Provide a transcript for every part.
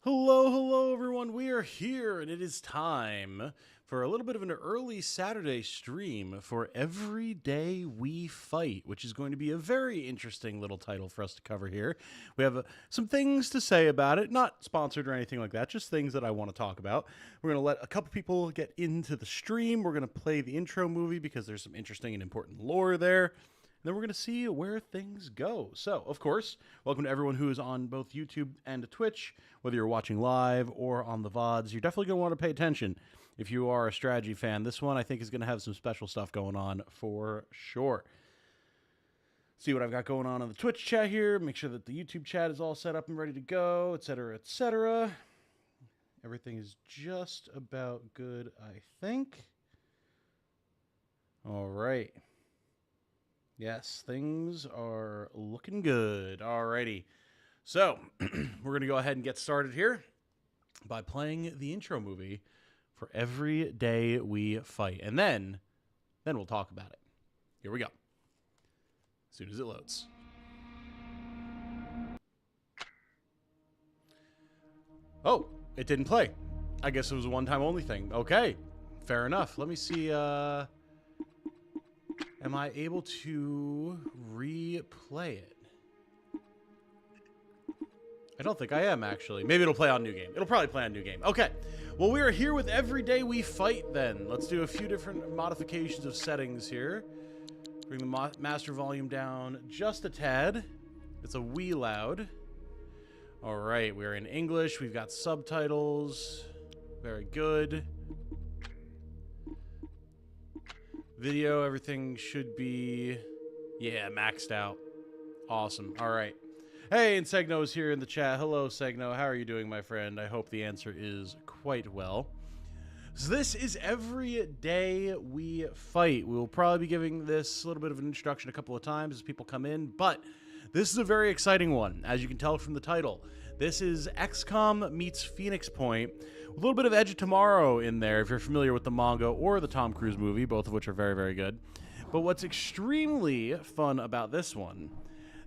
Hello, hello, everyone. We are here, and it is time for a little bit of an early Saturday stream for Every Day We Fight, which is going to be a very interesting little title for us to cover here. We have some things to say about it, not sponsored or anything like that, just things that I want to talk about. We're going to let a couple people get into the stream. We're going to play the intro movie because there's some interesting and important lore there. Then we're going to see where things go. So, of course, welcome to everyone who is on both YouTube and Twitch. Whether you're watching live or on the VODs, you're definitely going to want to pay attention. If you are a strategy fan, this one I think is going to have some special stuff going on for sure. See what I've got going on the Twitch chat here. Make sure that the YouTube chat is all set up and ready to go, etc., etc. Everything is just about good, I think. All right. Yes, things are looking good. Alrighty. So, we're going to go ahead and get started here by playing the intro movie for Every Day We Fight. And then we'll talk about it. Here we go. As soon as it loads. Oh, it didn't play. I guess it was a one-time only thing. Okay, fair enough. Let me see, am I able to replay it? I don't think I am, actually. Maybe it'll play on New Game. It'll probably play on New Game. Okay. Well, we are here with Every Day We Fight, then. Let's do a few different modifications of settings here. Bring the master volume down just a tad. It's a wee loud. All right. We're in English. We've got subtitles. Very good. Video, everything should be, yeah, maxed out. Awesome. All right. Hey, and Segno is here in the chat. Hello, Segno. How are you doing, my friend? I hope the answer is quite well. So this is Every Day We Fight. We will probably be giving this a little bit of an introduction a couple of times as people come in, but this is a very exciting one, as you can tell from the title. This is XCOM meets Phoenix Point, with a little bit of Edge of Tomorrow in there, if you're familiar with the manga or the Tom Cruise movie, both of which are very, very good. But what's extremely fun about this one,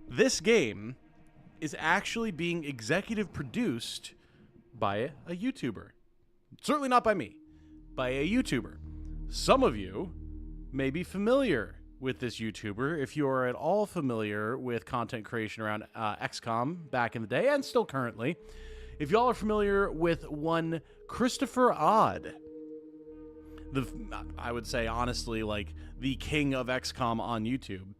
this game is actually being executive produced by a YouTuber. Certainly not by me, by a YouTuber. Some of you may be familiar with this YouTuber if you are at all familiar with content creation around XCOM back in the day and still currently. If y'all are familiar with one Christopher Odd, I would say honestly like the king of XCOM on YouTube,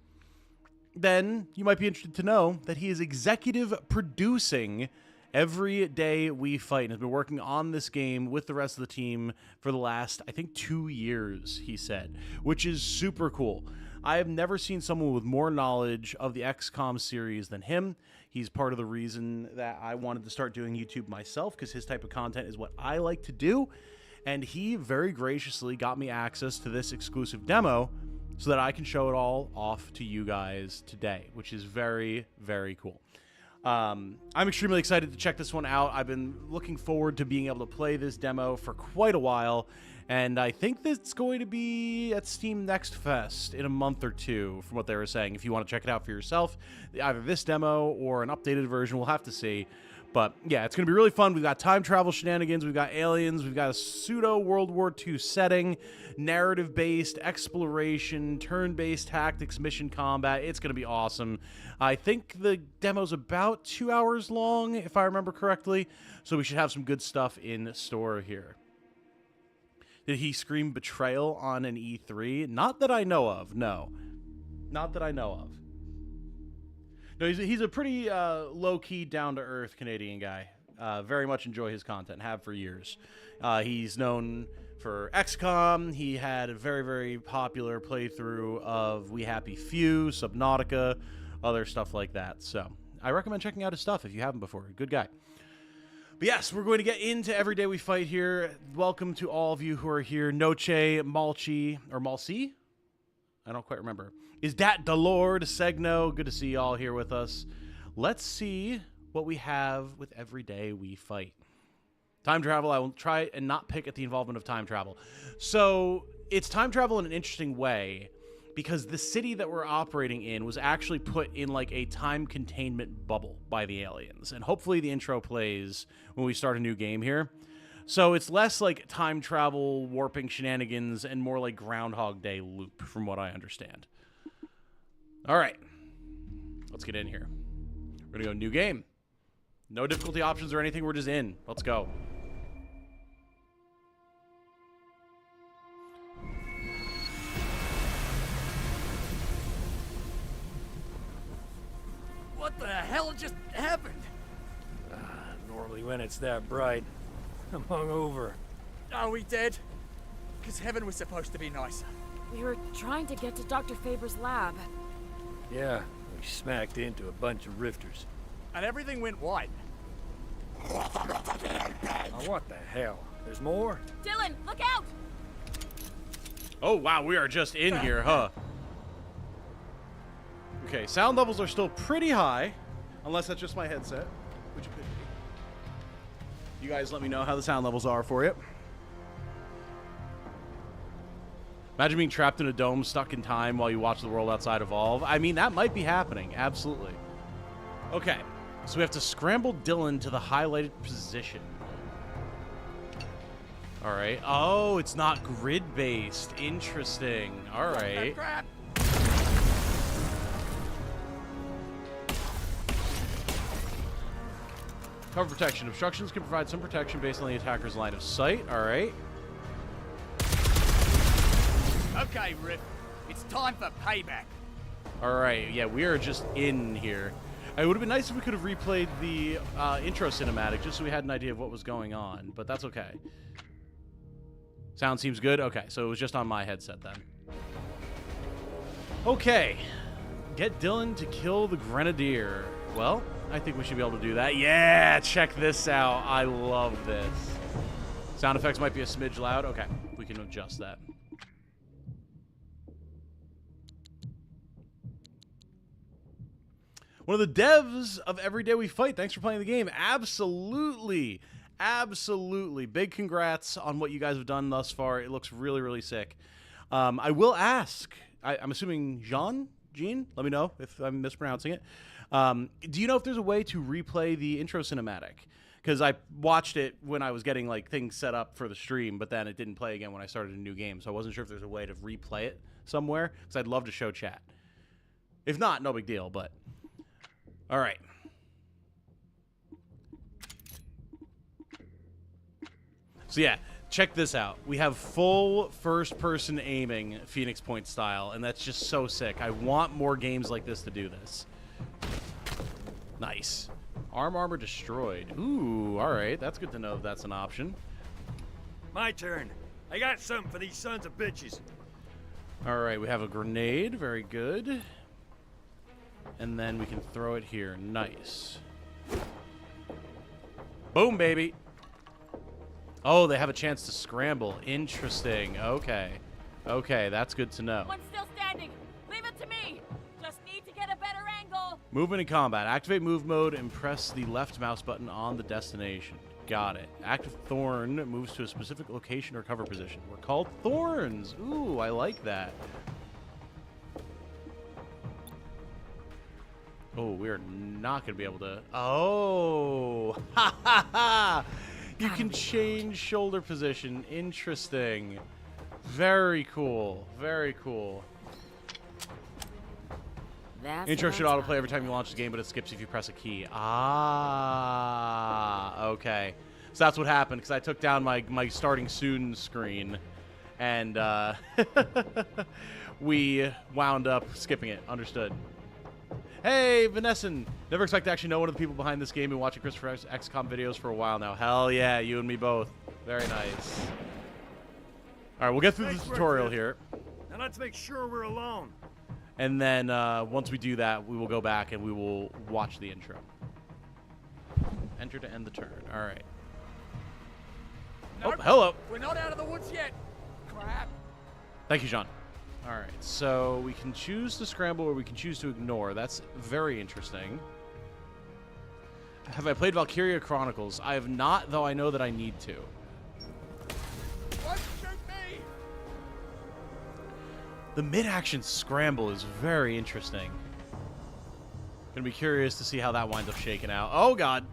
then you might be interested to know that he is executive producing Every Day We Fight and has been working on this game with the rest of the team for the last, I think, 2 years, he said, which is super cool. I have never seen someone with more knowledge of the XCOM series than him. He's part of the reason that I wanted to start doing YouTube myself, because his type of content is what I like to do. And he very graciously got me access to this exclusive demo so that I can show it all off to you guys today, which is very, very cool. I'm extremely excited to check this one out. I've been looking forward to being able to play this demo for quite a while, and I think that's going to be at Steam Next Fest in a month or two, from what they were saying. If you want to check it out for yourself, either this demo or an updated version, we'll have to see. But yeah, it's going to be really fun. We've got time travel shenanigans, we've got aliens, we've got a pseudo World War II setting, narrative-based exploration, turn-based tactics, mission combat. It's going to be awesome. I think the demo's about 2 hours long, if I remember correctly, so we should have some good stuff in store here. Did he scream betrayal on an E3? Not that I know of, no. Not that I know of. No, he's a pretty low-key, down-to-earth Canadian guy. Very much enjoy his content, have for years. He's known for XCOM. He had a very, very popular playthrough of We Happy Few, Subnautica, other stuff like that. So I recommend checking out his stuff if you haven't before. Good guy. But yes, we're going to get into Every Day We Fight here. Welcome to all of you who are here. Noche, Malchi, or Malci? I don't quite remember. Is that the Lord Segno? Good to see you all here with us. Let's see what we have with Every Day We Fight. Time travel, I will try and not pick at the involvement of time travel. So it's time travel in an interesting way because the city that we're operating in was actually put in like a time containment bubble by the aliens. And hopefully the intro plays when we start a new game here. So it's less like time travel, warping shenanigans, and more like Groundhog Day loop, from what I understand. All right. Let's get in here. We're going to go new game. No difficulty options or anything. We're just in. Let's go. What the hell just happened? Normally when it's that bright, I'm hungover. Are we dead? Because heaven was supposed to be nicer. We were trying to get to Dr. Faber's lab. Yeah, we smacked into a bunch of rifters. And everything went white. Oh, what the hell? There's more? Dylan, look out! Oh, wow. We are just in here, huh? Okay, sound levels are still pretty high, unless that's just my headset, which could be. You guys let me know how the sound levels are for you. Imagine being trapped in a dome, stuck in time while you watch the world outside evolve. I mean, that might be happening, absolutely. Okay, so we have to scramble Dylan to the highlighted position. All right. Oh, it's not grid-based. Interesting. All right. Crap. Cover protection. Obstructions can provide some protection based on the attacker's line of sight. All right. Okay, Rip. It's time for payback. All right. Yeah, we are just in here. It would have been nice if we could have replayed the intro cinematic just so we had an idea of what was going on, but that's okay. Sound seems good? Okay, so it was just on my headset then. Okay. Get Dylan to kill the Grenadier. Well, I think we should be able to do that. Yeah, check this out. I love this. Sound effects might be a smidge loud. Okay, we can adjust that. One of the devs of Every Day We Fight. Thanks for playing the game. Absolutely. Absolutely. Big congrats on what you guys have done thus far. It looks really, really sick. I will ask, I'm assuming Jean? Let me know if I'm mispronouncing it. Do you know if there's a way to replay the intro cinematic? Because I watched it when I was getting like things set up for the stream, but then it didn't play again when I started a new game. So I wasn't sure if there's a way to replay it somewhere, because I'd love to show chat. If not, no big deal, but... All right. So yeah, check this out. We have full first-person aiming Phoenix Point style, and that's just so sick. I want more games like this to do this. Nice. Armor destroyed. Ooh, all right. That's good to know if that's an option. My turn. I got something for these sons of bitches. All right, we have a grenade. Very good. And then we can throw it here. Nice. Boom, baby. Oh, they have a chance to scramble. Interesting. Okay. Okay, that's good to know. One's still standing. Leave it to me. Just need to get a better angle. Movement in combat. Activate move mode and press the left mouse button on the destination. Got it. Active Thorn moves to a specific location or cover position. We're called Thorns. Ooh, I like that. Oh, we're not going to be able to... Oh! Ha ha ha! You can change shoulder position. Interesting. Very cool. Very cool. That's Intro should autoplay every time you launch the game, but it skips if you press a key. Ah, okay. So that's what happened, because I took down my starting soon screen, and we wound up skipping it. Understood. Hey, Vanessa. Never expect to actually know one of the people behind this game. Been watching Christopher's XCOM videos for a while now. Hell yeah, you and me both. Very nice. All right, we'll get through the tutorial here. Now let's make sure we're alone. And then once we do that, we will go back and we will watch the intro. Enter to end the turn. All right. Nope. Oh, hello. We're not out of the woods yet. Crap. Thank you, John. All right, so we can choose to scramble or we can choose to ignore. That's very interesting. Have I played Valkyria Chronicles? I have not, though I know that I need to. Don't shoot me. The mid-action scramble is very interesting. Gonna be curious to see how that winds up shaking out. Oh, God.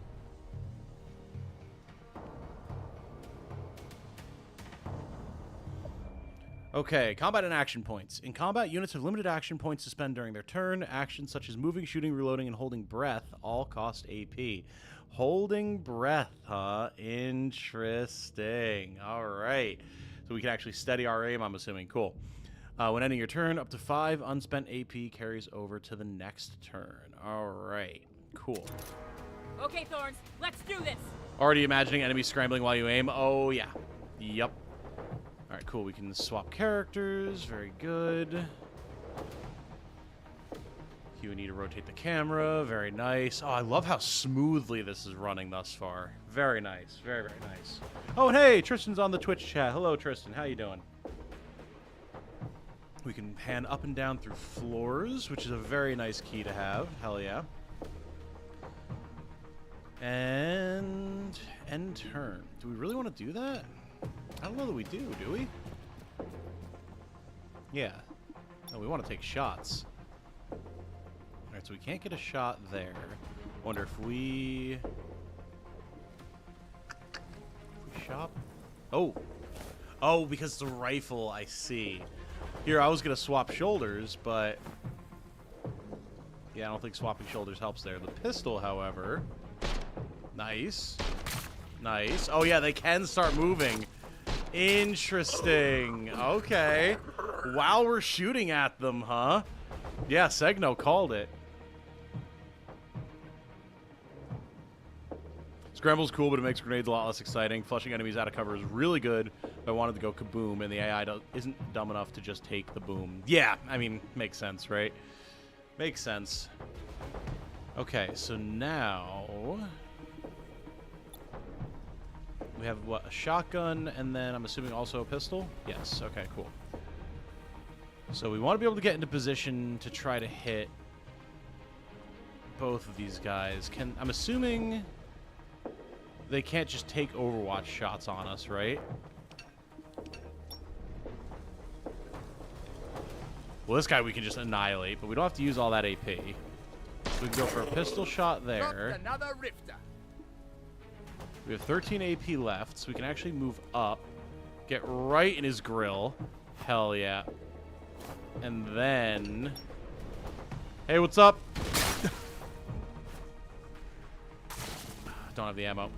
Okay, combat and action points. In combat, units have limited action points to spend during their turn. Actions such as moving, shooting, reloading, and holding breath all cost AP. Holding breath, huh? Interesting. All right. So we can actually steady our aim, I'm assuming. Cool. When ending your turn, up to 5 unspent AP carries over to the next turn. All right. Cool. Okay, Thorns, let's do this. Already imagining enemies scrambling while you aim. Oh, yeah. Yep. All right, cool. We can swap characters. Very good. You need to rotate the camera. Very nice. Oh, I love how smoothly this is running thus far. Very nice. Very, very nice. Oh, and hey, Tristan's on the Twitch chat. Hello, Tristan. How you doing? We can pan up and down through floors, which is a very nice key to have. Hell yeah. And end turn. Do we really want to do that? I don't know that we do we? Yeah. No, we want to take shots. Alright, so we can't get a shot there. Wonder if we shop? Oh. Oh, because the rifle, I see. Here, I was going to swap shoulders, but yeah, I don't think swapping shoulders helps there. The pistol, however, nice. Nice. Oh, yeah, they can start moving. Interesting. Okay. While we're shooting at them, huh? Yeah, Segno called it. Scramble's cool, but it makes grenades a lot less exciting. Flushing enemies out of cover is really good. If I wanted to go kaboom, and the AI isn't dumb enough to just take the boom. Yeah, I mean, makes sense, right? Makes sense. Okay, so now we have, what, a shotgun, and then I'm assuming also a pistol? Yes, okay, cool. So we want to be able to get into position to try to hit both of these guys. I'm assuming they can't just take Overwatch shots on us, right? Well, this guy we can just annihilate, but we don't have to use all that AP. So we can go for a pistol shot there. Another rifter. We have 13 AP left, so we can actually move up, get right in his grill. Hell yeah. And then... Hey, what's up? Don't have the ammo.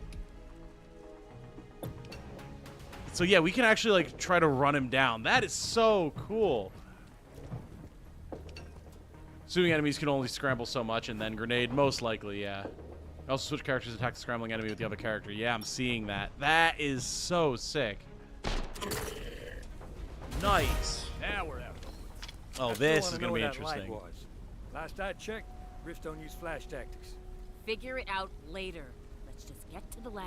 So yeah, we can actually like try to run him down. That is so cool. Assuming enemies can only scramble so much and then grenade, most likely, yeah. Also switch characters to attack the scrambling enemy with the other character. Yeah, I'm seeing that. That is so sick. Nice. Now we're out of the woods. Oh, this is going to be interesting. Last I checked, Rifts don't use flash tactics. Figure it out later. Let's just get to the lab.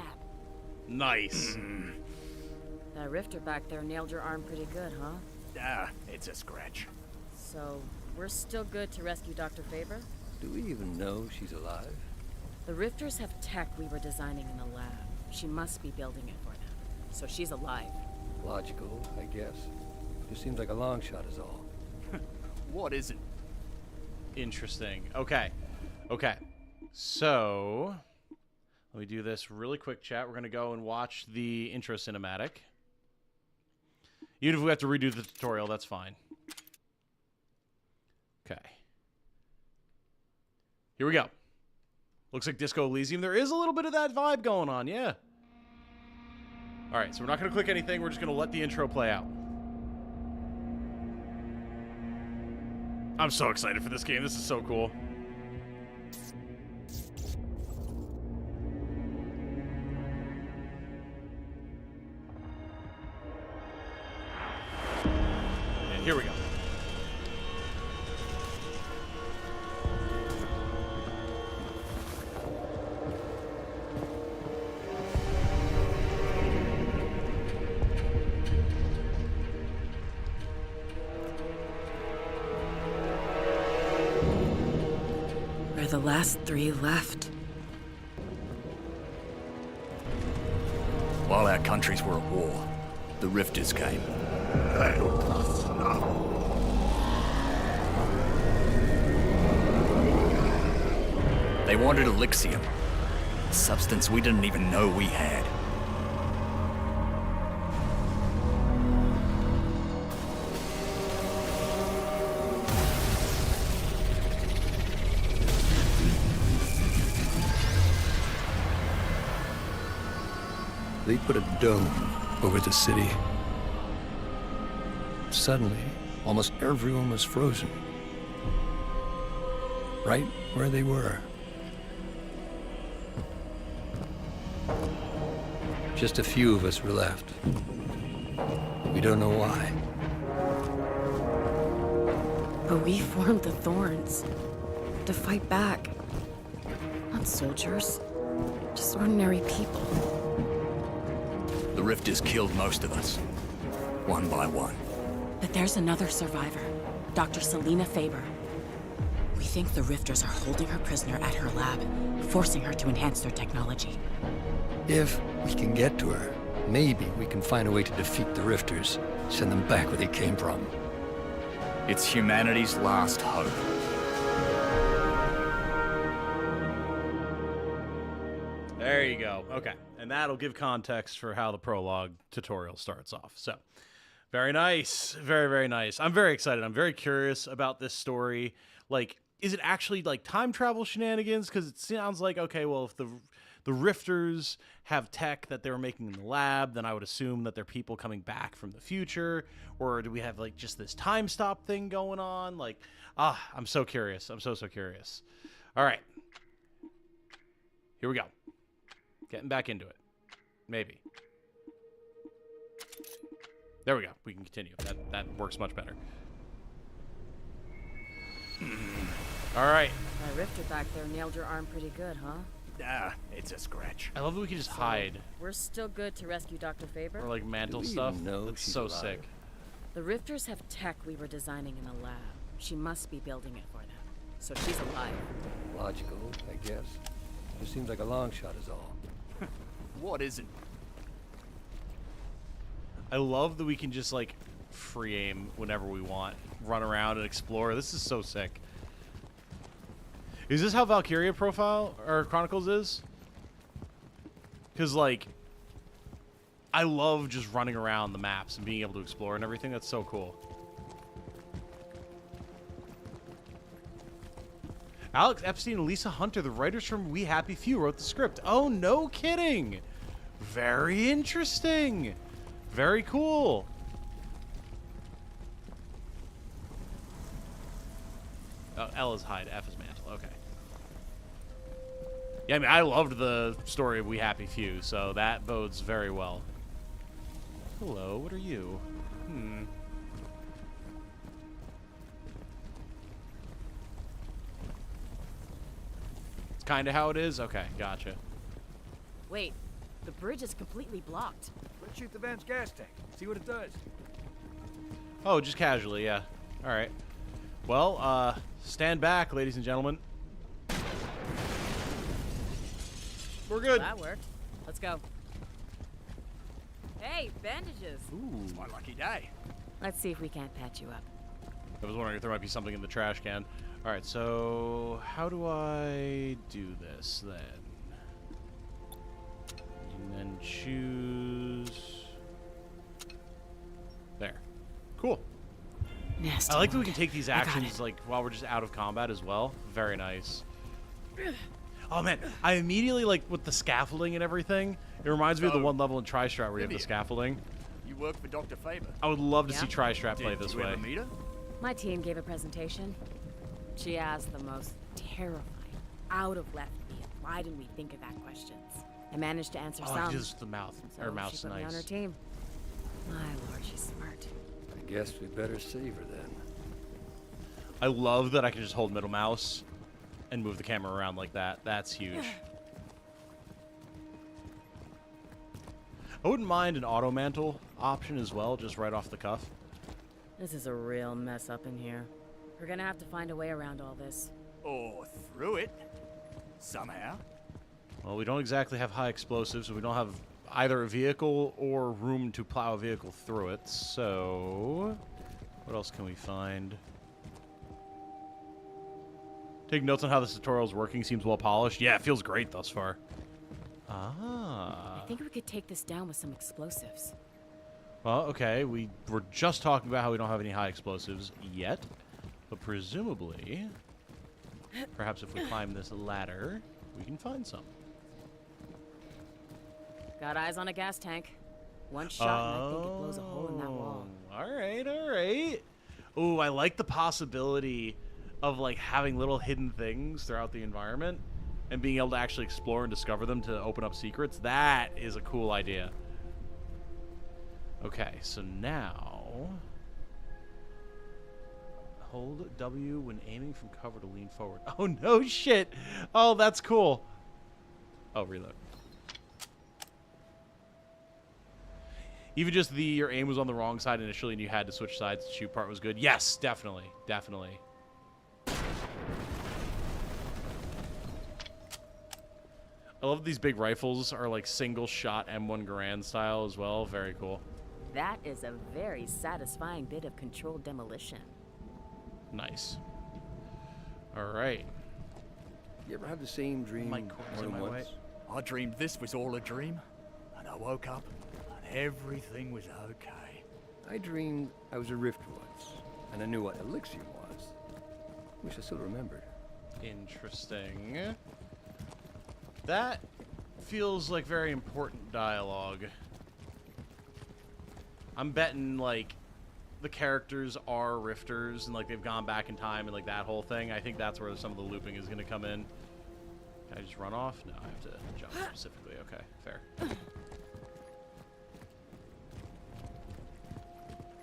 Nice. That rifter back there nailed your arm pretty good, huh? Ah, it's a scratch. So, we're still good to rescue Dr. Faber? Do we even know she's alive? The rifters have tech we were designing in the lab. She must be building it for them. So she's alive. Logical, I guess. Just seems like a long shot is all. What is it? Interesting. Okay. Okay. So, let me do this really quick, chat. We're going to go and watch the intro cinematic. Even if we have to redo the tutorial, that's fine. Okay. Here we go. Looks like Disco Elysium. There is a little bit of that vibe going on, yeah. All right, so we're not going to click anything. We're just going to let the intro play out. I'm so excited for this game. This is so cool. And here we go. We're the last 3 left. While our countries were at war, the rifters came. They wanted Elixium, a substance we didn't even know we had. They put a dome over the city. Suddenly, almost everyone was frozen. Right where they were. Just a few of us were left. We don't know why. But we formed the Thorns to fight back. Not soldiers, just ordinary people. The Rifters killed most of us, one by one. But there's another survivor, Dr. Selena Faber. We think the Rifters are holding her prisoner at her lab, forcing her to enhance their technology. If we can get to her, maybe we can find a way to defeat the Rifters, send them back where they came from. It's humanity's last hope. There you go. Okay. And that'll give context for how the prologue tutorial starts off. So, very nice. Very, very nice. I'm very excited. I'm very curious about this story. Like, is it actually, like, time travel shenanigans? Because it sounds like, okay, well, if the Rifters have tech that they were making in the lab, then I would assume that they're people coming back from the future. Or do we have, like, just this time stop thing going on? Like, I'm so curious. I'm so curious. All right. Here we go. Getting back into it. Maybe. There we go. We can continue. That works much better. All right. That Rifter back there nailed your arm pretty good, huh? Ah, it's a scratch. I love that we can just hide. We're still good to rescue Dr. Faber? Or like mantle Do we stuff. even know That's she's so alive? sick. The Rifters have tech we were designing in the lab. She must be building it for them. So she's alive. Logical, I guess. It seems like a long shot is all. What is it? I love that we can just like free aim whenever we want. Run around and explore. This is so sick. Is this how Valkyria profile or Chronicles is? Because like I love just running around the maps and being able to explore and everything. That's so cool. Alex Epstein and Lisa Hunter, the writers from We Happy Few, wrote the script. Oh, no kidding. Very interesting. Very cool. Oh, L is hide, F is mantle. Okay. Yeah, I mean, I loved the story of We Happy Few, so that bodes very well. Hello, what are you? It's kind of how it is? Okay, gotcha. Wait, the bridge is completely blocked. Let's shoot the van's gas tank. See what it does. Oh, just casually, yeah. All right. Well, stand back, ladies and gentlemen. We're good. That worked. Let's go. Hey, bandages. Ooh. It's my lucky day. Let's see if we can't patch you up. I was wondering if there might be something in the trash can. All right, so how do I do this then? And then choose. There. Cool. Nasty. I like that we wound. can take these I got actions it. like while we're just out of combat as well. Very nice. Oh man, I immediately like with the scaffolding and everything. It reminds me of the So, one level in Tri-Strat where you have the Vivian. scaffolding. You work for Dr. Faber. I would love to Yeah? see Tri-Strat play Did this you way. ever meet her? My team gave a presentation. She asked the most terrifying, out of left field. Why didn't we think of that questions? I managed to answer Oh, some. just the mouth. So Her mouth's she put me on her nice. team. My lord, she's smart. I guess we better save her then. I love that I can just hold middle mouse and move the camera around like that. That's huge. I wouldn't mind an auto mantle option as well, just right off the cuff. This is a real mess up in here. We're gonna have to find a way around all this. Or through it. Somehow. Well, we don't exactly have high explosives, so we don't have either a vehicle or room to plow a vehicle through it. So, what else can we find? Taking notes on how this tutorial is working. Seems well polished. Yeah, it feels great thus far. I think we could take this down with some explosives. Well, okay. We were just talking about how we don't have any high explosives yet. But presumably, perhaps if we climb this ladder, we can find some. Got eyes on a gas tank. One shot and I think it blows a hole in that wall. All right, all right. Ooh, I like the possibility of like having little hidden things throughout the environment and being able to actually explore and discover them to open up secrets. That is a cool idea. Okay, so now hold W when aiming from cover to lean forward. Oh no shit. Oh, that's cool. Oh, reload. Even just your aim was on the wrong side initially and you had to switch sides to shoot part was good. Yes, definitely. Definitely. I love these big rifles are like single shot M1 Garand style as well. Very cool. That is a very satisfying bit of controlled demolition. Nice. All right. You ever have the same dream My more corpse in than my once? way. I dreamed this was all a dream, and I woke up, and everything was okay. I dreamed I was a rift once, and I knew what elixir was. Wish I still remembered. Interesting. That feels like very important dialogue. I'm betting, like, the characters are rifters, and, like, they've gone back in time and, like, that whole thing. I think that's where some of the looping is going to come in. Can I just run off? No, I have to jump specifically. Okay, fair.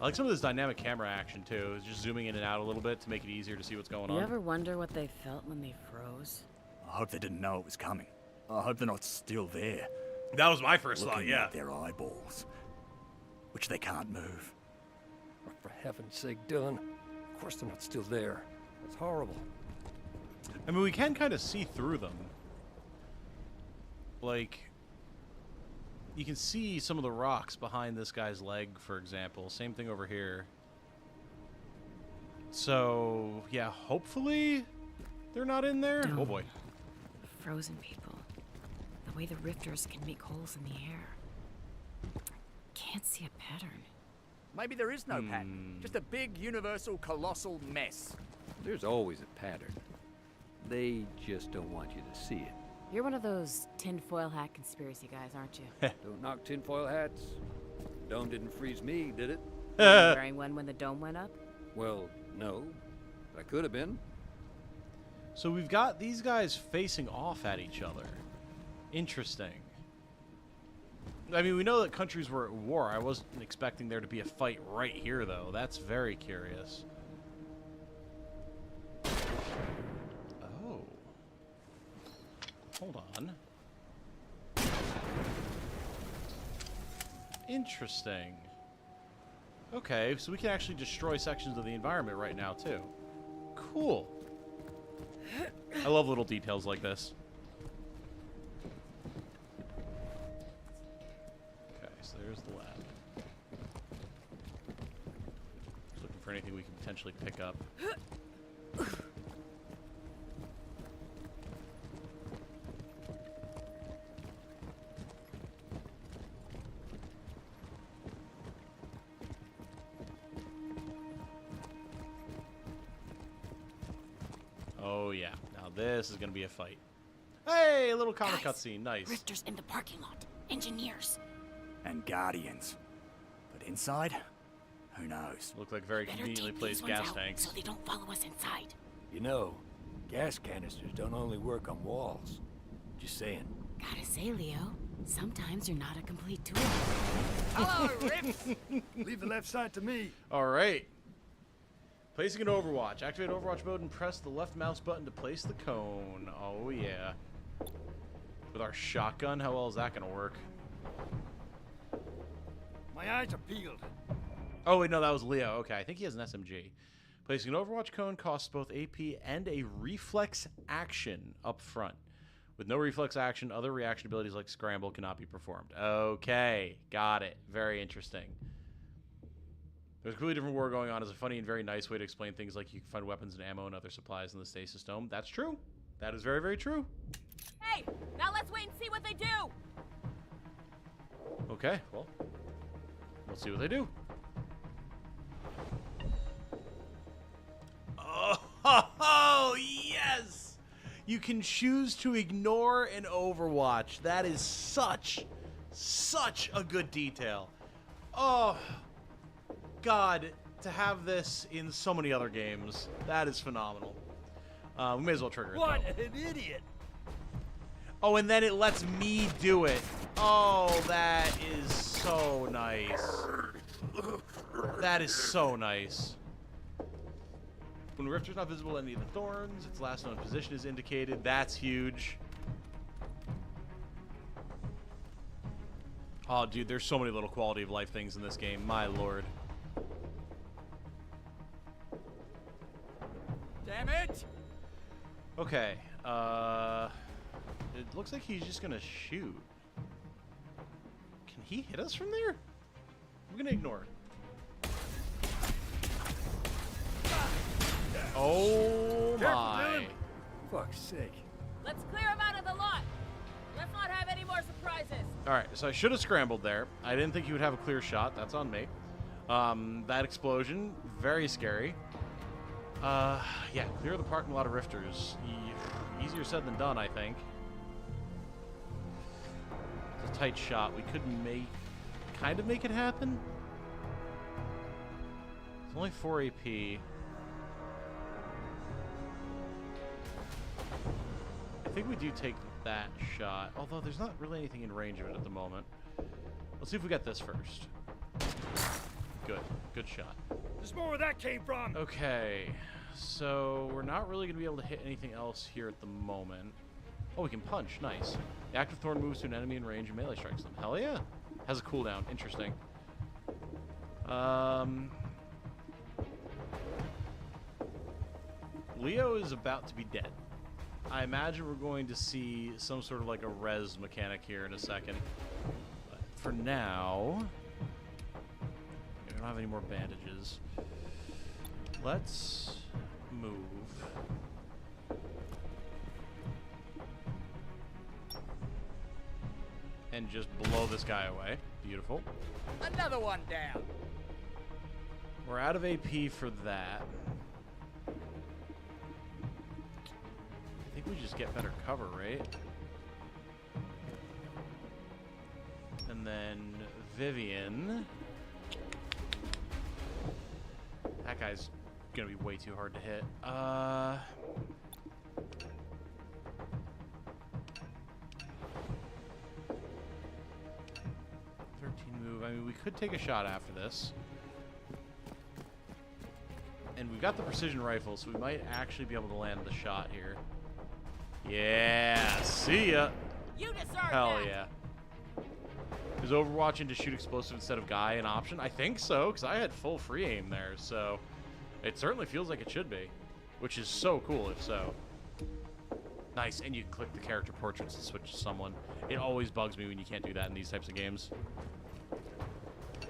I like some of this dynamic camera action, too. It's just zooming in and out a little bit to make it easier to see what's going on. You ever wonder what they felt when they froze? I hope they didn't know it was coming. I hope they're not still there. That was my first thought, Looking yeah. at their eyeballs, which they can't move. Oh, for heaven's sake, Dylan. Of course they're not still there. That's horrible. I mean, we can kind of see through them. Like, you can see some of the rocks behind this guy's leg, for example. Same thing over here. So, yeah, hopefully they're not in there. Oh, boy. Frozen people. The way the rifters can make holes in the air. Can't see a pattern. Maybe there is no pattern. Just a big, universal, colossal mess. There's always a pattern. They just don't want you to see it. You're one of those tinfoil hat conspiracy guys, aren't you? Don't knock tinfoil hats. Dome didn't freeze me, did it? Were you wearing one when the dome went up? Well, no. But I could have been. So we've got these guys facing off at each other. Interesting. I mean, we know that countries were at war. I wasn't expecting there to be a fight right here, though. That's very curious. Oh. Hold on. Interesting. Okay, so we can actually destroy sections of the environment right now, too. Cool. I love little details like this. Okay, so there's the lab. Just looking for anything we can potentially pick up. Oh yeah, now this is gonna be a fight. Hey, a little comic cutscene, nice. Rifters in the parking lot. Engineers. And guardians. But inside, who knows? Look like very Better conveniently take placed these ones gas out tanks. so they don't follow us inside. You know, gas canisters don't only work on walls. Just saying. Gotta say, Leo, sometimes you're not a complete tool. Hello, Rips! Leave the left side to me. All right. Placing an Overwatch. Activate Overwatch mode and press the left mouse button to place the cone. Oh yeah. With our shotgun, how well is that gonna work? My eyes are peeled. Oh wait, no, that was Leo. Okay, I think he has an SMG. Placing an Overwatch cone costs both AP and a reflex action up front. With no reflex action, other reaction abilities like scramble cannot be performed. Okay, got it. Very interesting. There's a completely different war going on is a funny and very nice way to explain things like you can find weapons and ammo and other supplies in the stasis dome. That's true. That is very, very true. Hey, now let's wait and see what they do. Okay, well, we'll see what they do. Oh, yes! You can choose to ignore an Overwatch. That is such a good detail. Oh, God, to have this in so many other games, that is phenomenal. We may as well trigger it. What an idiot! Oh, and then it lets me do it. Oh, that is so nice. That is so nice. When Rifter's not visible in any of the thorns, its last known position is indicated. That's huge. Oh, dude, there's so many little quality of life things in this game. My lord. Damn it! Okay. It looks like he's just gonna shoot. Can he hit us from there? I'm gonna ignore it. Oh my. Fuck's sake. Let's clear them out of the lot. Let's not have any more surprises. Alright, so I should have scrambled there. I didn't think he would have a clear shot. That's on me. That explosion, very scary. Yeah, clear the parking lot of Rifters. Easier said than done, I think. It's a tight shot. We could kind of make it happen. It's only 4 AP. I think we do take that shot, although there's not really anything in range of it at the moment. Let's see if we got this first. Good shot. There's more where that came from. Okay, so we're not really going to be able to hit anything else here at the moment. Oh, we can punch. Nice. The active thorn moves to an enemy in range and melee strikes them. Hell yeah. Has a cooldown. Interesting. Leo is about to be dead. I imagine we're going to see some sort of like a res mechanic here in a second. But for now, we don't have any more bandages. Let's move. And just blow this guy away. Beautiful. Another one down. We're out of AP for that. I think we just get better cover, right? And then Vivian. That guy's gonna be way too hard to hit. 13 move. I mean, we could take a shot after this. And we've got the precision rifle, so we might actually be able to land the shot here. Yeah, see ya. You deserve Hell that. yeah. Is Overwatching to shoot explosive instead of guy an option? I think so, because I had full free aim there, so it certainly feels like it should be, which is so cool if so. Nice, and you can click the character portraits to switch to someone. It always bugs me when you can't do that in these types of games.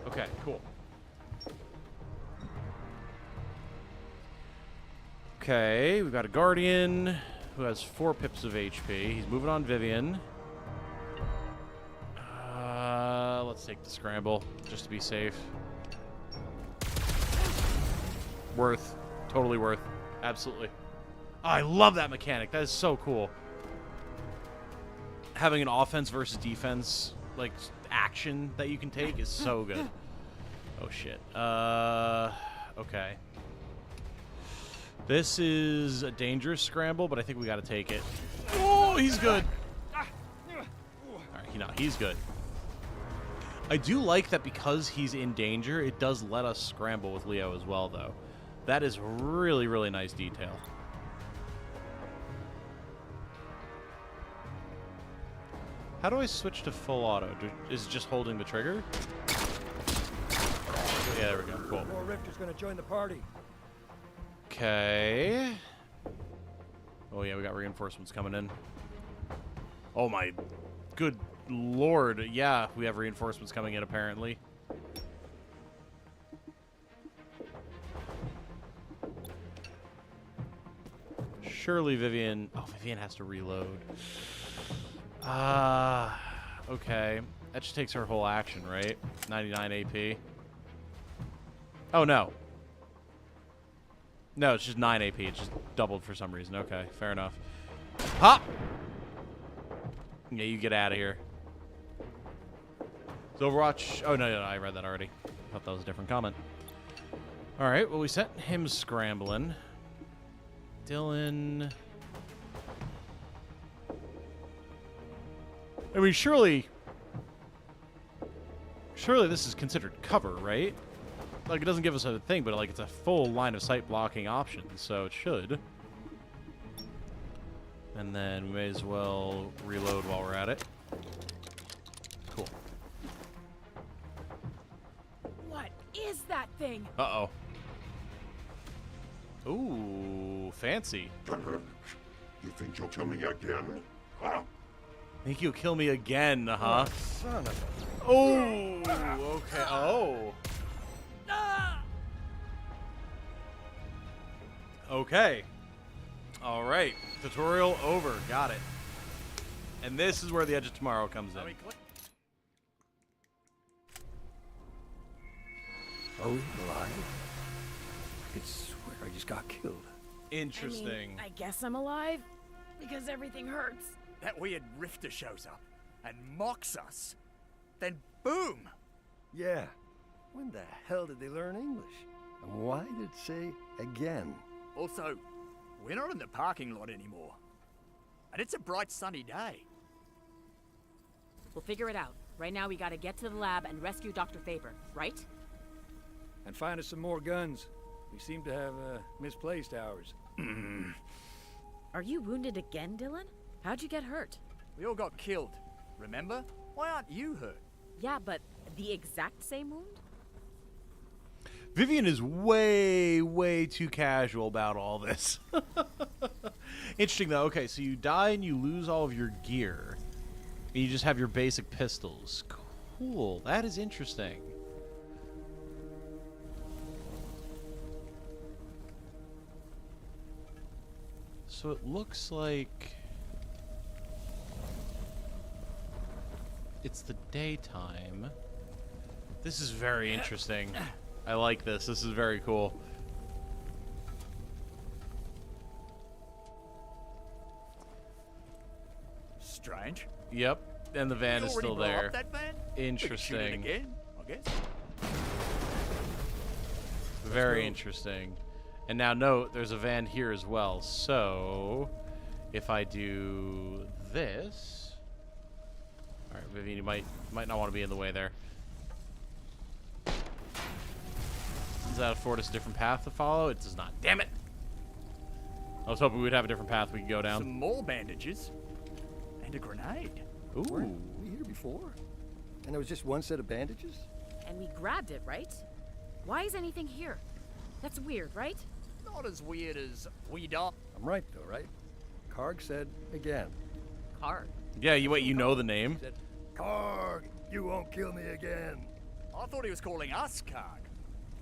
Okay, cool. Okay, we've got a Guardian who has 4 pips of HP. He's moving on Vivian. Let's take the scramble, just to be safe. Worth. Totally worth. Absolutely. Oh, I love that mechanic. That is so cool. Having an offense versus defense, like, action that you can take is so good. Oh, shit. Okay. This is a dangerous scramble, but I think we got to take it. Oh, he's good. Alright, he's good. I do like that because he's in danger, it does let us scramble with Leo as well, though. That is really, really nice detail. How do I switch to full auto? Is it just holding the trigger? Yeah, there we go. Cool. More Rifter's gonna join the party. Okay. Oh, yeah, we got reinforcements coming in. Oh, my good lord. Yeah, we have reinforcements coming in, apparently. surely Vivian... Oh, Vivian has to reload. Okay. That just takes her whole action, right? 99 AP. Oh, no. No, it's just 9 AP. It's just doubled for some reason. Okay, fair enough. Hop! Yeah, you get out of here. Is Overwatch... Oh, no, I read that already. I thought that was a different comment. All right, well, we sent him scrambling. Dylan... I mean, surely this is considered cover, right? Like, it doesn't give us a thing, but, like, it's a full line of sight blocking option, so it should. And then we may as well reload while we're at it. Cool. What is that thing? Uh-oh. Ooh, fancy. You think you'll kill me again? Huh? Think you'll kill me again, huh? Son of a... Oh, okay. Oh. Okay. All right. Tutorial over. Got it. And this is where the Edge of Tomorrow comes in. Are we alive? I could swear I just got killed. Interesting. I guess I'm alive because everything hurts. That weird rifter shows up and mocks us. Then boom! Yeah. When the hell did they learn English? And why did it say again? Also, we're not in the parking lot anymore. And it's a bright sunny day. We'll figure it out. Right now, we gotta get to the lab and rescue Dr. Faber, right? And find us some more guns. We seem to have misplaced ours. Are you wounded again, Dylan? How'd you get hurt? We all got killed, remember? Why aren't you hurt? Yeah, but the exact same wound? Vivian is way, way too casual about all this. Interesting, though. Okay, so you die and you lose all of your gear. And you just have your basic pistols. Cool. That is interesting. So it looks like... it's the daytime. This is very interesting. I like this. This is very cool. Strange. Yep. And the van We is already still blew there. up that van? We could shoot it Interesting. again, I guess. Very interesting. And now note, there's a van here as well. So, if I do this... Alright, Vivian, you might not want to be in the way there. Does that afford us a different path to follow? It does not. Damn it! I was hoping we'd have a different path we could go down. Some more bandages. And a grenade. Ooh. Weren't we here before? And there was just one set of bandages? And we grabbed it, right? Why is anything here? That's weird, right? Not as weird as we don't. I'm right, though, right? Karg said again. Karg. Yeah, you know the name. Said, Karg, you won't kill me again. I thought he was calling us Karg.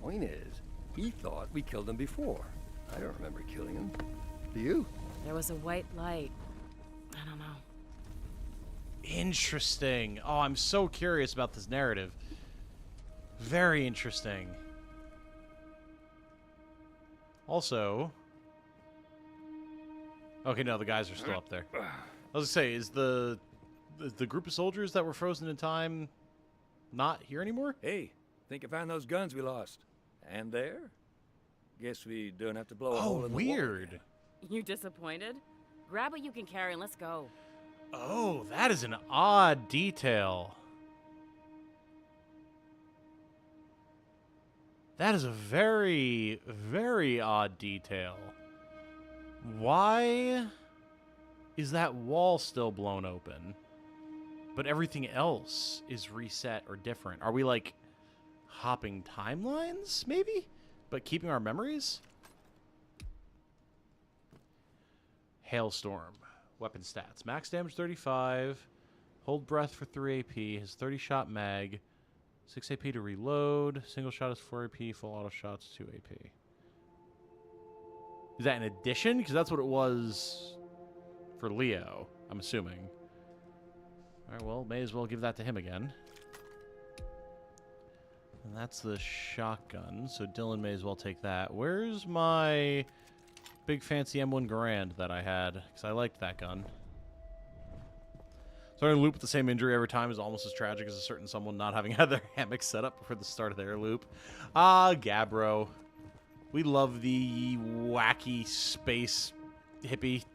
Point is, he thought we killed him before. I don't remember killing him. Do you? There was a white light. I don't know. Interesting. Oh, I'm so curious about this narrative. Very interesting. Also... okay, no, the guys are still up there. I was gonna say, is the group of soldiers that were frozen in time not here anymore? Hey, think I found those guns we lost. And there? Guess we don't have to blow a hole Oh, in the wall weird. again. You disappointed? Grab what you can carry and let's go. Oh, that is an odd detail. That is a very, very odd detail. Why is that wall still blown open, but everything else is reset or different? Are we, like, hopping timelines, maybe? But keeping our memories? Hailstorm. Weapon stats. Max damage 35. Hold breath for 3 AP. His 30-shot mag. 6 AP to reload. Single shot is 4 AP. Full auto shots 2 AP. Is that an addition? Because that's what it was for Leo, I'm assuming. All right, well, may as well give that to him again. And that's the shotgun, so Dylan may as well take that. Where's my big fancy M1 Garand that I had? Because I liked that gun. Starting a loop with the same injury every time is almost as tragic as a certain someone not having had their hammock set up before the start of their loop. Ah, Gabbro. We love the wacky space hippie.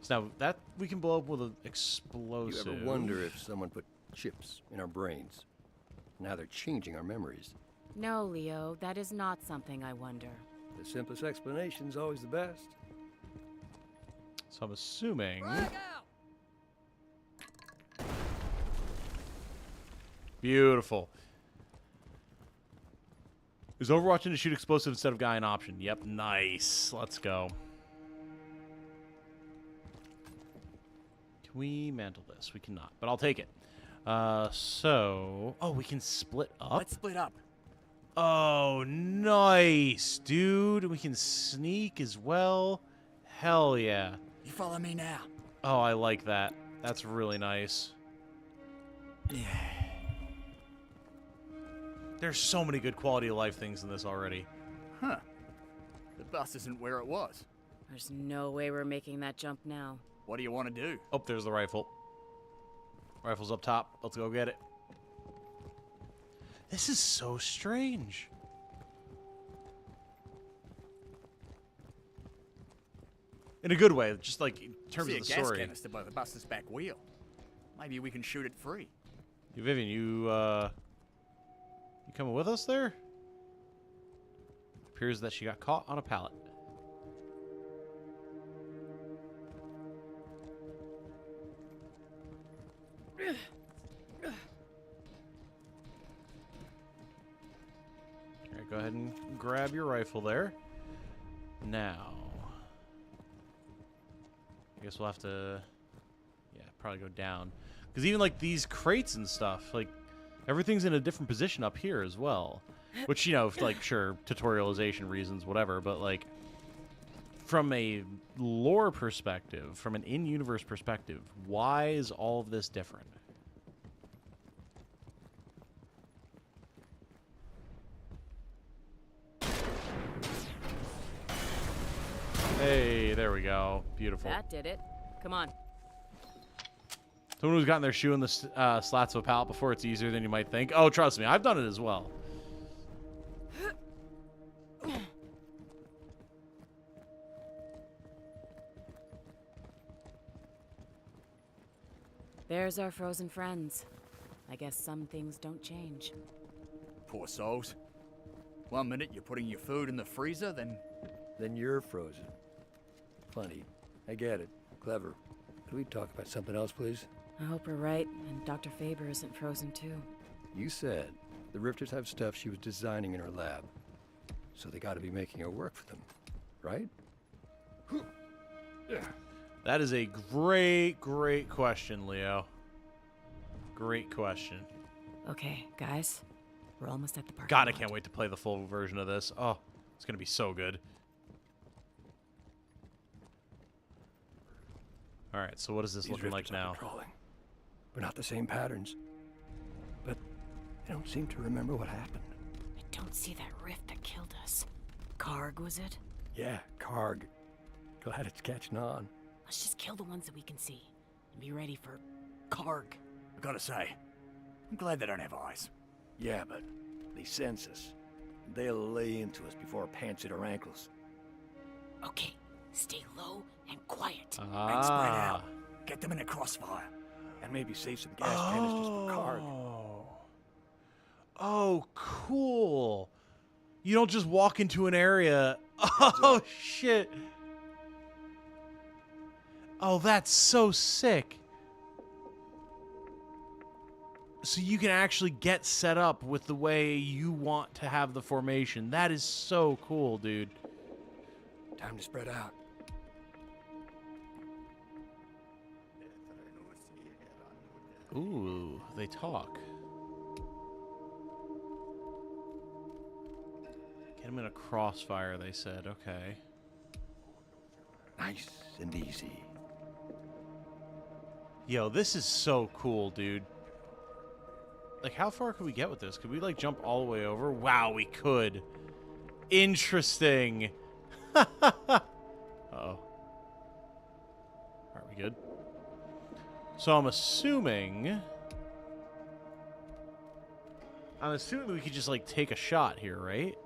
So now, that we can blow up with an explosive. You ever wonder if someone put chips in our brains? Now they're changing our memories. No, Leo, that is not something I wonder. The simplest explanation's always the best. So I'm assuming... Beautiful. Is Overwatch to shoot explosive instead of guy an option? Yep, nice. Let's go. Can we mantle this? We cannot, but I'll take it. So... Oh, we can split up? Let's split up. Oh, nice, dude. We can sneak as well. Hell yeah. You follow me now. Oh, I like that. That's really nice. Yeah. There's so many good quality of life things in this already. Huh. The bus isn't where it was. There's no way we're making that jump now. What do you want to do? Oh, there's the rifle. Rifle's up top. Let's go get it. This is so strange. In a good way, just like in terms See of the a gas story. canister by the bus's back wheel. Maybe we can shoot it free. Hey, Vivian, you coming with us there? Appears that she got caught on a pallet. Alright, go ahead and grab your rifle there. Now, I guess we'll have to, yeah, probably go down. Because even like these crates and stuff, like everything's in a different position up here as well. Which, you know, like, sure, tutorialization reasons, whatever, but like from a lore perspective, from an in-universe perspective, why is all of this different? Hey, there we go. Beautiful. That did it. Come on. Someone who's gotten their shoe in the slats of a pallet before, it's easier than you might think. Oh, trust me, I've done it as well. There's our frozen friends. I guess some things don't change. Poor souls. 1 minute you're putting your food in the freezer, Then you're frozen. Funny. I get it. Clever. Could we talk about something else, please? I hope we're right, and Dr. Faber isn't frozen too. You said the Rifters have stuff she was designing in her lab. So they gotta be making her work for them, right? That is a great, great question, Leo. Great question. Okay, guys, we're almost at the parking God, I lot. can't wait to play the full version of this. Oh, it's going to be so good. All right, so what is this These looking like Rifters are now? patrolling. But not the same patterns. But I don't seem to remember what happened. I don't see that rift that killed us. Karg, was it? Yeah, Karg. Glad it's catching on. Let's just kill the ones that we can see and be ready for Karg. I gotta say, I'm glad they don't have eyes. Yeah, but they sense us. They'll lay into us before our pants hit our ankles. Okay, stay low and quiet. And spread out. Get them in a crossfire. And maybe save some gas canisters for Karg. Oh, cool. You don't just walk into an area. Oh, shit. Oh, that's so sick. So you can actually get set up with the way you want to have the formation. That is so cool, dude. Time to spread out. Ooh, they talk. Get him in a crossfire, they said. Okay. Nice and easy. Yo, this is so cool, dude. Like, how far could we get with this? Could we, like, jump all the way over? Wow, we could. Interesting. Uh-oh. Are we good? So I'm assuming we could just, like, take a shot here, right?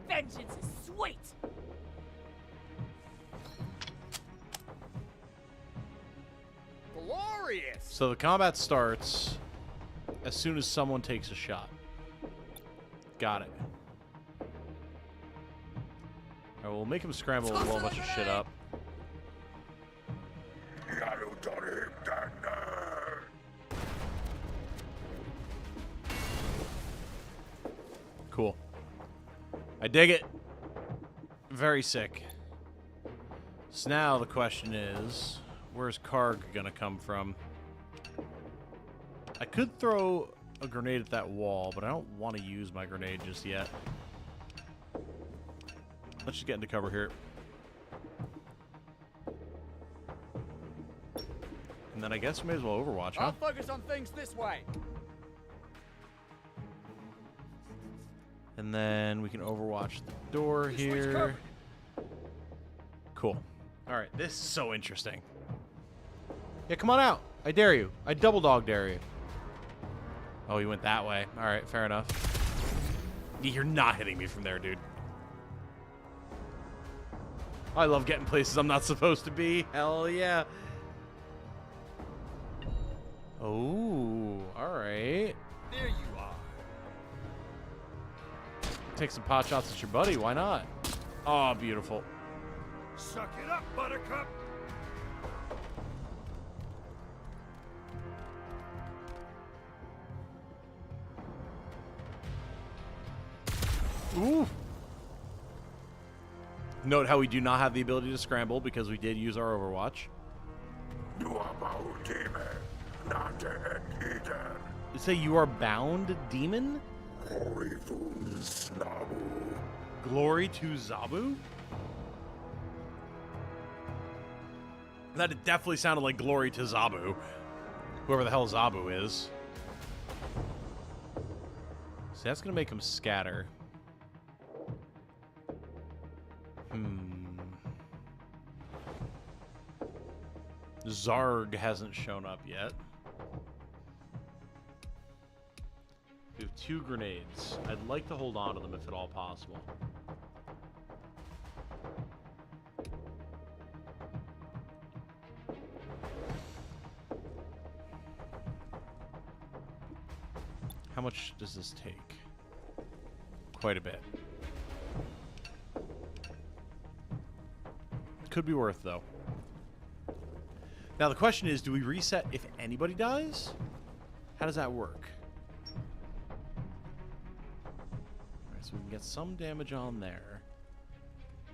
Vengeance is sweet! Glorious! So the combat starts as soon as someone takes a shot. Got it. Alright, we'll make him scramble and blow a bunch of shit up. Cool. I dig it. Very sick. So now the question is, where's Karg gonna come from? I could throw a grenade at that wall, but I don't want to use my grenade just yet. Let's just get into cover here. And then I guess we may as well Overwatch, huh? I'll focus on things this way. And then we can Overwatch the door here. Cool. Alright, this is so interesting. Yeah, come on out. I dare you. I double dog dare you. Oh, he went that way. Alright, fair enough. You're not hitting me from there, dude. I love getting places I'm not supposed to be. Hell yeah. Oh, alright. There you are. Take some pot shots at your buddy. Why not? Oh, beautiful. Suck it up, Buttercup. Ooh. Note how we do not have the ability to scramble because we did use our Overwatch. You say you are bound, demon? Glory to Zabu? That definitely sounded like glory to Zabu. Whoever the hell Zabu is. So that's going to make him scatter. Zarg hasn't shown up yet. We have 2 grenades. I'd like to hold on to them if at all possible. How much does this take? Quite a bit. Could be worth, though. Now, the question is, do we reset if anybody dies? How does that work? Alright, so we can get some damage on there.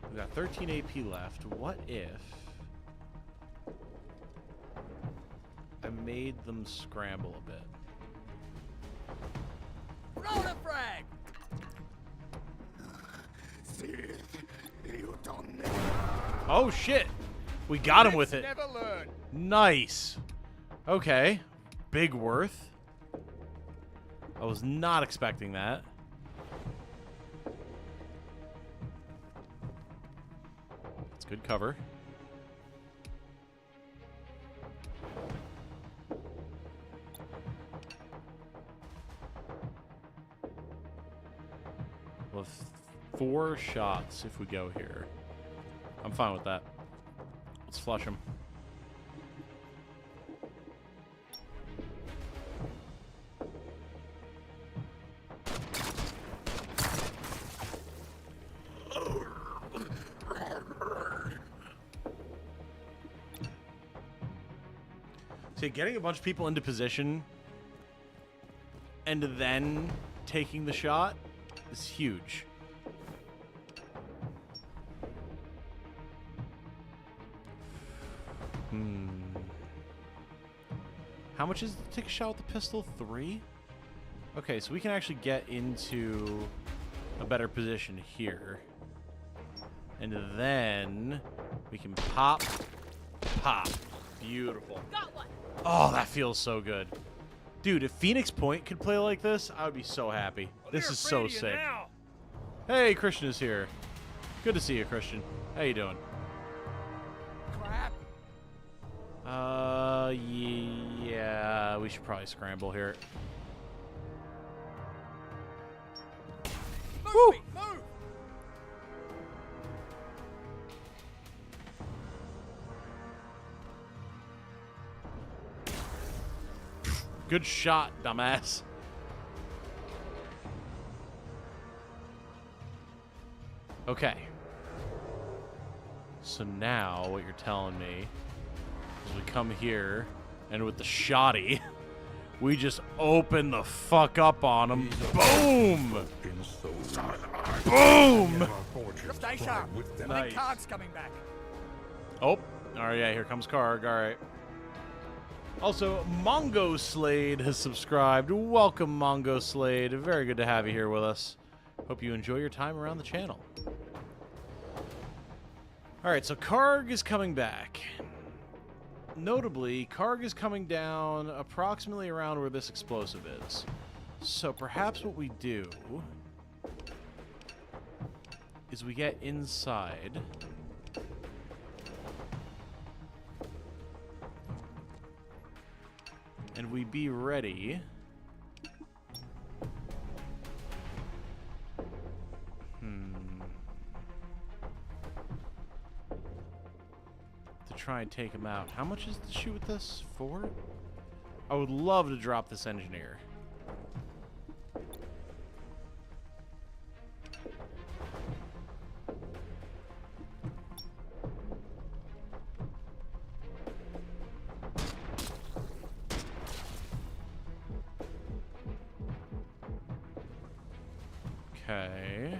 We've got 13 AP left. What if I made them scramble a bit? Roller frag! Oh, shit! We got him with it. Never learn. Nice. Okay. Big worth. I was not expecting that. That's good cover. We'll have 4 shots if we go here. I'm fine with that. Let's flush him. See, getting a bunch of people into position and then taking the shot is huge. How much is it to take a shot with the pistol? 3? Okay, so we can actually get into a better position here. And then we can pop. Beautiful. Got one. Oh, that feels so good. Dude, if Phoenix Point could play like this, I would be so happy. This is so sick. Hey, Christian is here. Good to see you, Christian. How you doing? Crap. Yeah, we should probably scramble here. Move! Move! Good shot, dumbass. Okay. So now what you're telling me is we come here and with the shoddy, we just open the fuck up on him. Boom! Boom! Stay sharp. I Nice. think Karg's coming back. Oh, alright, yeah, here comes Karg. Alright. Also, Mongo Slade has subscribed. Welcome, Mongo Slade. Very good to have you here with us. Hope you enjoy your time around the channel. Alright, so Karg is coming back. Notably, Karg is coming down approximately around where this explosive is. So perhaps what we do is we get inside. And we be ready. To try and take him out. How much is to shoot with this? 4? I would love to drop this engineer. Okay.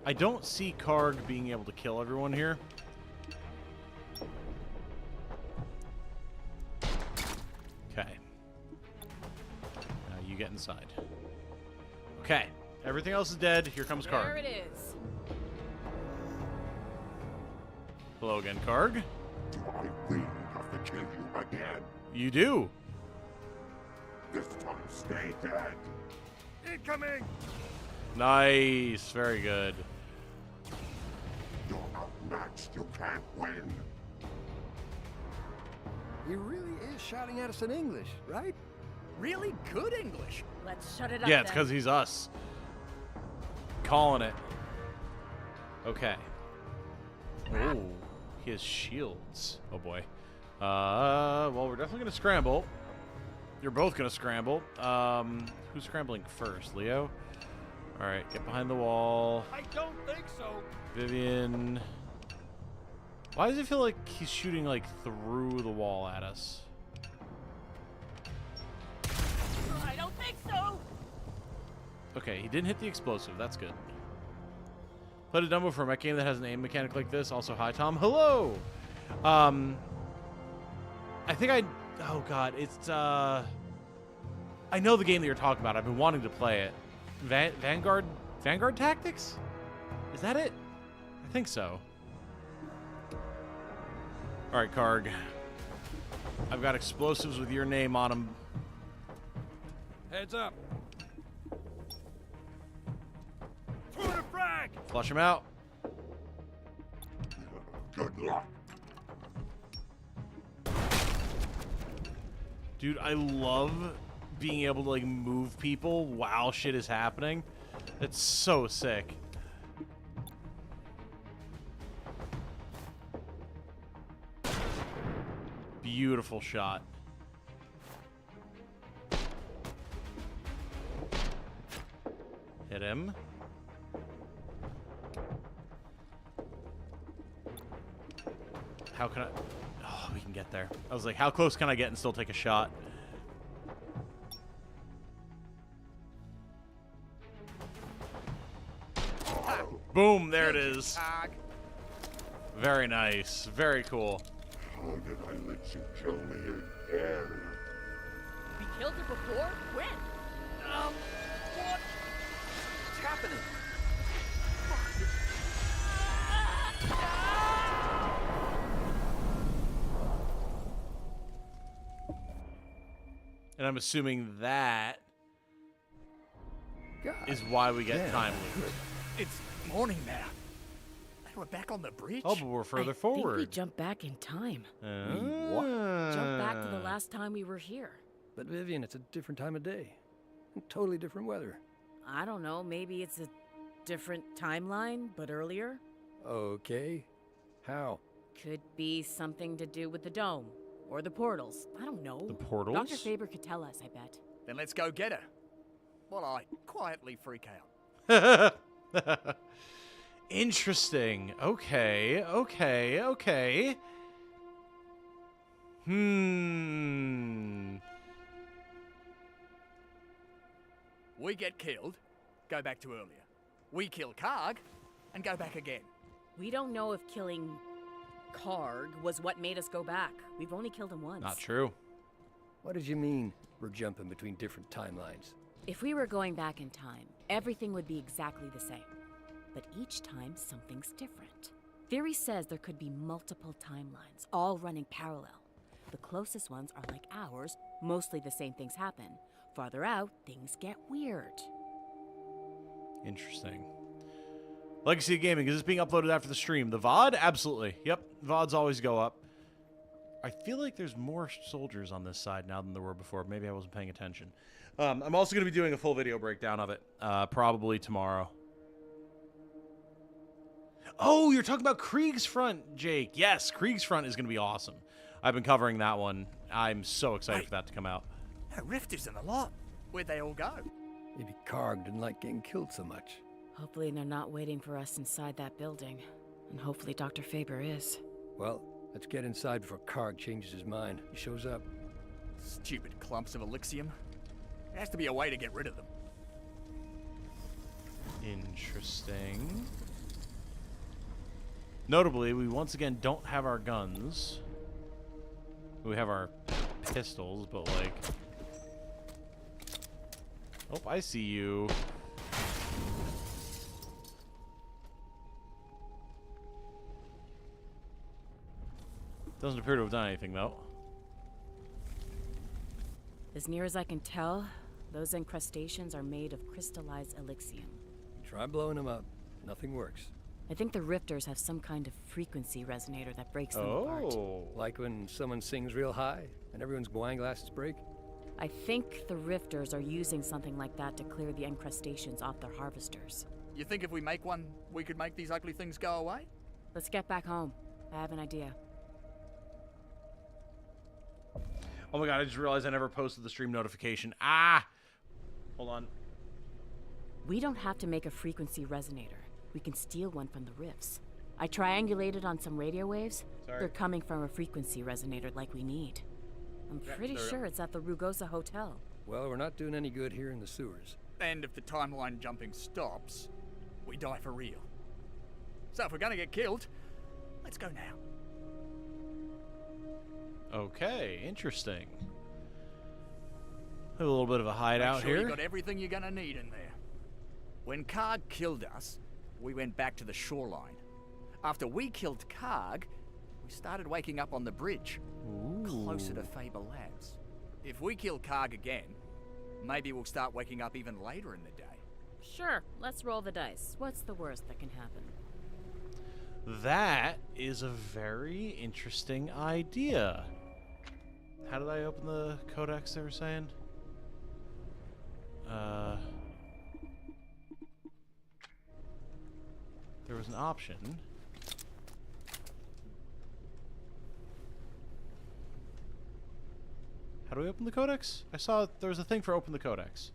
I don't see Karg being able to kill everyone here. Okay. Now you get inside. Okay. Everything else is dead. Here comes Karg. There it is. Hello again, Karg. Do I really have to kill you again? You do. This time stay dead. Incoming! Nice. Very good. You're outmatched. You can't win. He really is shouting at us in English, right? Really good English. Let's shut it up. Yeah, it's then. because he's us. Calling it. Okay. Oh, he has shields. Oh boy. Well, we're definitely gonna scramble. You're both gonna scramble. Who's scrambling first? Leo? Alright, get behind the wall. I don't think so. Vivian. Why does it feel like he's shooting like through the wall at us? I don't think so. Okay, he didn't hit the explosive. That's good. Played a demo for a mech game that has an aim mechanic like this. Also, hi Tom. Hello. I think I. Oh god, it's. I know the game that you're talking about. I've been wanting to play it. Vanguard Tactics? Is that it? I think so. All right, Karg. I've got explosives with your name on them. Heads up. Throw the frag! Flush him out. Good luck. Dude, I love being able to like move people while shit is happening. It's so sick. Beautiful shot. Hit him. How can I... Oh, we can get there. I was like, how close can I get and still take a shot? Boom, there it is. Karg. Very nice. Very cool. How did I let you kill me again? We killed her before? When? What? What's happening? And I'm assuming that God. is why we get damn. time loop. It's morning now. And we're back on the bridge. Oh, but we're further I think we forward. jumped back in time. Jump Jumped back to the last time we were here. But Vivian, it's a different time of day. And totally different weather. I don't know, maybe it's a different timeline, but earlier? Okay. How? Could be something to do with the dome. Or the portals. I don't know. The portals? Dr. Faber could tell us, I bet. Then let's go get her. While I quietly freak out. Interesting. Okay. We get killed, go back to earlier. We kill Karg, and go back again. We don't know if killing Karg was what made us go back. We've only killed him once. Not true. What did you mean we're jumping between different timelines? If we were going back in time, everything would be exactly the same. But each time, something's different. Theory says there could be multiple timelines, all running parallel. The closest ones are like ours, mostly the same things happen. Farther out, things get weird. Interesting. Legacy of Gaming, is this being uploaded after the stream? The VOD? Absolutely. Yep, VODs always go up. I feel like there's more soldiers on this side now than there were before. Maybe I wasn't paying attention. I'm also going to be doing a full video breakdown of it, probably tomorrow. Oh, you're talking about Krieg's Front, Jake. Yes, Krieg's Front is going to be awesome. I've been covering that one. I'm so excited for that to come out. A rift is in the lot. Where'd they all go? Maybe Karg didn't like getting killed so much. Hopefully they're not waiting for us inside that building. And hopefully Dr. Faber is. Well, let's get inside before Karg changes his mind. He shows up. Stupid clumps of Elixium. There has to be a way to get rid of them. Interesting. Notably, we once again don't have our guns. We have our pistols, but like... Oh, I see you. Doesn't appear to have done anything, though. As near as I can tell, those incrustations are made of crystallized Elixium. Try blowing them up. Nothing works. I think the Rifters have some kind of frequency resonator that breaks them apart. Oh. Like when someone sings real high and everyone's wine glasses break? I think the Rifters are using something like that to clear the incrustations off their harvesters. You think if we make one, we could make these ugly things go away? Let's get back home. I have an idea. Oh my god, I just realized I never posted the stream notification. Ah! Hold on. We don't have to make a frequency resonator. We can steal one from the rifts. I triangulated on some radio waves. Sorry. They're coming from a frequency resonator like we need. I'm pretty sure it's at the Rugosa Hotel. Well, we're not doing any good here in the sewers. And if the timeline jumping stops, we die for real. So if we're gonna get killed, let's go now. Okay, interesting. A little bit of a hideout Make sure here. you got everything you're gonna need in there. When Karg killed us, we went back to the shoreline. After we killed Karg, we started waking up on the bridge, closer to Faber Labs. If we kill Karg again, maybe we'll start waking up even later in the day. Sure, let's roll the dice. What's the worst that can happen? That is a very interesting idea. How did I open the Codex they were saying? There was an option. How do we open the Codex? I saw there was a thing for open the Codex.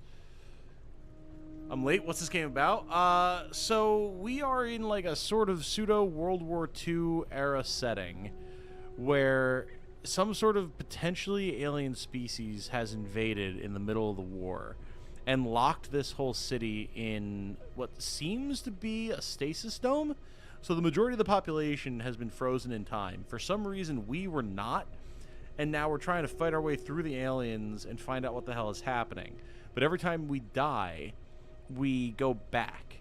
I'm late. What's this game about? So we are in like a sort of pseudo World War II era setting where some sort of potentially alien species has invaded in the middle of the war. and locked this whole city in what seems to be a stasis dome. So the majority of the population has been frozen in time. For some reason, we were not, and now we're trying to fight our way through the aliens and find out what the hell is happening. But every time we die, we go back.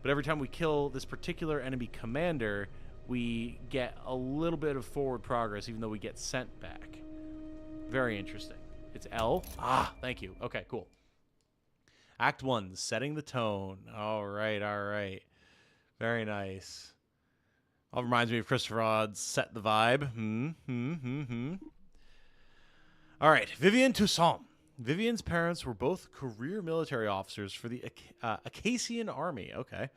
But every time we kill this particular enemy commander, we get a little bit of forward progress, even though we get sent back. Very interesting. It's L. Ah, thank you. Okay, cool. Act 1, setting the tone. All right, all right. Very nice. All reminds me of Christopher Odd's Set the Vibe. All right, Vivian Toussaint. Vivian's parents were both career military officers for the Acacian Army. Okay.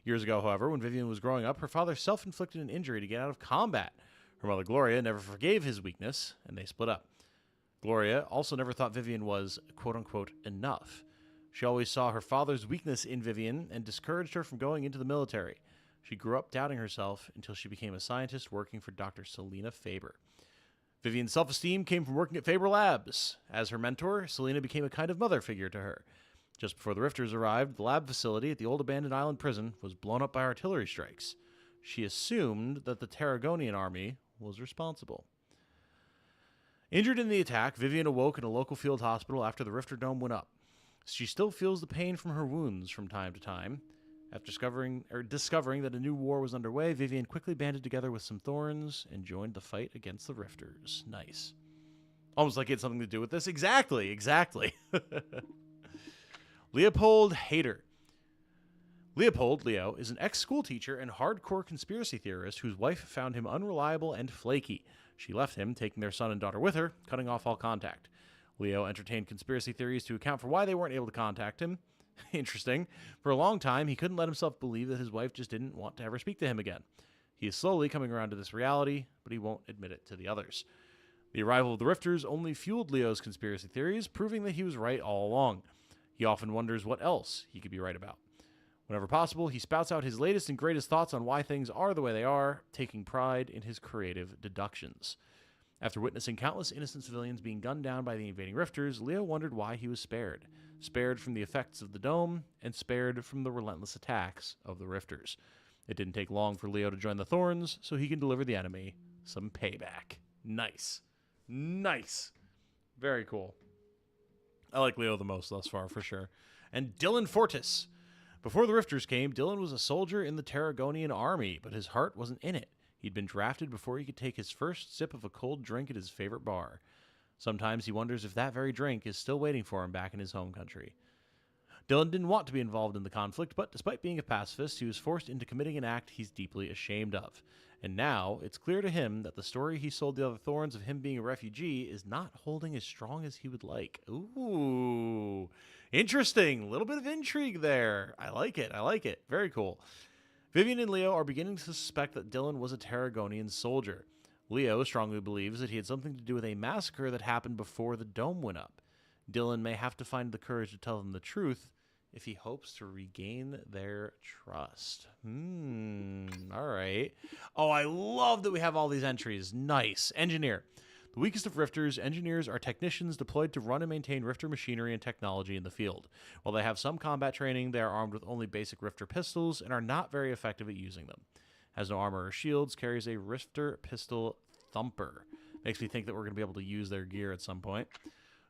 Years ago, however, when Vivian was growing up, her father self-inflicted an injury to get out of combat. Her mother, Gloria, never forgave his weakness, and they split up. Gloria also never thought Vivian was, quote-unquote, enough. She always saw her father's weakness in Vivian and discouraged her from going into the military. She grew up doubting herself until she became a scientist working for Dr. Selena Faber. Vivian's self-esteem came from working at Faber Labs. As her mentor, Selena became a kind of mother figure to her. Just before the Rifters arrived, the lab facility at the old abandoned island prison was blown up by artillery strikes. She assumed that the Tarragonian army was responsible. Injured in the attack, Vivian awoke in a local field hospital after the Rifter Dome went up. She still feels the pain from her wounds from time to time. After discovering that a new war was underway, Vivian quickly banded together with some thorns and joined the fight against the Rifters. Nice. Almost like it had something to do with this. Exactly, exactly. Leopold Hader. Leopold, Leo, is an ex-school teacher and hardcore conspiracy theorist whose wife found him unreliable and flaky. She left him, taking their son and daughter with her, cutting off all contact. Leo entertained conspiracy theories to account for why they weren't able to contact him. Interesting. For a long time, he couldn't let himself believe that his wife just didn't want to ever speak to him again. He is slowly coming around to this reality, but he won't admit it to the others. The arrival of the Rifters only fueled Leo's conspiracy theories, proving that he was right all along. He often wonders what else he could be right about. Whenever possible, he spouts out his latest and greatest thoughts on why things are the way they are, taking pride in his creative deductions. After witnessing countless innocent civilians being gunned down by the invading Rifters, Leo wondered why he was spared. Spared from the effects of the dome, and spared from the relentless attacks of the Rifters. It didn't take long for Leo to join the Thorns, so he can deliver the enemy some payback. Nice. Nice. Very cool. I like Leo the most thus far, for sure. And Dylan Fortis. Before the Rifters came, Dylan was a soldier in the Tarragonian army, but his heart wasn't in it. He'd been drafted before he could take his first sip of a cold drink at his favorite bar. Sometimes he wonders if that very drink is still waiting for him back in his home country. Dylan didn't want to be involved in the conflict, but despite being a pacifist, he was forced into committing an act he's deeply ashamed of. And now, it's clear to him that the story he sold the other Thorns of him being a refugee is not holding as strong as he would like. Ooh, interesting. A little bit of intrigue there. I like it. I like it. Very cool. Vivian and Leo are beginning to suspect that Dylan was a Tarragonian soldier. Leo strongly believes that he had something to do with a massacre that happened before the dome went up. Dylan may have to find the courage to tell them the truth if he hopes to regain their trust. All right. Oh, I love that we have all these entries. Nice. Engineer. The weakest of Rifters, engineers are technicians deployed to run and maintain Rifter machinery and technology in the field. While they have some combat training, they are armed with only basic Rifter pistols and are not very effective at using them. Has no armor or shields, carries a Rifter pistol thumper. Makes me think that we're going to be able to use their gear at some point.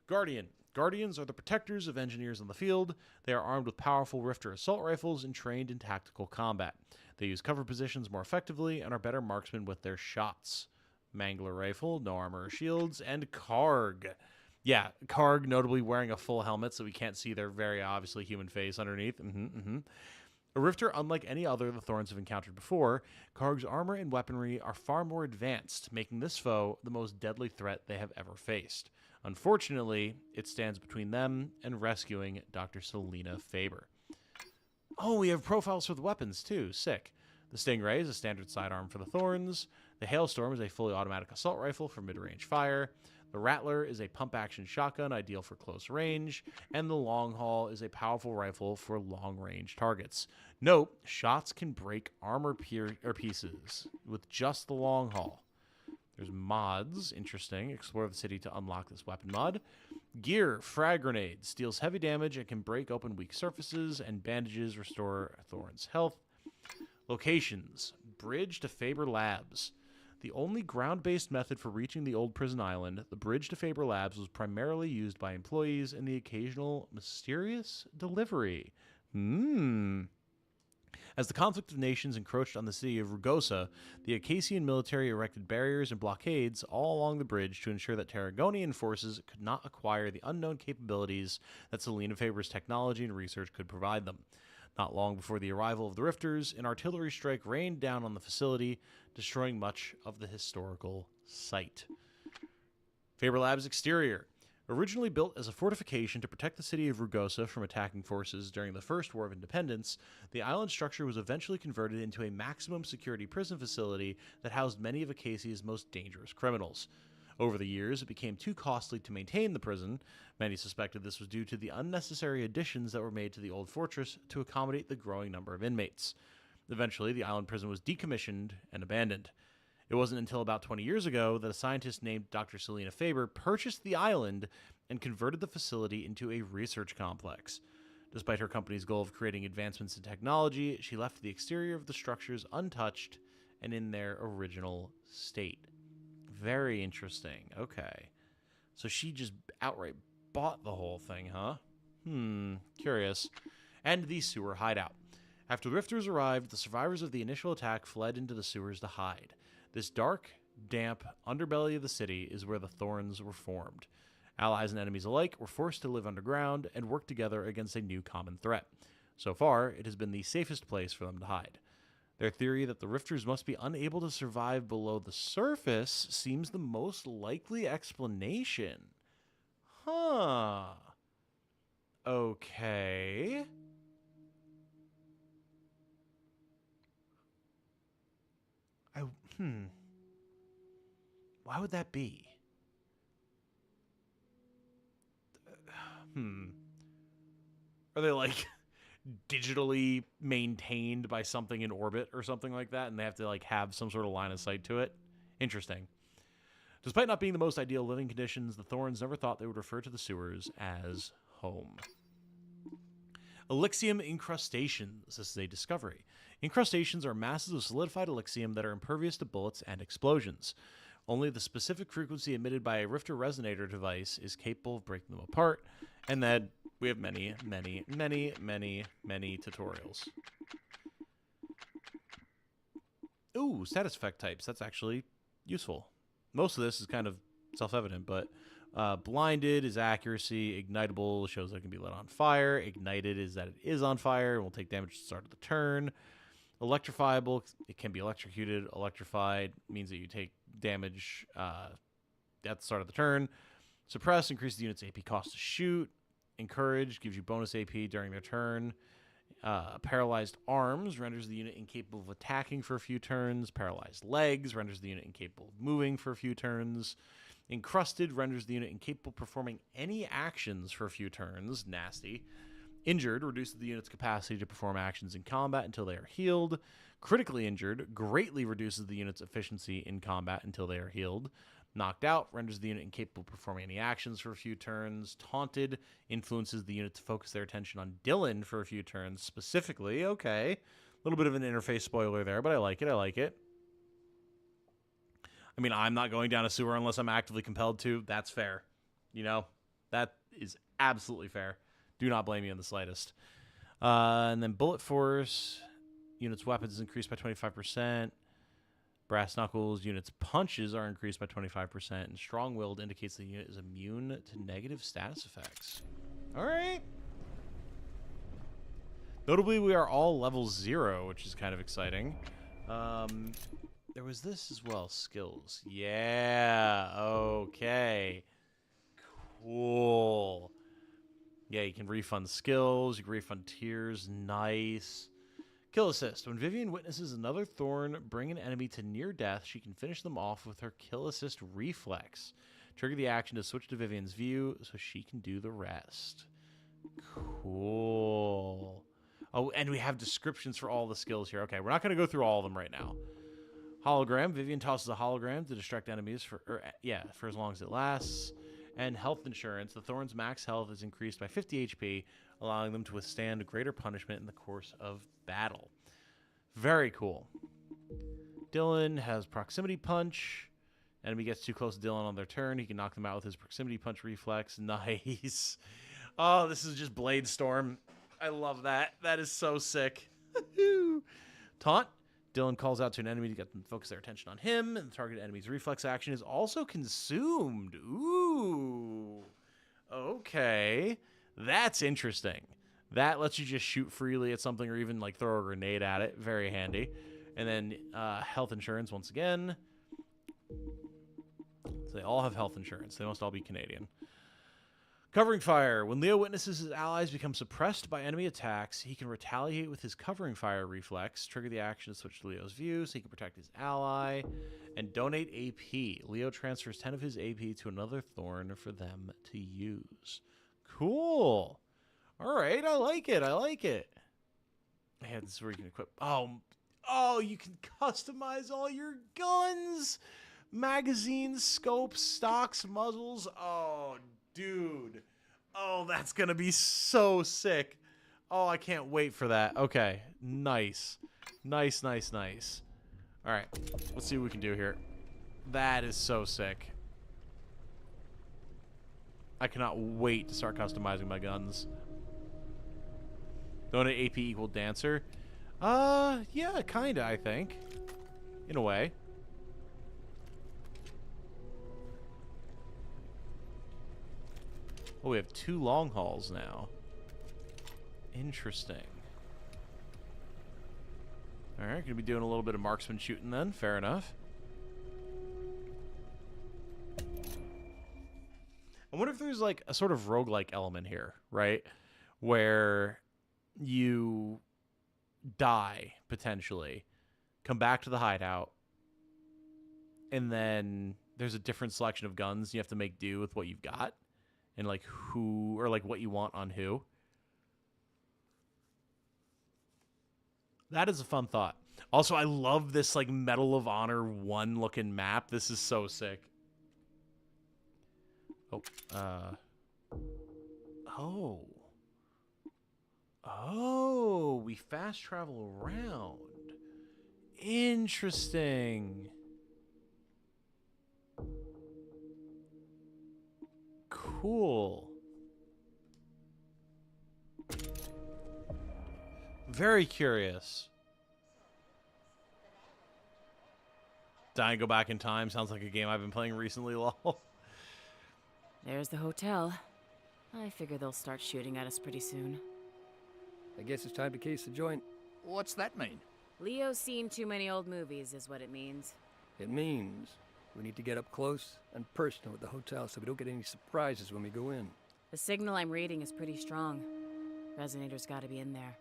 Guardian. Guardians are the protectors of engineers on the field. They are armed with powerful Rifter assault rifles and trained in tactical combat. They use cover positions more effectively and are better marksmen with their shots. Mangler rifle, no armor or shields, and Karg. Yeah, Karg notably wearing a full helmet so we can't see their very obviously human face underneath. A Rifter unlike any other the Thorns have encountered before, Karg's armor and weaponry are far more advanced, making this foe the most deadly threat they have ever faced. Unfortunately, it stands between them and rescuing Dr. Selena Faber. Oh, we have profiles for the weapons, too. Sick. The Stingray is a standard sidearm for the Thorns. The Hailstorm is a fully automatic assault rifle for mid-range fire. The Rattler is a pump-action shotgun, ideal for close range. And the Long Haul is a powerful rifle for long-range targets. Note, shots can break armor pieces with just the Long Haul. There's mods. Interesting. Explore the city to unlock this weapon mod. Gear, frag grenades, deals heavy damage and can break open weak surfaces, and bandages restore Thorn's health. Locations, bridge to Faber Labs. The only ground-based method for reaching the old prison island, the bridge to Faber Labs was primarily used by employees in the occasional mysterious delivery. As the conflict of nations encroached on the city of Rugosa, the Acacian military erected barriers and blockades all along the bridge to ensure that Tarragonian forces could not acquire the unknown capabilities that Selena Faber's technology and research could provide them. Not long before the arrival of the Rifters, an artillery strike rained down on the facility, destroying much of the historical site. Faber Labs exterior. Originally built as a fortification to protect the city of Rugosa from attacking forces during the First War of Independence, the island structure was eventually converted into a maximum security prison facility that housed many of Acacia's most dangerous criminals. Over the years, it became too costly to maintain the prison. Many suspected this was due to the unnecessary additions that were made to the old fortress to accommodate the growing number of inmates. Eventually, the island prison was decommissioned and abandoned. It wasn't until about 20 years ago that a scientist named Dr. Selena Faber purchased the island and converted the facility into a research complex. Despite her company's goal of creating advancements in technology, she left the exterior of the structures untouched and in their original state. Very interesting. Okay. So she just outright bought the whole thing, huh? Curious. And the sewer hideout. After the Rifters arrived, the survivors of the initial attack fled into the sewers to hide. This dark, damp underbelly of the city is where the Thorns were formed. Allies and enemies alike were forced to live underground and work together against a new common threat. So far, it has been the safest place for them to hide. Their theory that the Rifters must be unable to survive below the surface seems the most likely explanation. Huh. Okay. Why would that be? Are they like digitally maintained by something in orbit or something like that, and they have to like have some sort of line of sight to it? Interesting. Despite not being the most ideal living conditions, the Thorns never thought they would refer to the sewers as home. Elixium incrustations. This is a discovery. Incrustations are masses of solidified elixium that are impervious to bullets and explosions. Only the specific frequency emitted by a Rifter resonator device is capable of breaking them apart, and then we have many tutorials. Ooh, status effect types. That's actually useful. Most of this is kind of self-evident, but blinded is accuracy. Ignitable shows that it can be lit on fire. Ignited is that it is on fire and will take damage at the start of the turn. Electrifiable, it can be electrocuted. Electrified means that you take damage at the start of the turn. Suppress increases the unit's AP cost to shoot. Encourage gives you bonus AP during their turn. Paralyzed arms renders the unit incapable of attacking for a few turns. Paralyzed legs renders the unit incapable of moving for a few turns. Encrusted renders the unit incapable of performing any actions for a few turns. Nasty. Injured reduces the unit's capacity to perform actions in combat until they are healed. Critically injured greatly reduces the unit's efficiency in combat until they are healed. Knocked out renders the unit incapable of performing any actions for a few turns. Taunted influences the unit to focus their attention on Dylan for a few turns specifically. Okay. A little bit of an interface spoiler there, but I like it. I like it. I mean, I'm not going down a sewer unless I'm actively compelled to. That's fair. You know, that is absolutely fair. Do not blame me in the slightest. And then bullet force. Units' weapons increased by 25%. Brass knuckles. Units' punches are increased by 25%. And strong-willed indicates the unit is immune to negative status effects. All right. Notably, we are all level 0, which is kind of exciting. There was this as well. Skills. Yeah. Okay. Cool. Yeah, you can refund skills. You can refund tiers. Nice. Kill assist. When Vivian witnesses another Thorn bring an enemy to near death, she can finish them off with her kill assist reflex. Trigger the action to switch to Vivian's view so she can do the rest. Cool. Oh, and we have descriptions for all the skills here. Okay, we're not going to go through all of them right now. Hologram. Vivian tosses a hologram to distract enemies for as long as it lasts. and health insurance. The Thorns' max health is increased by 50 HP, allowing them to withstand greater punishment in the course of battle. Very cool. Dylan has proximity punch. Enemy gets too close to Dylan on their turn, he can knock them out with his proximity punch reflex. Nice. Oh, this is just Blade Storm. I love that. That is so sick. Taunt. Dylan calls out to an enemy to get them to focus their attention on him, and the target enemy's reflex action is also consumed. Ooh. Okay. That's interesting. That lets you just shoot freely at something or even like throw a grenade at it. Very handy. And then health insurance once again. So they all have health insurance. They must all be Canadian. Covering fire. When Leo witnesses his allies become suppressed by enemy attacks, he can retaliate with his covering fire reflex, trigger the action to switch to Leo's view so he can protect his ally, and donate AP. Leo transfers 10 of his AP to another Thorn for them to use. Cool. All right, I like it. I like it. Yeah, this is where you can equip. Oh, you can customize all your guns. Magazines, scopes, stocks, muzzles. Oh, dude. Oh, that's going to be so sick. Oh, I can't wait for that. Okay, nice. Nice, nice, nice. All right, let's see what we can do here. That is so sick. I cannot wait to start customizing my guns. Donate AP equal dancer. Yeah, kinda, I think. In a way. Oh, we have 2 long hauls now. Interesting. Alright, gonna be doing a little bit of marksman shooting then. Fair enough. I wonder if there's like a sort of roguelike element here, right? Where you die, potentially, come back to the hideout, and then there's a different selection of guns. You have to make do with what you've got, and like who, or like what you want on who. That is a fun thought. Also, I love this like Medal of Honor 1 looking map. This is so sick. Oh, we fast travel around. Interesting. Cool. Very curious. Dying to go back in time sounds like a game I've been playing recently, lol. There's the hotel. I figure they'll start shooting at us pretty soon. I guess it's time to case the joint. What's that mean? Leo's seen too many old movies, is what it means. It means we need to get up close and personal at the hotel so we don't get any surprises when we go in. The signal I'm reading is pretty strong. Resonator's gotta be in there.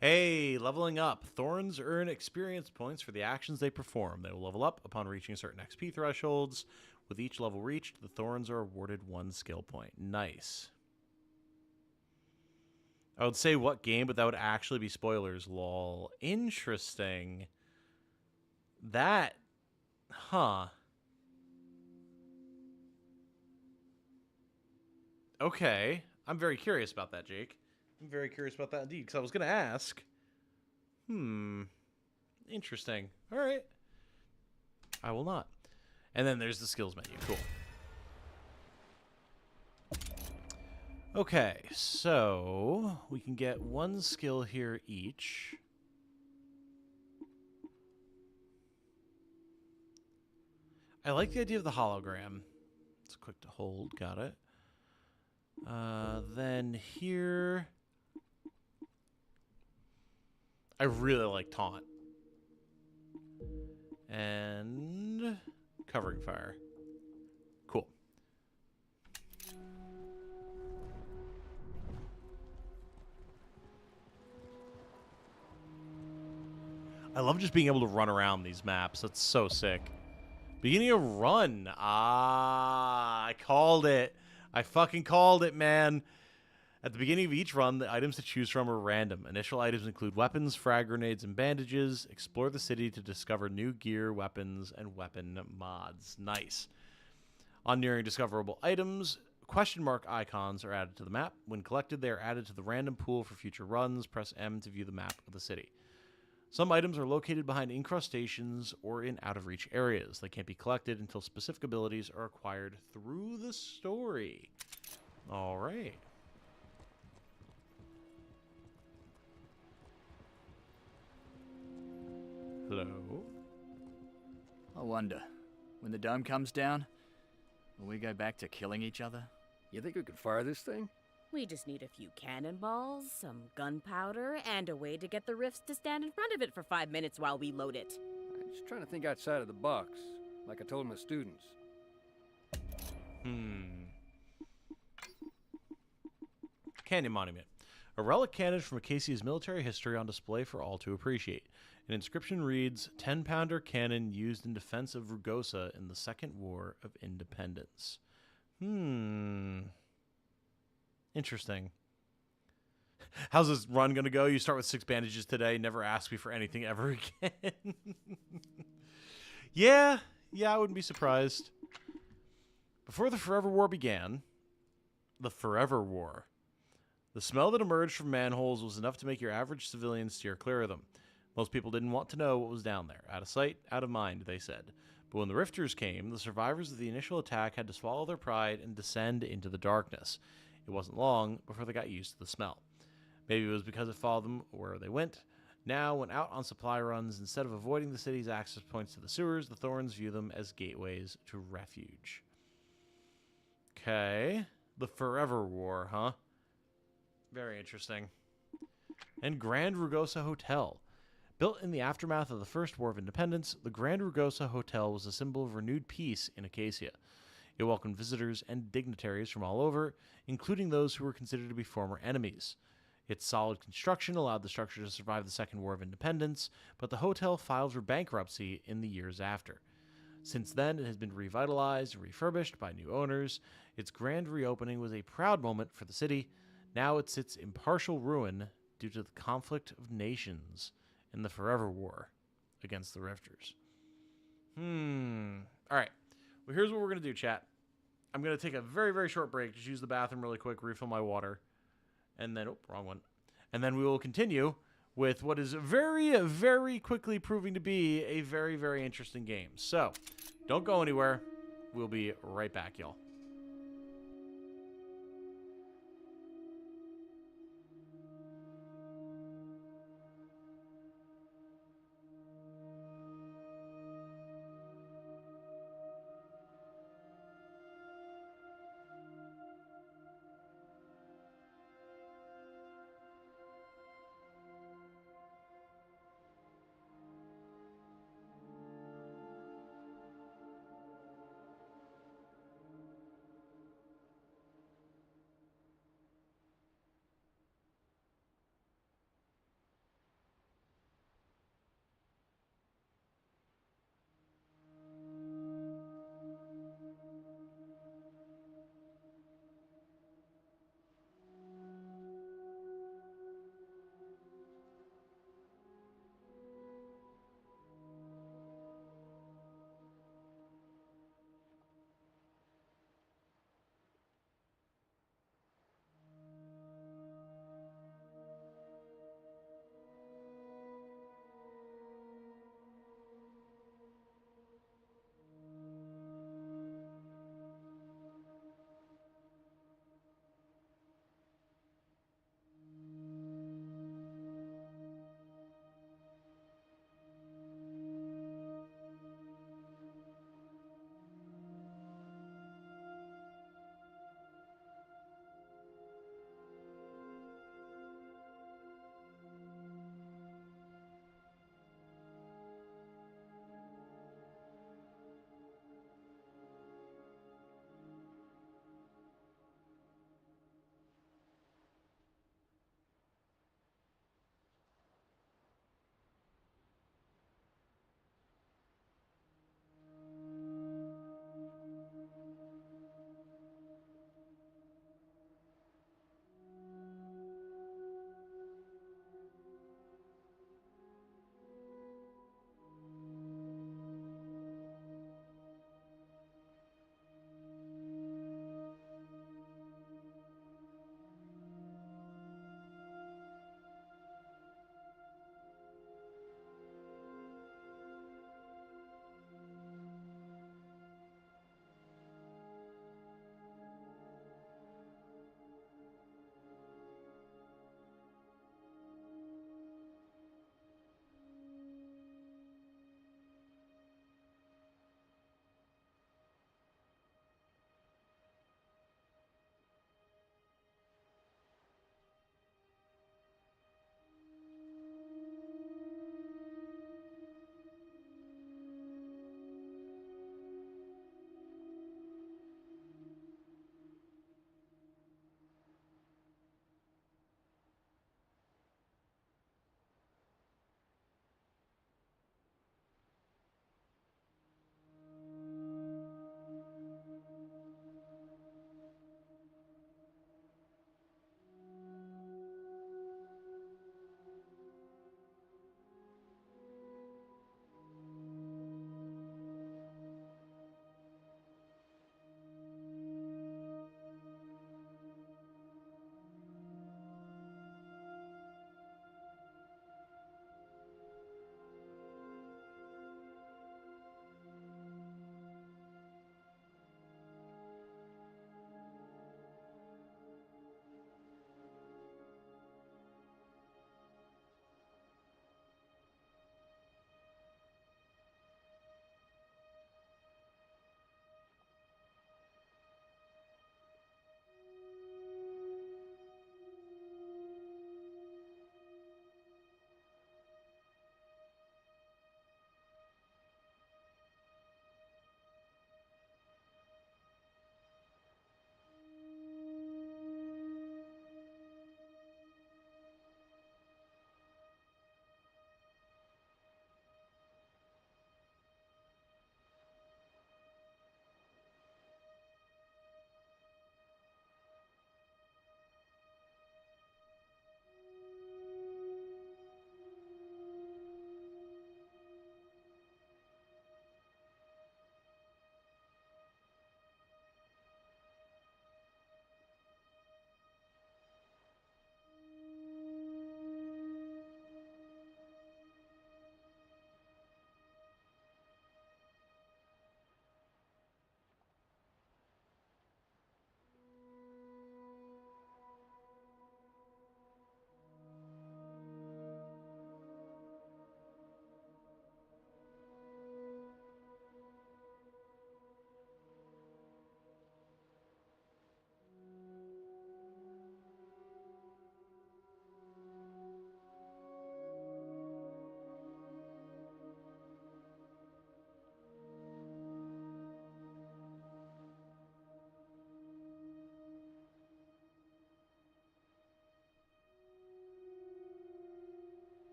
Hey, leveling up. Thorns earn experience points for the actions they perform. They will level up upon reaching certain XP thresholds. With each level reached, the Thorns are awarded 1 skill point. Nice. I would say what game, but that would actually be spoilers, lol. Interesting. That... Huh. Okay. I'm very curious about that, Jake. I'm very curious about that indeed, because I was going to ask. Interesting. All right. I will not. And then there's the skills menu. Cool. Okay, so we can get 1 skill here each. I like the idea of the hologram. It's quick to hold. Got it. Then here... I really like taunt. And covering fire. Cool. I love just being able to run around these maps. That's so sick. Beginning a run. Ah, I called it. I fucking called it, man. At the beginning of each run, the items to choose from are random. Initial items include weapons, frag grenades, and bandages. Explore the city to discover new gear, weapons, and weapon mods. Nice. On nearing discoverable items, question mark icons are added to the map. When collected, they are added to the random pool for future runs. Press M to view the map of the city. Some items are located behind incrustations or in out-of-reach areas. They can't be collected until specific abilities are acquired through the story. All right. Hello? I wonder, when the dome comes down, will we go back to killing each other? You think we could fire this thing? We just need a few cannonballs, some gunpowder, and a way to get the rifts to stand in front of it for 5 minutes while we load it. I'm just trying to think outside of the box, like I told my students. Cannon Monument. A relic cannon from Acacia's military history on display for all to appreciate. An inscription reads, 10-pounder cannon used in defense of Rugosa in the Second War of Independence. Interesting. How's this run going to go? You start with 6 bandages today, never ask me for anything ever again. Yeah, I wouldn't be surprised. Before the Forever War began, the smell that emerged from manholes was enough to make your average civilian steer clear of them. Most people didn't want to know what was down there. Out of sight, out of mind, they said. But when the Rifters came, the survivors of the initial attack had to swallow their pride and descend into the darkness. It wasn't long before they got used to the smell. Maybe it was because it followed them where they went. Now, when out on supply runs, instead of avoiding the city's access points to the sewers, the Thorns view them as gateways to refuge. Okay. The Forever War, huh? Very interesting. And Grand Rugosa Hotel. Built in the aftermath of the First War of Independence, the Grand Rugosa Hotel was a symbol of renewed peace in Acacia. It welcomed visitors and dignitaries from all over, including those who were considered to be former enemies. Its solid construction allowed the structure to survive the Second War of Independence, but the hotel filed for bankruptcy in the years after. Since then, it has been revitalized and refurbished by new owners. Its grand reopening was a proud moment for the city. Now it sits in partial ruin due to the conflict of nations in the Forever War against the Rifters. All right. Well, here's what we're going to do, chat. I'm going to take a very, very short break. Just use the bathroom really quick, refill my water. And then, wrong one. And then we will continue with what is very, very quickly proving to be a very, very interesting game. So, don't go anywhere. We'll be right back, y'all.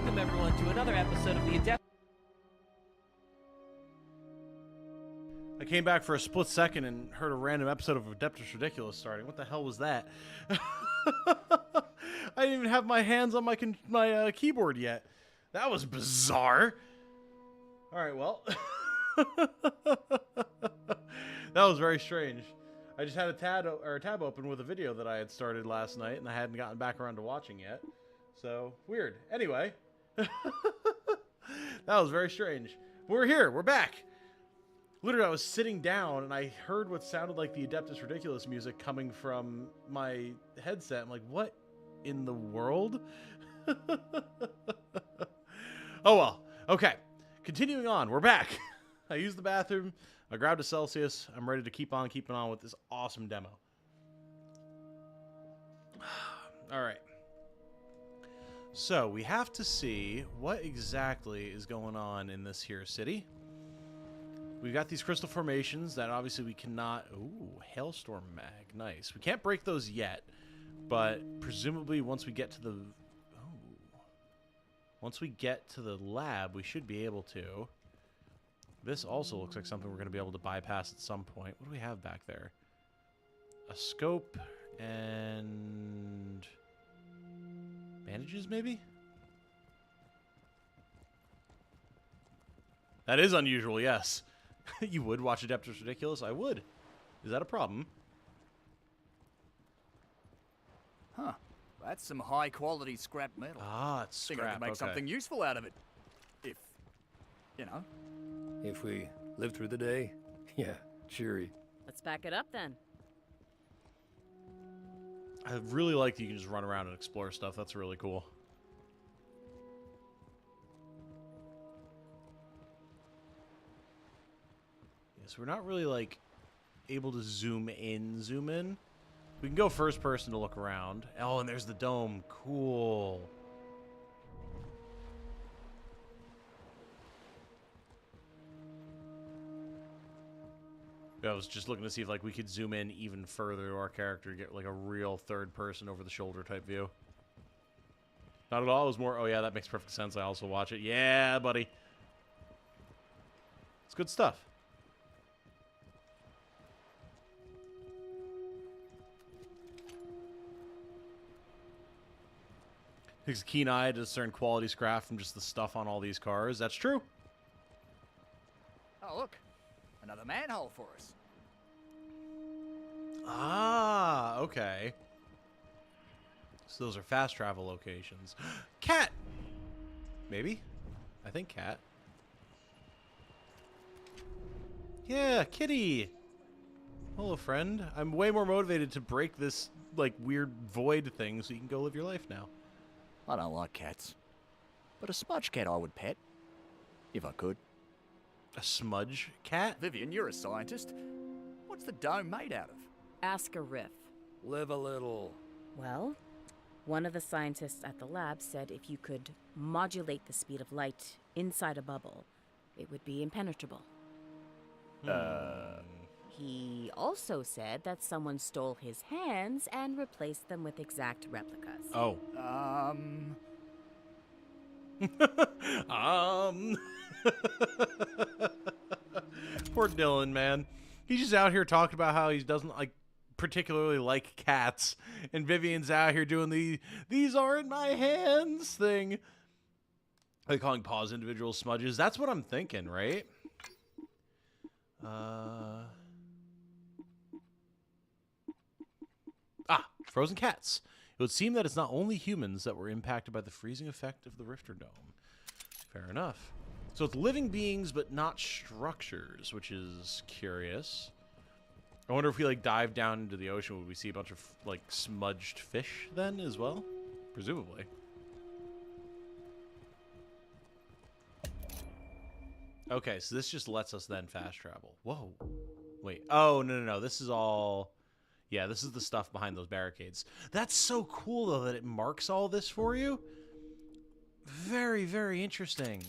Welcome everyone to another episode of the Adept. I came back for a split second and heard a random episode of Adeptus Ridiculous starting. What the hell was that? I didn't even have my hands on my keyboard yet. That was bizarre. All right, well. That was very strange. I just had a tab open with a video that I had started last night, and I hadn't gotten back around to watching yet. So, weird. Anyway. That was very strange. We're here. We're back. Literally, I was sitting down, and I heard what sounded like the Adeptus Ridiculous music coming from my headset. I'm like, what in the world? Oh, well. Okay. Continuing on. We're back. I used the bathroom. I grabbed a Celsius. I'm ready to keep on keeping on with this awesome demo. All right. So, we have to see what exactly is going on in this here city. We've got these crystal formations that obviously we cannot... Ooh, Hailstorm Mag. Nice. We can't break those yet, but presumably once we get to the... Oh. Once we get to the lab, we should be able to. This also looks like something we're going to be able to bypass at some point. What do we have back there? A scope and... bandages, maybe? That is unusual, yes. You would watch Adeptus Ridiculous? I would. Is that a problem? Huh. That's some high-quality scrap metal. Ah, it's Think I scrap, could make okay. something useful out of it. If, you know. If we live through the day, yeah, cheery. Let's back it up then. I really like that you can just run around and explore stuff. That's really cool. Yeah, so we're not really, like, able to zoom in. We can go first person to look around. Oh, and there's the dome. Cool. I was just looking to see if like we could zoom in even further to our character, get like a real third person over the shoulder type view. Not at all. It was more, oh yeah, that makes perfect sense. I also watch it. Yeah, buddy. It's good stuff. Takes a keen eye to discern quality scrap from just the stuff on all these cars. That's true. Oh, look. Another manhole for us. Ah, okay. So those are fast travel locations. Cat! Maybe? I think cat. Yeah, kitty! Hello, friend. I'm way more motivated to break this, like, weird void thing so you can go live your life now. I don't like cats. But a smudge cat I would pet. If I could. A smudge cat? Vivian, you're a scientist. What's the dome made out of? Ask a riff. Live a little. Well, one of the scientists at the lab said if you could modulate the speed of light inside a bubble, it would be impenetrable. He also said that someone stole his hands and replaced them with exact replicas. Oh. Poor Dylan, man. He's just out here talking about how he doesn't like particularly like cats, and Vivian's out here doing the "these aren't my hands" thing. Like calling paws individual smudges. That's what I'm thinking, right? Frozen cats. It would seem that it's not only humans that were impacted by the freezing effect of the Rifter Dome. Fair enough. So it's living beings, but not structures, which is curious. I wonder if we, like, dive down into the ocean, would we see a bunch of, like, smudged fish then as well? Presumably. Okay, so this just lets us then fast travel. Whoa. Wait. Oh, no. This is all... Yeah, this is the stuff behind those barricades. That's so cool, though, that it marks all this for you. Very, very interesting.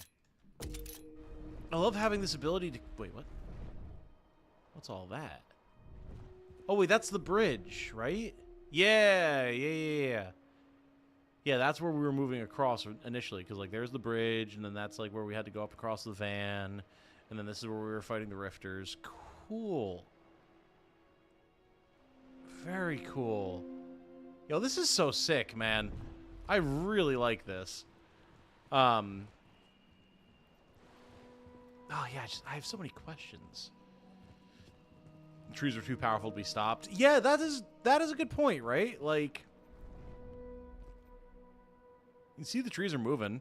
I love having this ability to... Wait, what? What's all that? Oh, wait, that's the bridge, right? Yeah. Yeah, Yeah, that's where we were moving across initially, because, like, there's the bridge, and then that's, like, where we had to go up across the van, and then this is where we were fighting the Rifters. Cool. Very cool. Yo, this is so sick, man. I really like this. Oh, yeah, I have so many questions. The trees are too powerful to be stopped. Yeah, that is a good point, right? Like, you see the trees are moving.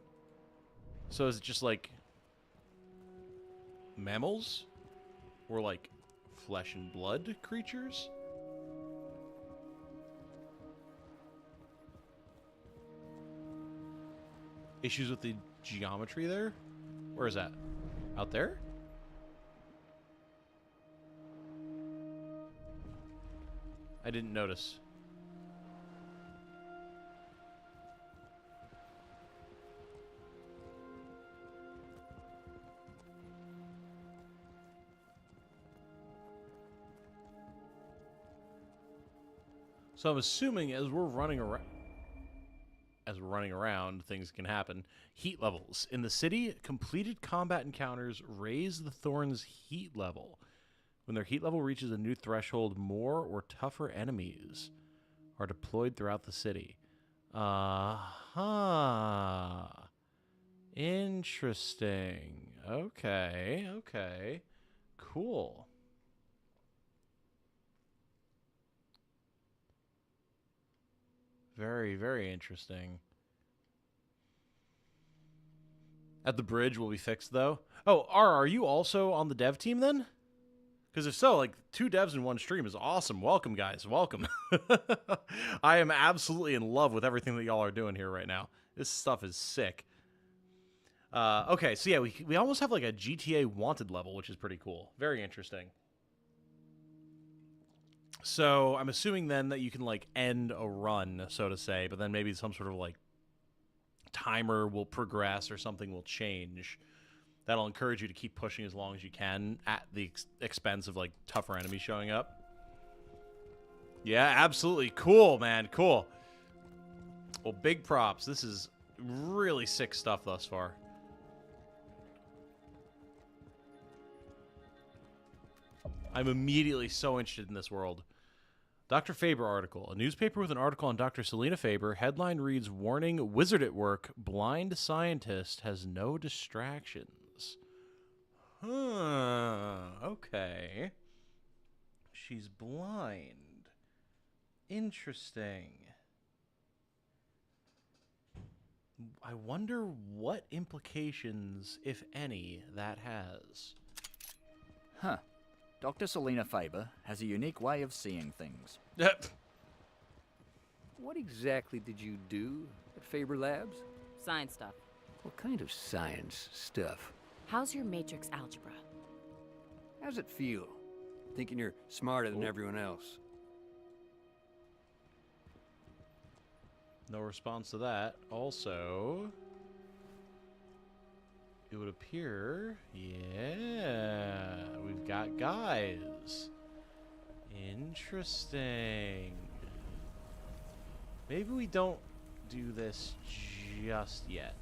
So is it just like mammals? Or like flesh and blood creatures? Issues with the geometry there? Where is that? Out there? I didn't notice. So I'm assuming as we're running around, things can happen. Heat levels. In the city, completed combat encounters raise the Thorn's heat level. When their heat level reaches a new threshold, more or tougher enemies are deployed throughout the city. Interesting. Okay, okay. Cool. Very, very interesting. At the bridge will be fixed, though. Oh, are you also on the dev team, then? Because if so, like, 2 devs in 1 stream is awesome. Welcome, guys. Welcome. I am absolutely in love with everything that y'all are doing here right now. This stuff is sick. Okay, so yeah, we almost have, like, a GTA wanted level, which is pretty cool. Very interesting. So I'm assuming then that you can, like, end a run, so to say, but then maybe some sort of, like, timer will progress or something will change. That'll encourage you to keep pushing as long as you can at the expense of, like, tougher enemies showing up. Yeah, absolutely. Cool, man. Cool. Well, big props. This is really sick stuff thus far. I'm immediately so interested in this world. Dr. Faber article. A newspaper with an article on Dr. Selena Faber. Headline reads, "Warning, wizard at work. Blind scientist has no distractions." Huh. Okay. She's blind. Interesting. I wonder what implications, if any, that has. Huh. Dr. Selena Faber has a unique way of seeing things. What exactly did you do at Faber Labs? Science stuff. What kind of science stuff? How's your matrix algebra? How's it feel? Thinking you're smarter than everyone else? No response to that. Also, it would appear, yeah, we've got guys. Interesting. Maybe we don't do this just yet.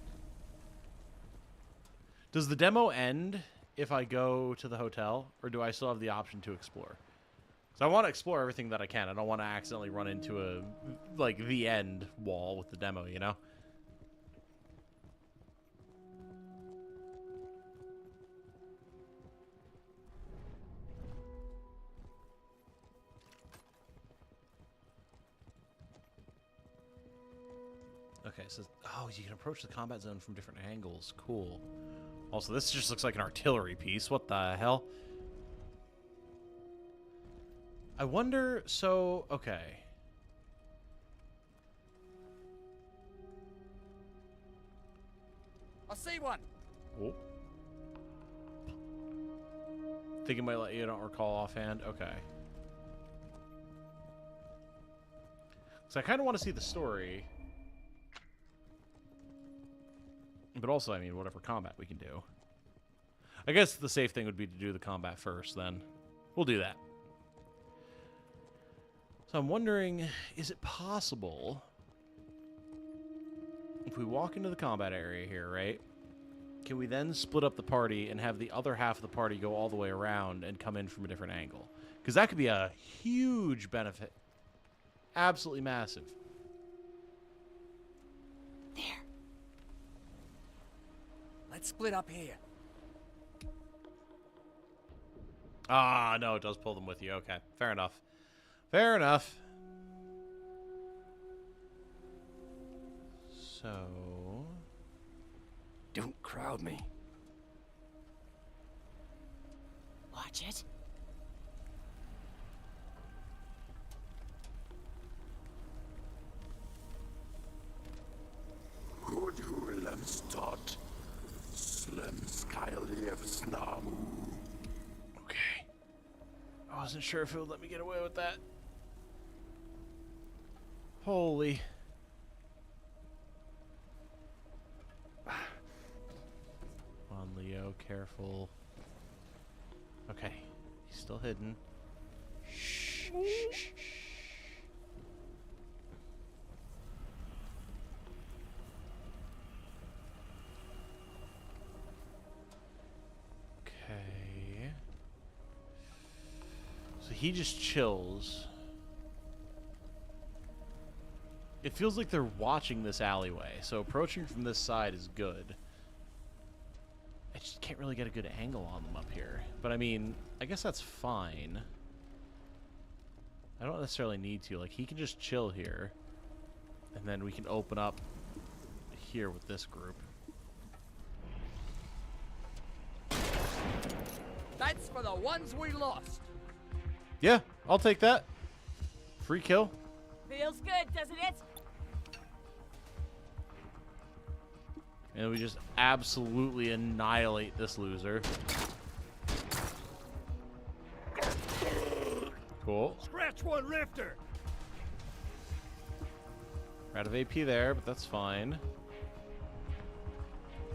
Does the demo end if I go to the hotel, or do I still have the option to explore? So I want to explore everything that I can. I don't want to accidentally run into a, like, the end wall with the demo, you know? Okay, so, oh, you can approach the combat zone from different angles. Cool. Also, this just looks like an artillery piece. What the hell? I wonder, so, okay. I see one. Oh. Think it might let you don't recall offhand? Okay. So I kind of want to see the story. But also, I mean, whatever combat we can do. I guess the safe thing would be to do the combat first, then. We'll do that. So I'm wondering, is it possible if we walk into the combat area here, right? Can we then split up the party and have the other half of the party go all the way around and come in from a different angle? Because that could be a huge benefit. Absolutely massive. There. Let's split up here. Ah, no, it does pull them with you. Okay, fair enough. Fair enough. So... Don't crowd me. Watch it. Hudhulam stot. Slem skyliev snamu. Okay. I wasn't sure if it would let me get away with that. Holy. Come on, Leo, careful. Okay, he's still hidden. Shh, shh, shh, shh. Okay. So he just chills. It feels like they're watching this alleyway, so approaching from this side is good. I just can't really get a good angle on them up here. But I mean, I guess that's fine. I don't necessarily need to. Like, he can just chill here. And then we can open up here with this group. That's for the ones we lost. Yeah, I'll take that. Free kill. Feels good, doesn't it? And we just absolutely annihilate this loser. Cool. Scratch one rifter! We're out of AP there, but that's fine.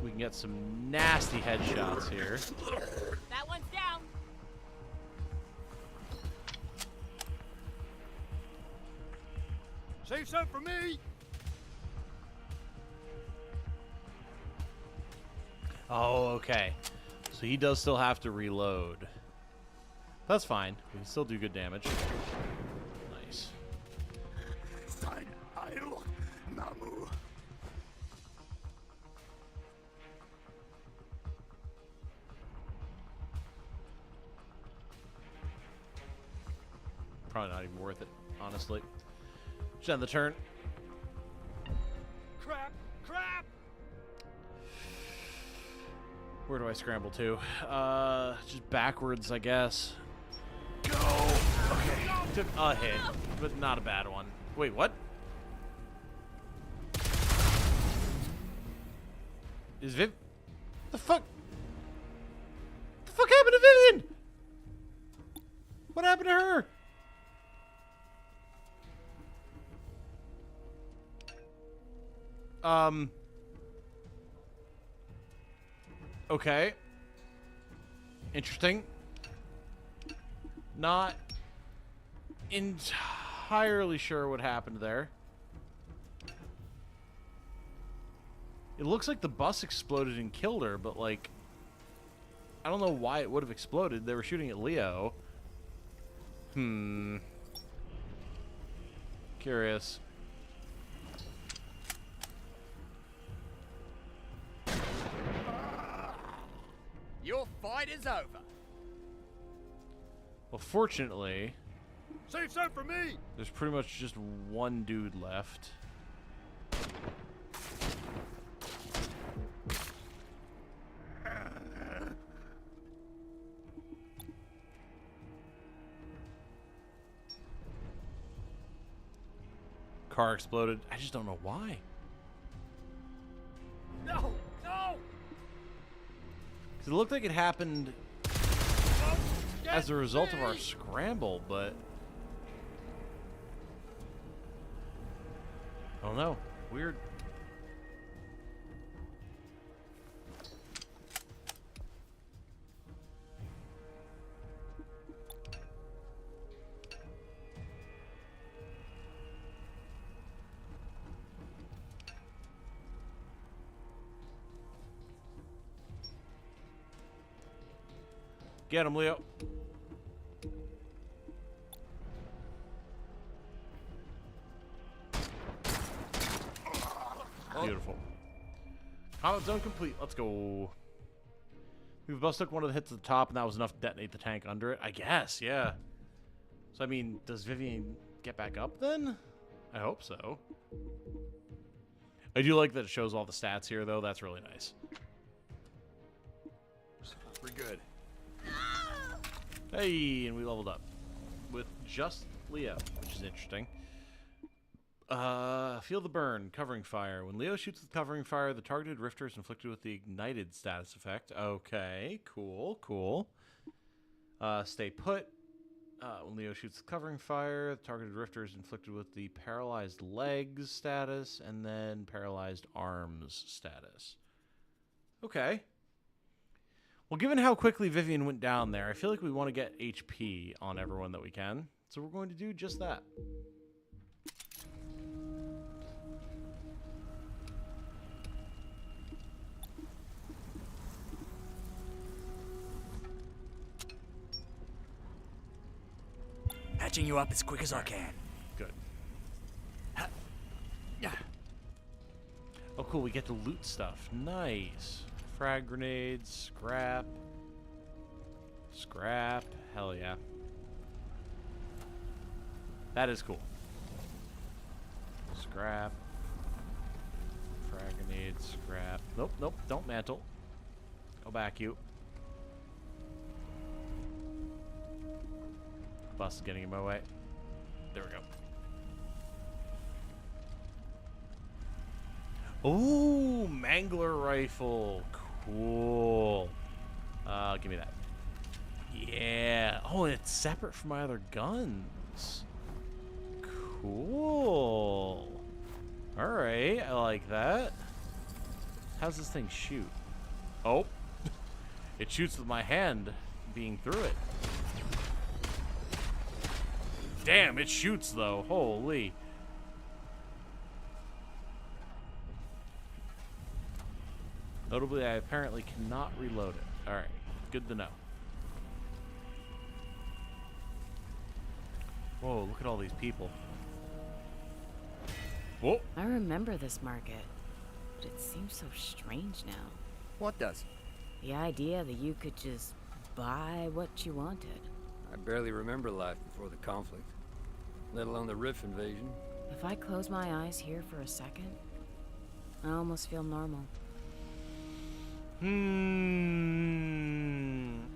We can get some nasty headshots here. That one's down. Save some for me! Oh, okay. So he does still have to reload. That's fine. We can still do good damage. Nice. Fine. I'll. Namu. Probably not even worth it, honestly. Just end the turn. Crap! Crap! Where do I scramble to? Just backwards, I guess. Go! Okay. Took a hit, but not a bad one. Wait, what? Is Viv... The fuck? The fuck happened to Vivian? What happened to her? Okay. Interesting. Not entirely sure what happened there. It looks like the bus exploded and killed her, but like, I don't know why it would have exploded. They were shooting at Leo. Curious. Your fight is over. Well, fortunately, Save some for me! there's pretty much just one dude left. Car exploded. I just don't know why. No! No! 'Cause it looked like it happened Get as a result of our me! scramble, but I don't know. Weird. Get him, Leo. Beautiful. Combat zone complete. Let's go. We've both took one of the hits at the top, and that was enough to detonate the tank under it. I guess, yeah. So, I mean, does Vivian get back up then? I hope so. I do like that it shows all the stats here, though. That's really nice. We're good. Hey, and we leveled up with just Leo, which is interesting. Feel the burn, covering fire. When Leo shoots with covering fire, the targeted rifter is inflicted with the ignited status effect. Okay, cool, cool. Stay put. When Leo shoots with covering fire, the targeted rifter is inflicted with the paralyzed legs status and then paralyzed arms status. Okay. Well, given how quickly Vivian went down there, I feel like we want to get HP on everyone that we can. So we're going to do just that. Patching you up as quick as I can. Good. Yeah. Oh, cool. We get to loot stuff. Nice. Frag grenades, scrap. Scrap. Hell yeah. That is cool. Scrap. Frag grenades, scrap. Nope, nope. Don't mantle. Go back, you. Bus is getting in my way. There we go. Ooh, Mangler rifle. Cool. Give me that. Yeah. Oh, and it's separate from my other guns. Cool. All right, I like that. How's this thing shoot? Oh, it shoots with my hand being through it. Damn, it shoots though. Holy. Notably, I apparently cannot reload it. Alright, good to know. Whoa, look at all these people. Whoa. I remember this market, but it seems so strange now. What does? The idea that you could just buy what you wanted. I barely remember life before the conflict, let alone the Rift invasion. If I close my eyes here for a second, I almost feel normal.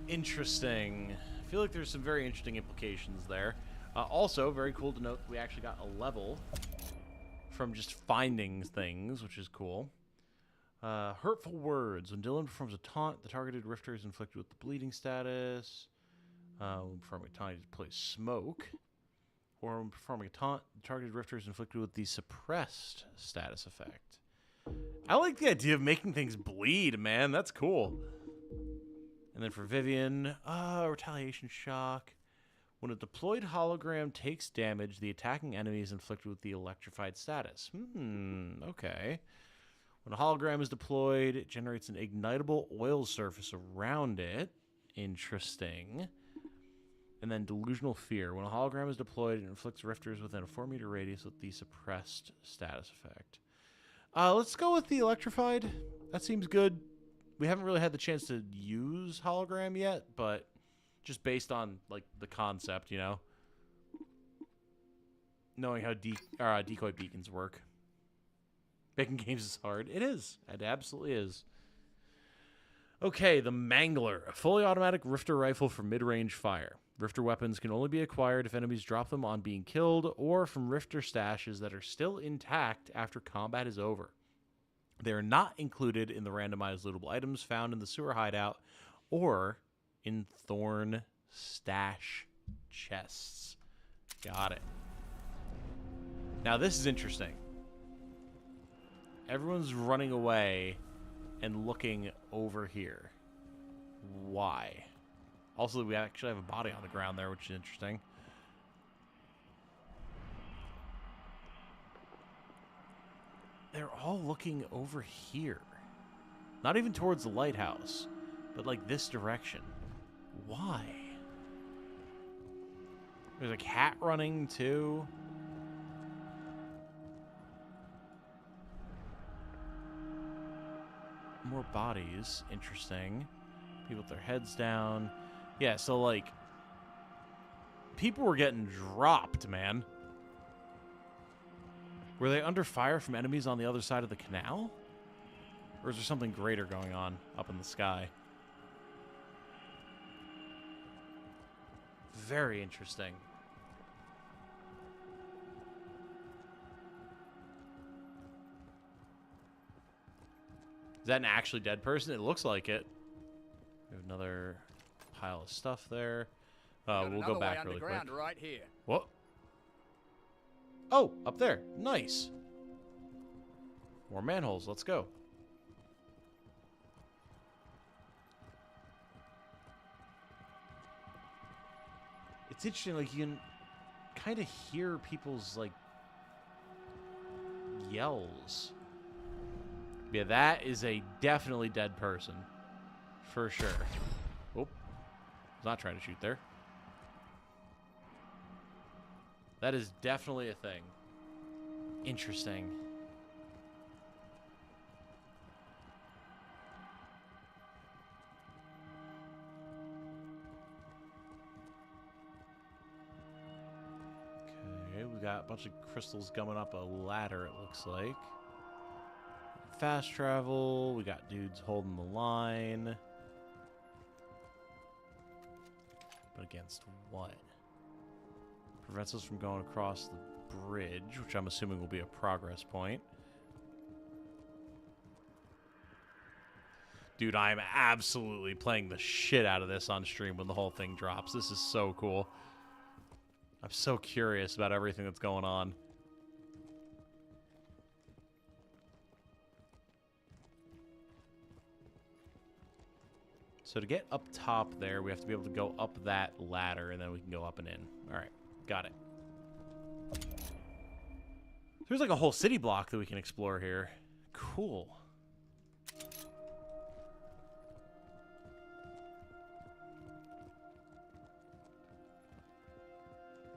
Interesting. I feel like there's some very interesting implications there. Also, very cool to note that we actually got a level from just finding things, which is cool. Hurtful words. When Dylan performs a taunt, the targeted rifter is inflicted with the bleeding status. When performing a taunt, he deploys smoke. Or when performing a taunt, the targeted rifter is inflicted with the suppressed status effect. I like the idea of making things bleed, man. That's cool. And then for Vivian, retaliation shock. When a deployed hologram takes damage, the attacking enemy is inflicted with the electrified status. Okay. When a hologram is deployed, it generates an ignitable oil surface around it. Interesting. And then delusional fear. When a hologram is deployed, it inflicts rifters within a 4-meter radius with the suppressed status effect. Let's go with the electrified. That seems good. We haven't really had the chance to use hologram yet, but just based on like the concept, you know, knowing how decoy beacons work. Making games is hard. It is. It absolutely is. Okay, the Mangler, a fully automatic Rifter rifle for mid-range fire. Rifter weapons can only be acquired if enemies drop them on being killed or from Rifter stashes that are still intact after combat is over. They are not included in the randomized lootable items found in the sewer hideout or in Thorn stash chests. Got it. Now this is interesting. Everyone's running away and looking over here. Why? Also, we actually have a body on the ground there, which is interesting. They're all looking over here. Not even towards the lighthouse, but like this direction. Why? There's a cat running, too. More bodies. Interesting. People with their heads down. Yeah, so, like, people were getting dropped, man. Were they under fire from enemies on the other side of the canal? Or is there something greater going on up in the sky? Very interesting. Is that an actually dead person? It looks like it. We have another pile of stuff there. We'll go back really quick. Right here. What? Oh, up there. Nice. More manholes. Let's go. It's interesting, like, you can kind of hear people's, like, yells. Yeah, that is a definitely dead person. For sure. Oh. Was not trying to shoot there. That is definitely a thing. Interesting. Okay, we got a bunch of crystals coming up a ladder, it looks like. Fast travel. We got dudes holding the line. But against what? Prevents us from going across the bridge, which I'm assuming will be a progress point. Dude, I'm absolutely playing the shit out of this on stream when the whole thing drops. This is so cool. I'm so curious about everything that's going on. So to get up top there, we have to be able to go up that ladder, and then we can go up and in. All right, got it. There's like a whole city block that we can explore here. Cool.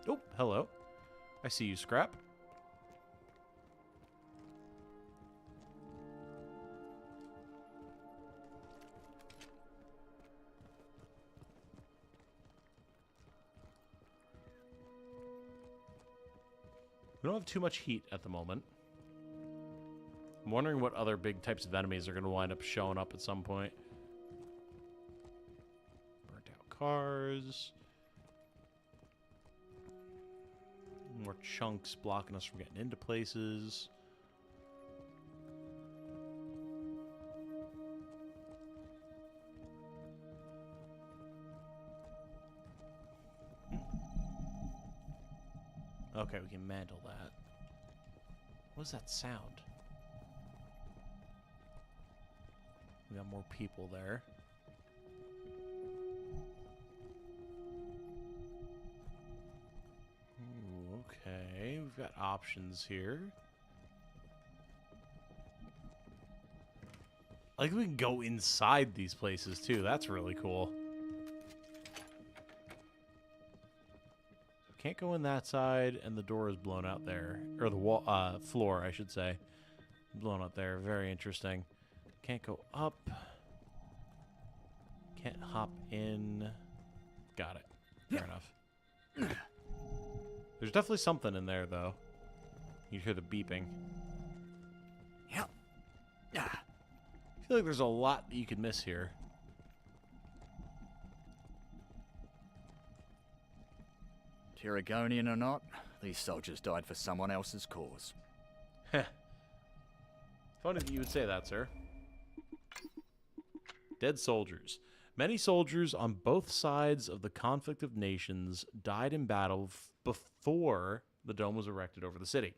Oh, hello. I see you, Scrap. We don't have too much heat at the moment. I'm wondering what other big types of enemies are going to wind up showing up at some point. Burnt out cars. More chunks blocking us from getting into places. Okay, we can mantle that. What is that sound? We got more people there. Ooh, okay, we've got options here. Like, we can go inside these places too. That's really cool. Can't go in that side, and the door is blown out there. Or the wall, floor, I should say. Blown out there. Very interesting. Can't go up. Can't hop in. Got it. Fair enough. There's definitely something in there, though. You hear the beeping. Yep. I feel like there's a lot that you could miss here. Tarragonian or not, these soldiers died for someone else's cause. Heh. Funny that you would say that, sir. Dead soldiers. Many soldiers on both sides of the conflict of nations died in battle before the dome was erected over the city.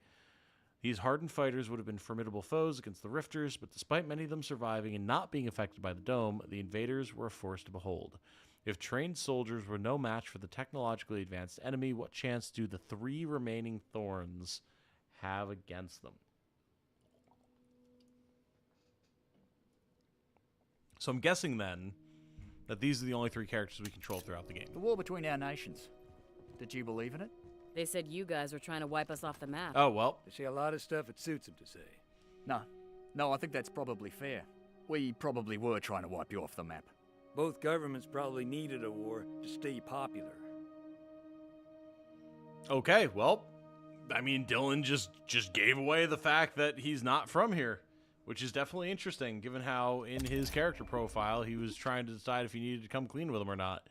These hardened fighters would have been formidable foes against the Rifters, but despite many of them surviving and not being affected by the dome, the invaders were a force to behold. If trained soldiers were no match for the technologically advanced enemy, what chance do the 3 remaining Thorns have against them? So I'm guessing then that these are the only 3 characters we control throughout the game. The war between our nations. Did you believe in it? They said you guys were trying to wipe us off the map. Oh, well. They say a lot of stuff it suits them to say. No, I think that's probably fair. We probably were trying to wipe you off the map. Both governments probably needed a war to stay popular. Okay, well, I mean, Dylan just gave away the fact that he's not from here, which is definitely interesting, given how in his character profile he was trying to decide if he needed to come clean with him or not.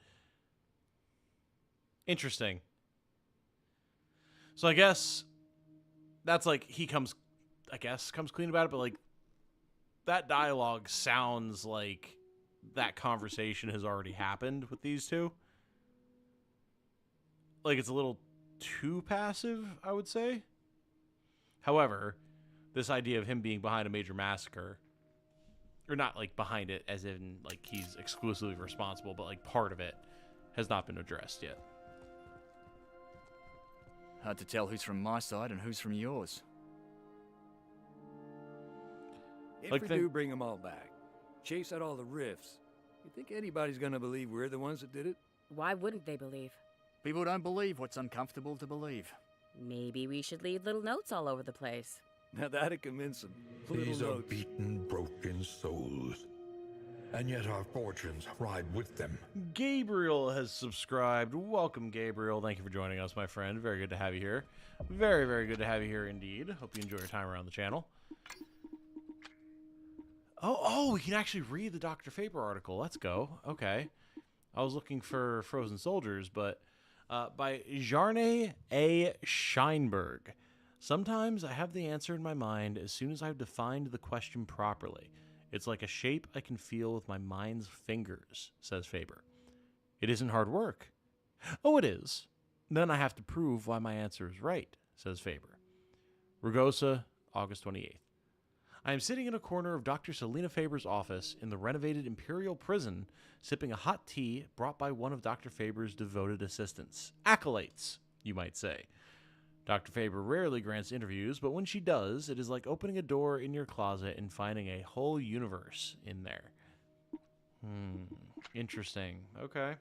Interesting. So I guess that's like he comes clean about it, but like that dialogue sounds like that conversation has already happened with these two. Like it's a little too passive, I would say. However, this idea of him being behind a major massacre, or not like behind it as in like he's exclusively responsible, but like part of it, has not been addressed yet. Hard to tell who's from my side and who's from yours. If Like we the- do bring them all back, chase out all the rifts, you think anybody's gonna believe we're the ones that did it? Why wouldn't they believe? People don't believe what's uncomfortable to believe. Maybe we should leave little notes all over the place. Now that'd convince them. These Little are notes. beaten, broken souls. And yet our fortunes ride with them. Gabriel has subscribed. Welcome, Gabriel. Thank you for joining us, my friend. Very good to have you here. Very, very good to have you here indeed. Hope you enjoy your time around the channel. Oh, we can actually read the Dr. Faber article. Let's go. Okay. I was looking for Frozen Soldiers, but by Jarne A. Scheinberg. Sometimes I have the answer in my mind as soon as I've defined the question properly. It's like a shape I can feel with my mind's fingers, says Faber. It isn't hard work. Oh, it is. Then I have to prove why my answer is right, says Faber. Rugosa, August 28th. I am sitting in a corner of Dr. Selina Faber's office in the renovated Imperial Prison, sipping a hot tea brought by one of Dr. Faber's devoted assistants. Acolytes, you might say. Dr. Faber rarely grants interviews, but when she does, it is like opening a door in your closet and finding a whole universe in there. Interesting. Okay.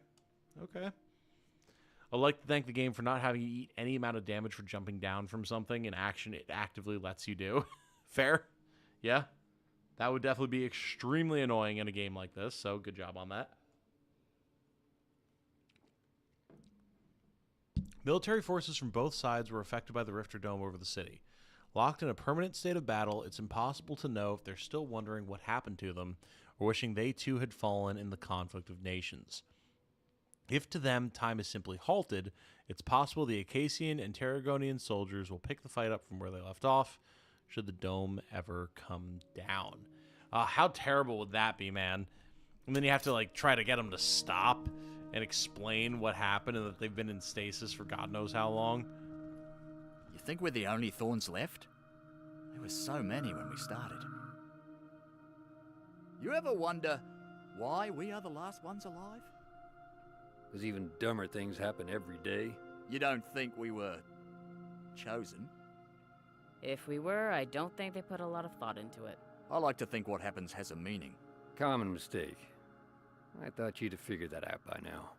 I'd like to thank the game for not having you eat any amount of damage for jumping down from something in action it actively lets you do. Fair? Yeah? That would definitely be extremely annoying in a game like this, so good job on that. Military forces from both sides were affected by the Rifter Dome over the city. Locked in a permanent state of battle, it's impossible to know if they're still wondering what happened to them or wishing they too had fallen in the conflict of nations. If to them time is simply halted, it's possible the Acacian and Tarragonian soldiers will pick the fight up from where they left off, should the dome ever come down. How terrible would that be, man? And then you have to like try to get them to stop and explain what happened and that they've been in stasis for God knows how long. You think we're the only Thorns left? There were so many when we started. You ever wonder why we are the last ones alive? Because even dumber things happen every day. You don't think we were chosen? If we were, I don't think they put a lot of thought into it. I like to think what happens has a meaning. Common mistake. I thought you'd have figured that out by now.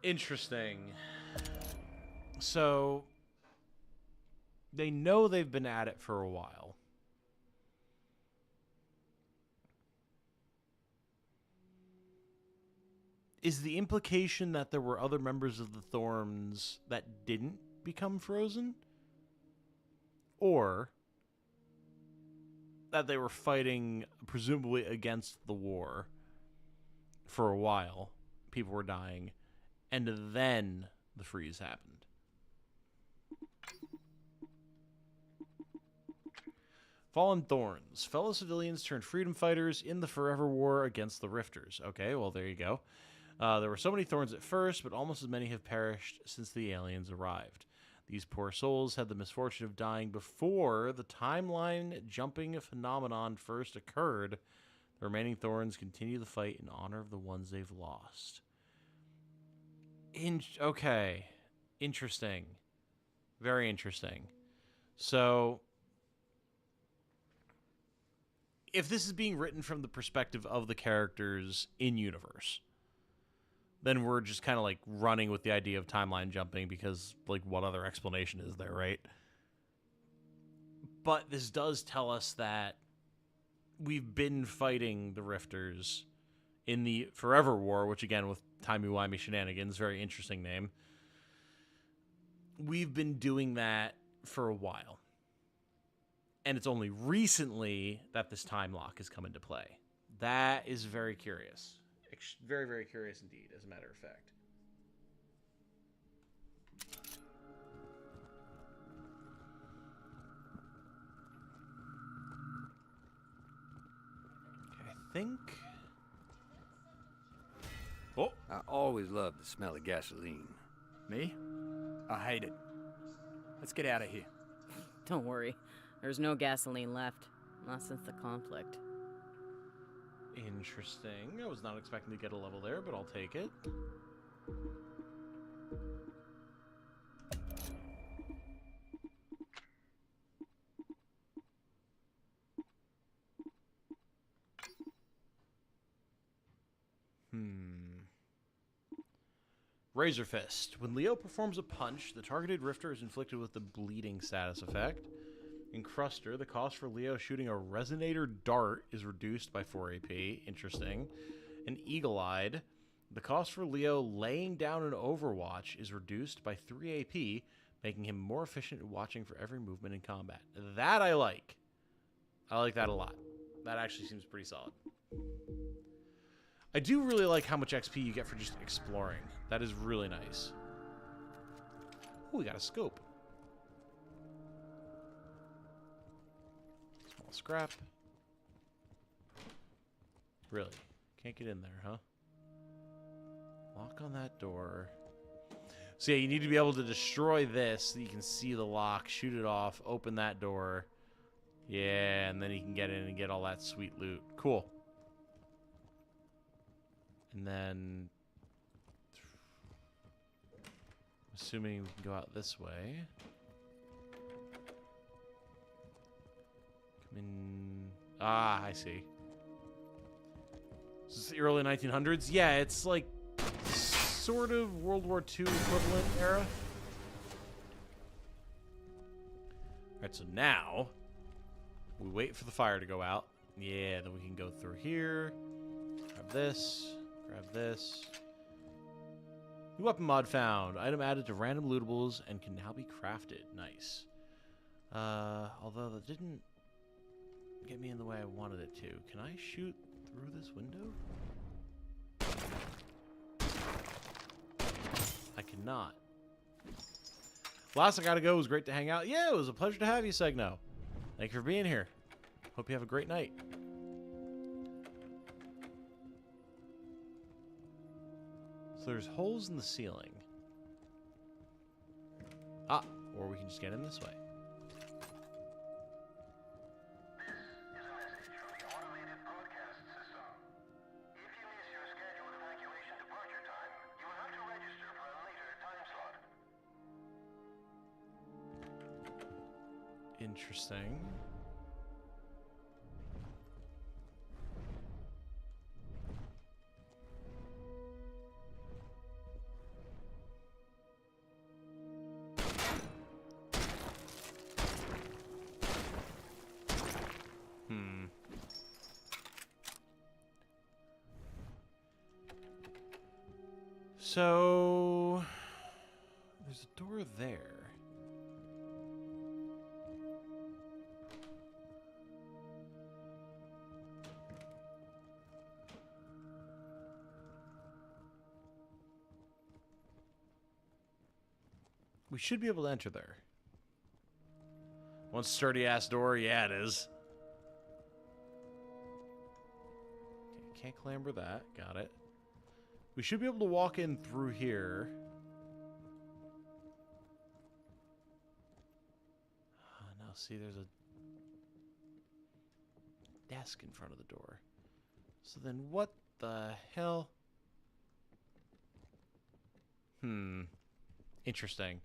Interesting. So, they know they've been at it for a while. Is the implication that there were other members of the Thorns that didn't become frozen? Or that they were fighting, presumably against the war for a while, people were dying, and then the freeze happened? Fallen Thorns. Fellow civilians turned freedom fighters in the forever war against the Rifters. Okay, well, there you go. There were so many Thorns at first, but almost as many have perished since the aliens arrived. These poor souls had the misfortune of dying before the timeline jumping phenomenon first occurred. The remaining Thorns continue the fight in honor of the ones they've lost. Okay. Interesting. Very interesting. So, if this is being written from the perspective of the characters in universe, then we're just kind of like running with the idea of timeline jumping because, like, what other explanation is there, right? But this does tell us that we've been fighting the Rifters in the Forever War, which, again, with timey-wimey shenanigans, very interesting name. We've been doing that for a while. And it's only recently that this time lock has come into play. That is very curious. Very, very curious indeed, as a matter of fact. Okay, I think... Oh! I always loved the smell of gasoline. Me? I hate it. Let's get out of here. Don't worry. There's no gasoline left. Not since the conflict. Interesting. I was not expecting to get a level there, but I'll take it. Razor Fist. When Leo performs a punch, the targeted Rifter is inflicted with the bleeding status effect. In Cruster, the cost for Leo shooting a Resonator Dart is reduced by 4 AP. Interesting. In Eagle-Eyed, the cost for Leo laying down an Overwatch is reduced by 3 AP, making him more efficient at watching for every movement in combat. That I like. I like that a lot. That actually seems pretty solid. I do really like how much XP you get for just exploring. That is really nice. Oh, we got a scope. Small scrap. Really? Can't get in there, huh? Lock on that door. So yeah, you need to be able to destroy this so you can see the lock, shoot it off, open that door. Yeah, and then you can get in and get all that sweet loot. Cool. And then... assuming we can go out this way. Come in... Ah, I see. Is this the early 1900s? Yeah, it's like sort of World War II equivalent era. Alright, so now we wait for the fire to go out. Yeah, then we can go through here. Grab this. Grab this. New weapon mod found. Item added to random lootables and can now be crafted. Nice. Although that didn't get me in the way I wanted it to. Can I shoot through this window? I cannot. Last I gotta go. It was great to hang out. Yeah, it was a pleasure to have you, Segno. Thank you for being here. Hope you have a great night. So there's holes in the ceiling. Ah, or we can just get in this way. Interesting. So there's a door there. We should be able to enter there. One sturdy ass door, yeah it is. Okay, can't clamber that, got it. We should be able to walk in through here. Now see, there's a desk in front of the door. So then what the hell? Interesting.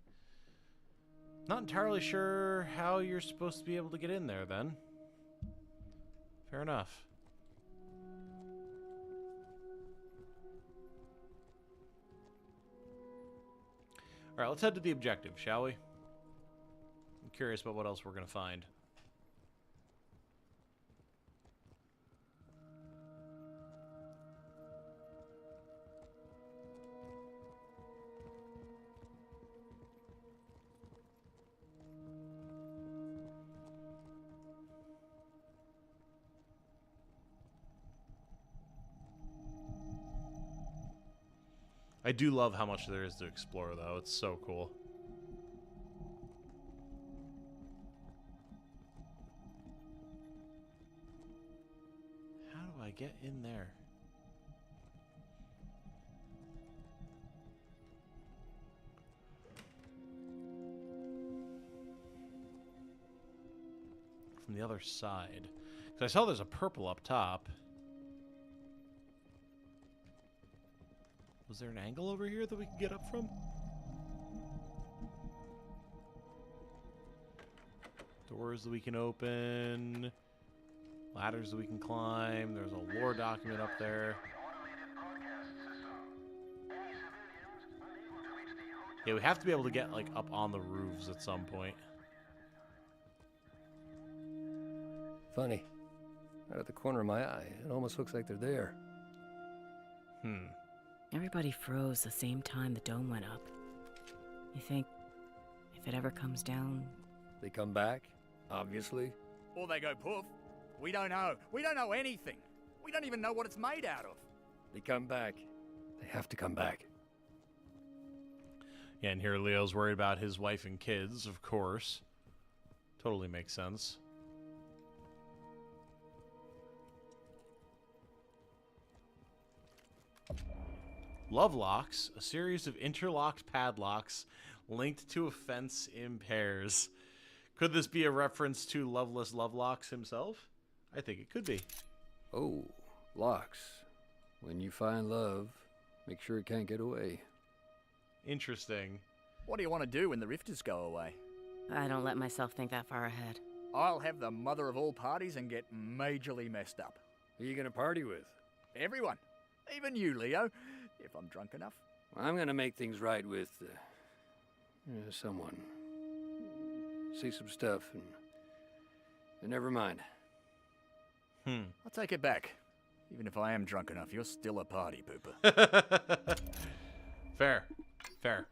Not entirely sure how you're supposed to be able to get in there then. Fair enough. All right, let's head to the objective, shall we? I'm curious about what else we're going to find. I do love how much there is to explore, though. It's so cool. How do I get in there? From the other side. Because I saw there's a purple up top. Was there an angle over here that we could get up from? Doors that we can open. Ladders that we can climb. There's a lore document up there. Yeah, we have to be able to get, like, up on the roofs at some point. Funny. Right at the corner of my eye, it almost looks like they're there. Everybody froze the same time the dome went up. You think, if it ever comes down... They come back, obviously. Or they go poof. We don't know. We don't know anything. We don't even know what it's made out of. They come back. They have to come back. Yeah, and here Leo's worried about his wife and kids, of course. Totally makes sense. Love locks, a series of interlocked padlocks linked to a fence in pairs. Could this be a reference to Loveless Lovelocks himself? I think it could be. Oh, locks. When you find love, make sure it can't get away. Interesting. What do you want to do when the rifters go away? I don't let myself think that far ahead. I'll have the mother of all parties and get majorly messed up. Who are you gonna party with? Everyone. Even you, Leo. If I'm drunk enough. I'm gonna make things right with someone. See some stuff and never mind. I'll take it back. Even if I am drunk enough, you're still a party pooper. Fair. Fair.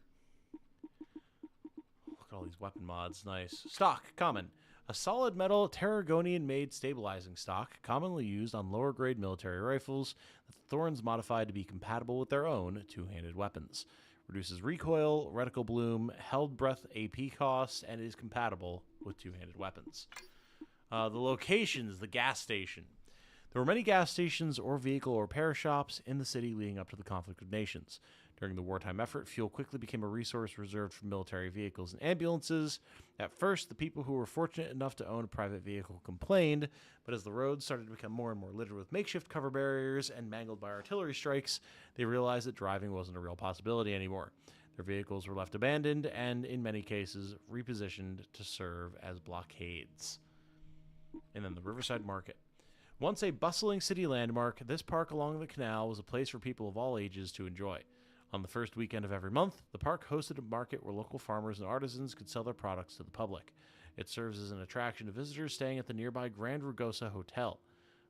Look at all these weapon mods. Nice. Stock. Common. A solid metal Tarragonian-made stabilizing stock, commonly used on lower-grade military rifles that the Thorns modified to be compatible with their own two-handed weapons. Reduces recoil, reticle bloom, held breath AP costs, and is compatible with two-handed weapons. The locations, the gas station. There were many gas stations or vehicle repair shops in the city leading up to the Conflict of Nations. During the wartime effort, fuel quickly became a resource reserved for military vehicles and ambulances. At first, the people who were fortunate enough to own a private vehicle complained, but as the roads started to become more and more littered with makeshift cover barriers and mangled by artillery strikes, they realized that driving wasn't a real possibility anymore. Their vehicles were left abandoned and, in many cases, repositioned to serve as blockades. And then the Riverside Market. Once a bustling city landmark, this park along the canal was a place for people of all ages to enjoy. On the first weekend of every month, the park hosted a market where local farmers and artisans could sell their products to the public. It serves as an attraction to visitors staying at the nearby Grand Rugosa Hotel.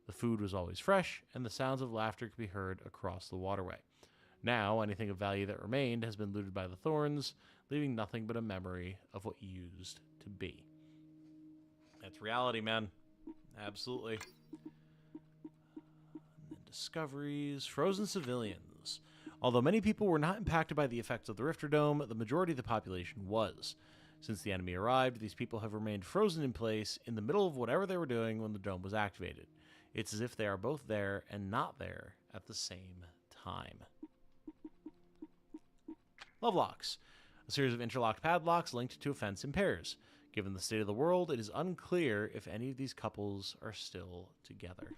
The food was always fresh, and the sounds of laughter could be heard across the waterway. Now, anything of value that remained has been looted by the Thorns, leaving nothing but a memory of what used to be. That's reality, man. Absolutely. And then discoveries. Frozen civilians. Although many people were not impacted by the effects of the Rifter Dome, the majority of the population was. Since the enemy arrived, these people have remained frozen in place in the middle of whatever they were doing when the dome was activated. It's as if they are both there and not there at the same time. Lovelocks. A series of interlocked padlocks linked to a fence in pairs. Given the state of the world, it is unclear if any of these couples are still together.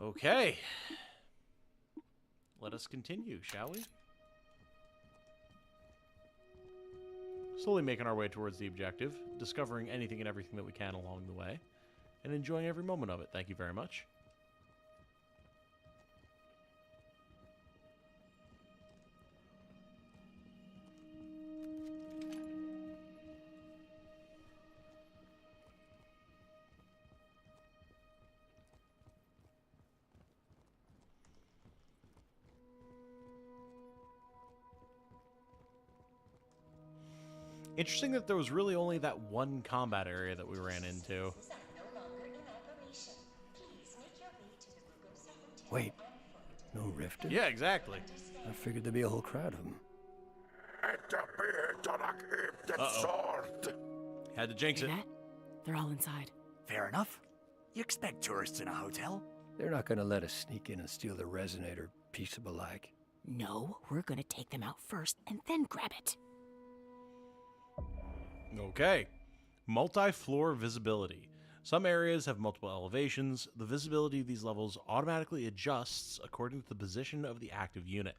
Okay. Let us continue, shall we? Slowly making our way towards the objective, discovering anything and everything that we can along the way. and enjoying every moment of it. Thank you very much. Interesting that there was really only that one combat area that we ran into. Wait, no rifters? Yeah, exactly. I figured there'd be a whole crowd of them. Had to jinx it. Hear that? They're all inside. Fair enough. You expect tourists in a hotel? They're not gonna let us sneak in and steal the resonator peaceable like. No, we're gonna take them out first and then grab it. Okay. Multi-floor visibility. Some areas have multiple elevations. The visibility of these levels automatically adjusts according to the position of the active unit.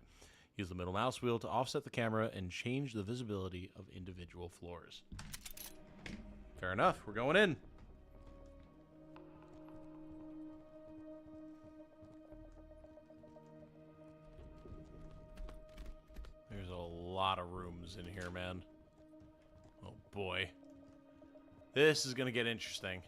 Use the middle mouse wheel to offset the camera and change the visibility of individual floors. Fair enough. We're going in. There's a lot of rooms in here, man. Oh boy. This is going to get interesting.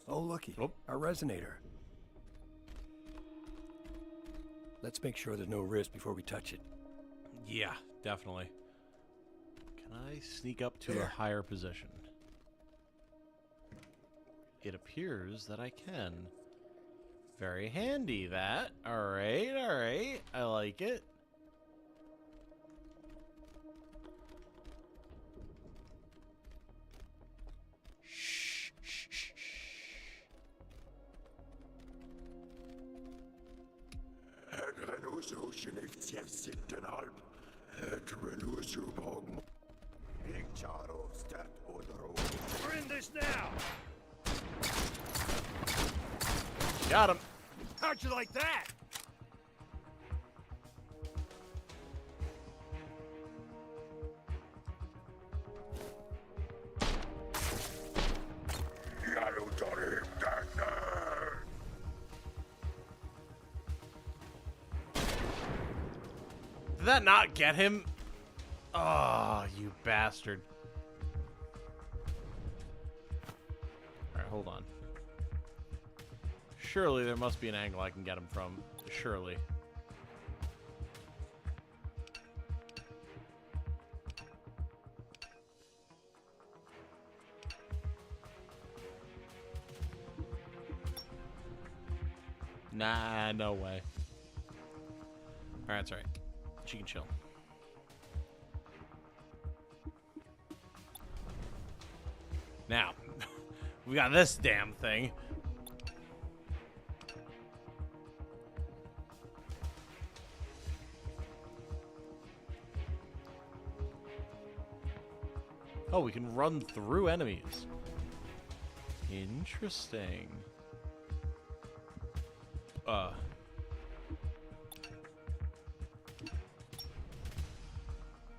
Oh, looky. Oh. Our resonator. Let's make sure there's no risk before we touch it. Yeah, definitely. Can I sneak up to a higher position? It appears that I can. Very handy, that. Alright, alright. I like it. Shh, shh, shh, shh. We're in this now! Got him. How'd you like that? Did that not get him? Oh, you bastard. Alright, hold on. Surely there must be an angle I can get him from. Surely. Nah, no way. Alright, that's alright. She can chill. Now, we got this damn thing. Oh, we can run through enemies. Interesting.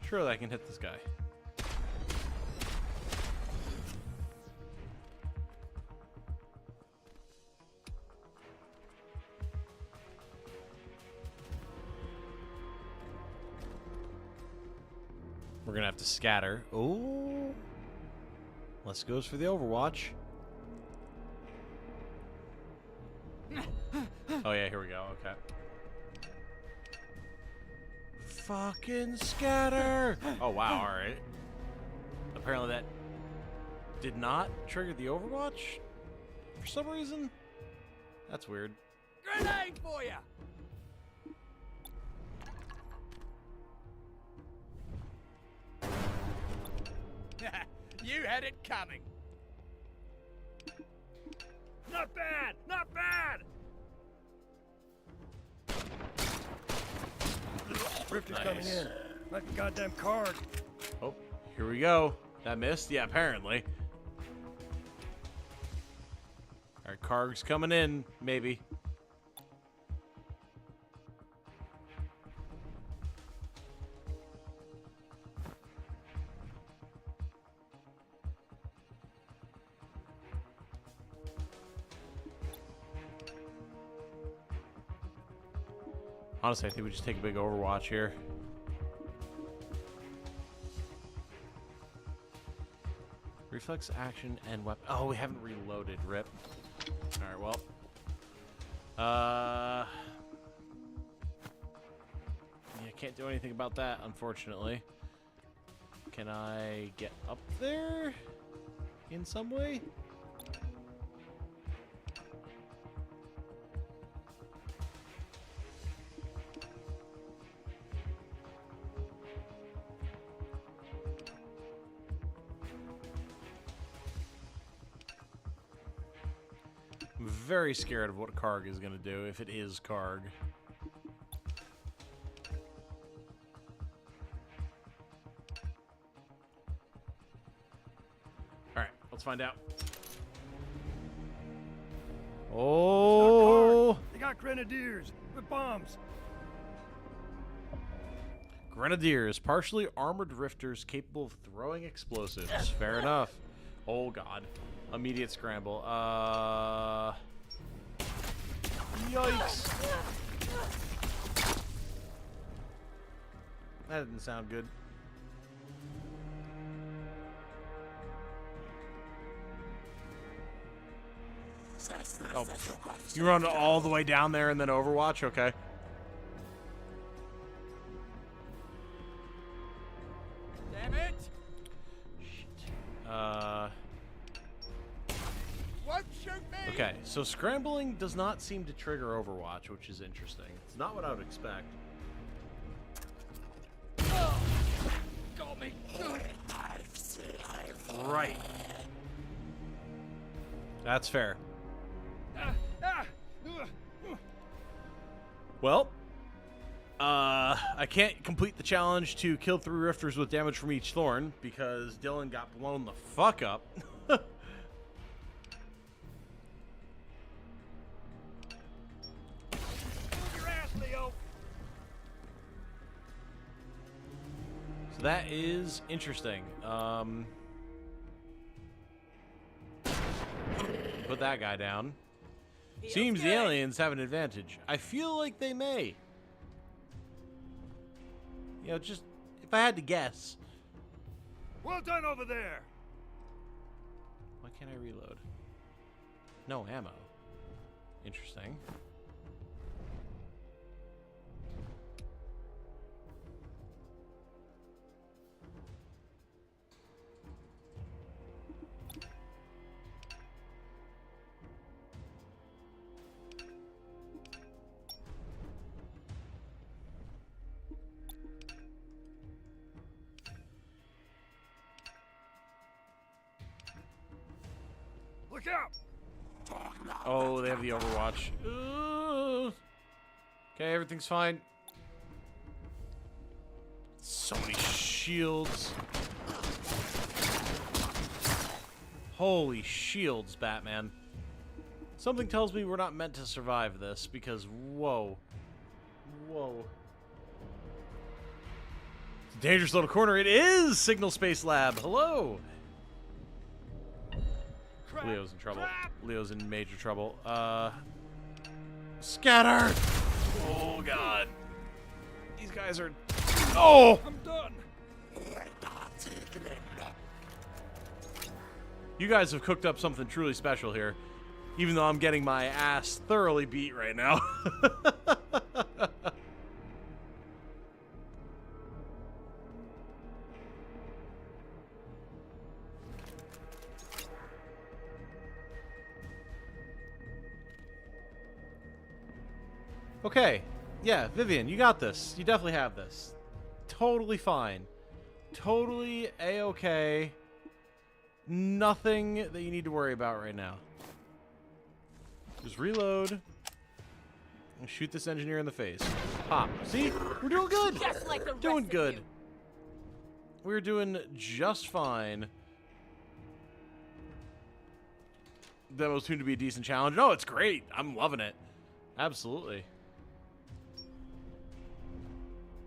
Surely I can hit this guy. We're gonna have to scatter. Oh, let's goes for the Overwatch. Oh yeah, here we go. Okay. Fucking scatter! Oh wow, all right. Apparently that did not trigger the Overwatch for some reason. That's weird. Grenade for ya! You had it coming. Not bad! Not bad! Rifter's coming in. Like a goddamn card. Oh, here we go. That missed? Yeah, apparently. Alright, Karg's coming in, maybe. Honestly, I think we just take a big Overwatch here. Reflex, action, and weapon. Oh, we haven't reloaded. Rip. All right, well. Yeah, can't do anything about that, unfortunately. Can I get up there in some way? I'm very scared of what Karg is going to do, if it is Karg. Alright, let's find out. Oh! They got grenadiers with bombs. Grenadiers, partially armored rifters capable of throwing explosives. Fair enough. Oh, God. Immediate scramble. Yikes. That didn't sound good. Oh, you run all the way down there and then Overwatch? Okay. Damn it! Won't shoot me! Okay, so scrambling does not seem to trigger Overwatch, which is interesting. It's not what I would expect. Got me! Right. That's fair. Well, I can't complete the challenge to kill 3 rifters with damage from each thorn because Dylan got blown the fuck up. So that is interesting. Put that guy down. Seems the aliens have an advantage. I feel like they may. You know, just if I had to guess. Well done over there. Why can't I reload? No ammo. Interesting. Look out! Oh, they have the Overwatch. Okay, everything's fine. So many shields. Holy shields, Batman. Something tells me we're not meant to survive this because, whoa. Whoa. It's a dangerous little corner. It is Signal Space Lab. Hello. Leo's in trouble. Leo's in major trouble. Scatter! Oh, God. These guys are... Oh! I'm done. You guys have cooked up something truly special here. Even though I'm getting my ass thoroughly beat right now. Okay, yeah, Vivian, you got this. You definitely have this. Totally fine. Totally A-okay. Nothing that you need to worry about right now. Just reload. And shoot this engineer in the face. Pop. See? We're doing good. Just like the Doing rest good. Of you. We're doing just fine. That was soon to be a decent challenge. No, it's great. I'm loving it. Absolutely.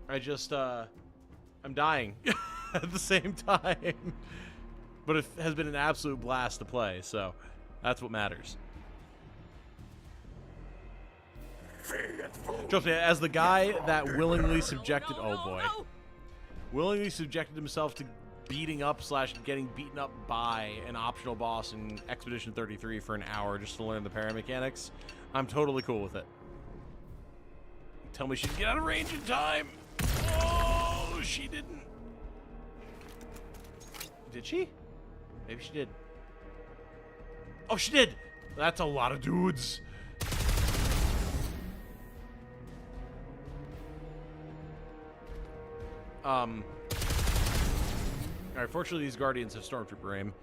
I just, I'm dying at the same time. But it has been an absolute blast to play, so that's what matters. Trust me, as the guy that willingly subjected, oh boy, willingly subjected himself to beating up / getting beaten up by an optional boss in Expedition 33 for an hour just to learn the paramechanics, I'm totally cool with it. Tell me she didn't get out of range in time. Oh, she didn't. Did she? Maybe she did. Oh, she did. That's a lot of dudes. Alright, fortunately these Guardians have Stormtrooper aim.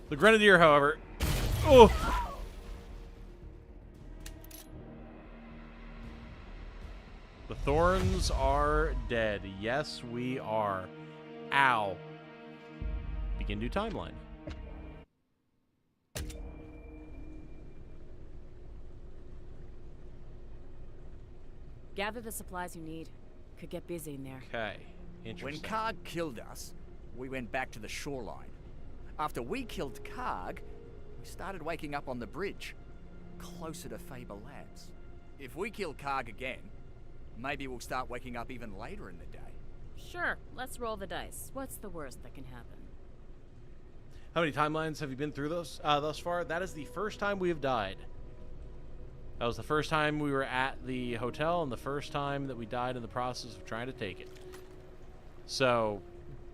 The Grenadier, however... Oh! The Thorns are dead. Yes, we are. Ow. Begin new timeline. Gather the supplies you need. Could get busy in there. Okay. When Interesting. Karg killed us, we went back to the shoreline. After we killed Karg, we started waking up on the bridge, closer to Faber Labs. If we kill Karg again, maybe we'll start waking up even later in the day. Sure, let's roll the dice. What's the worst that can happen? How many timelines have you been through thus far? That is the first time we have died. That was the first time we were at the hotel and the first time that we died in the process of trying to take it. So,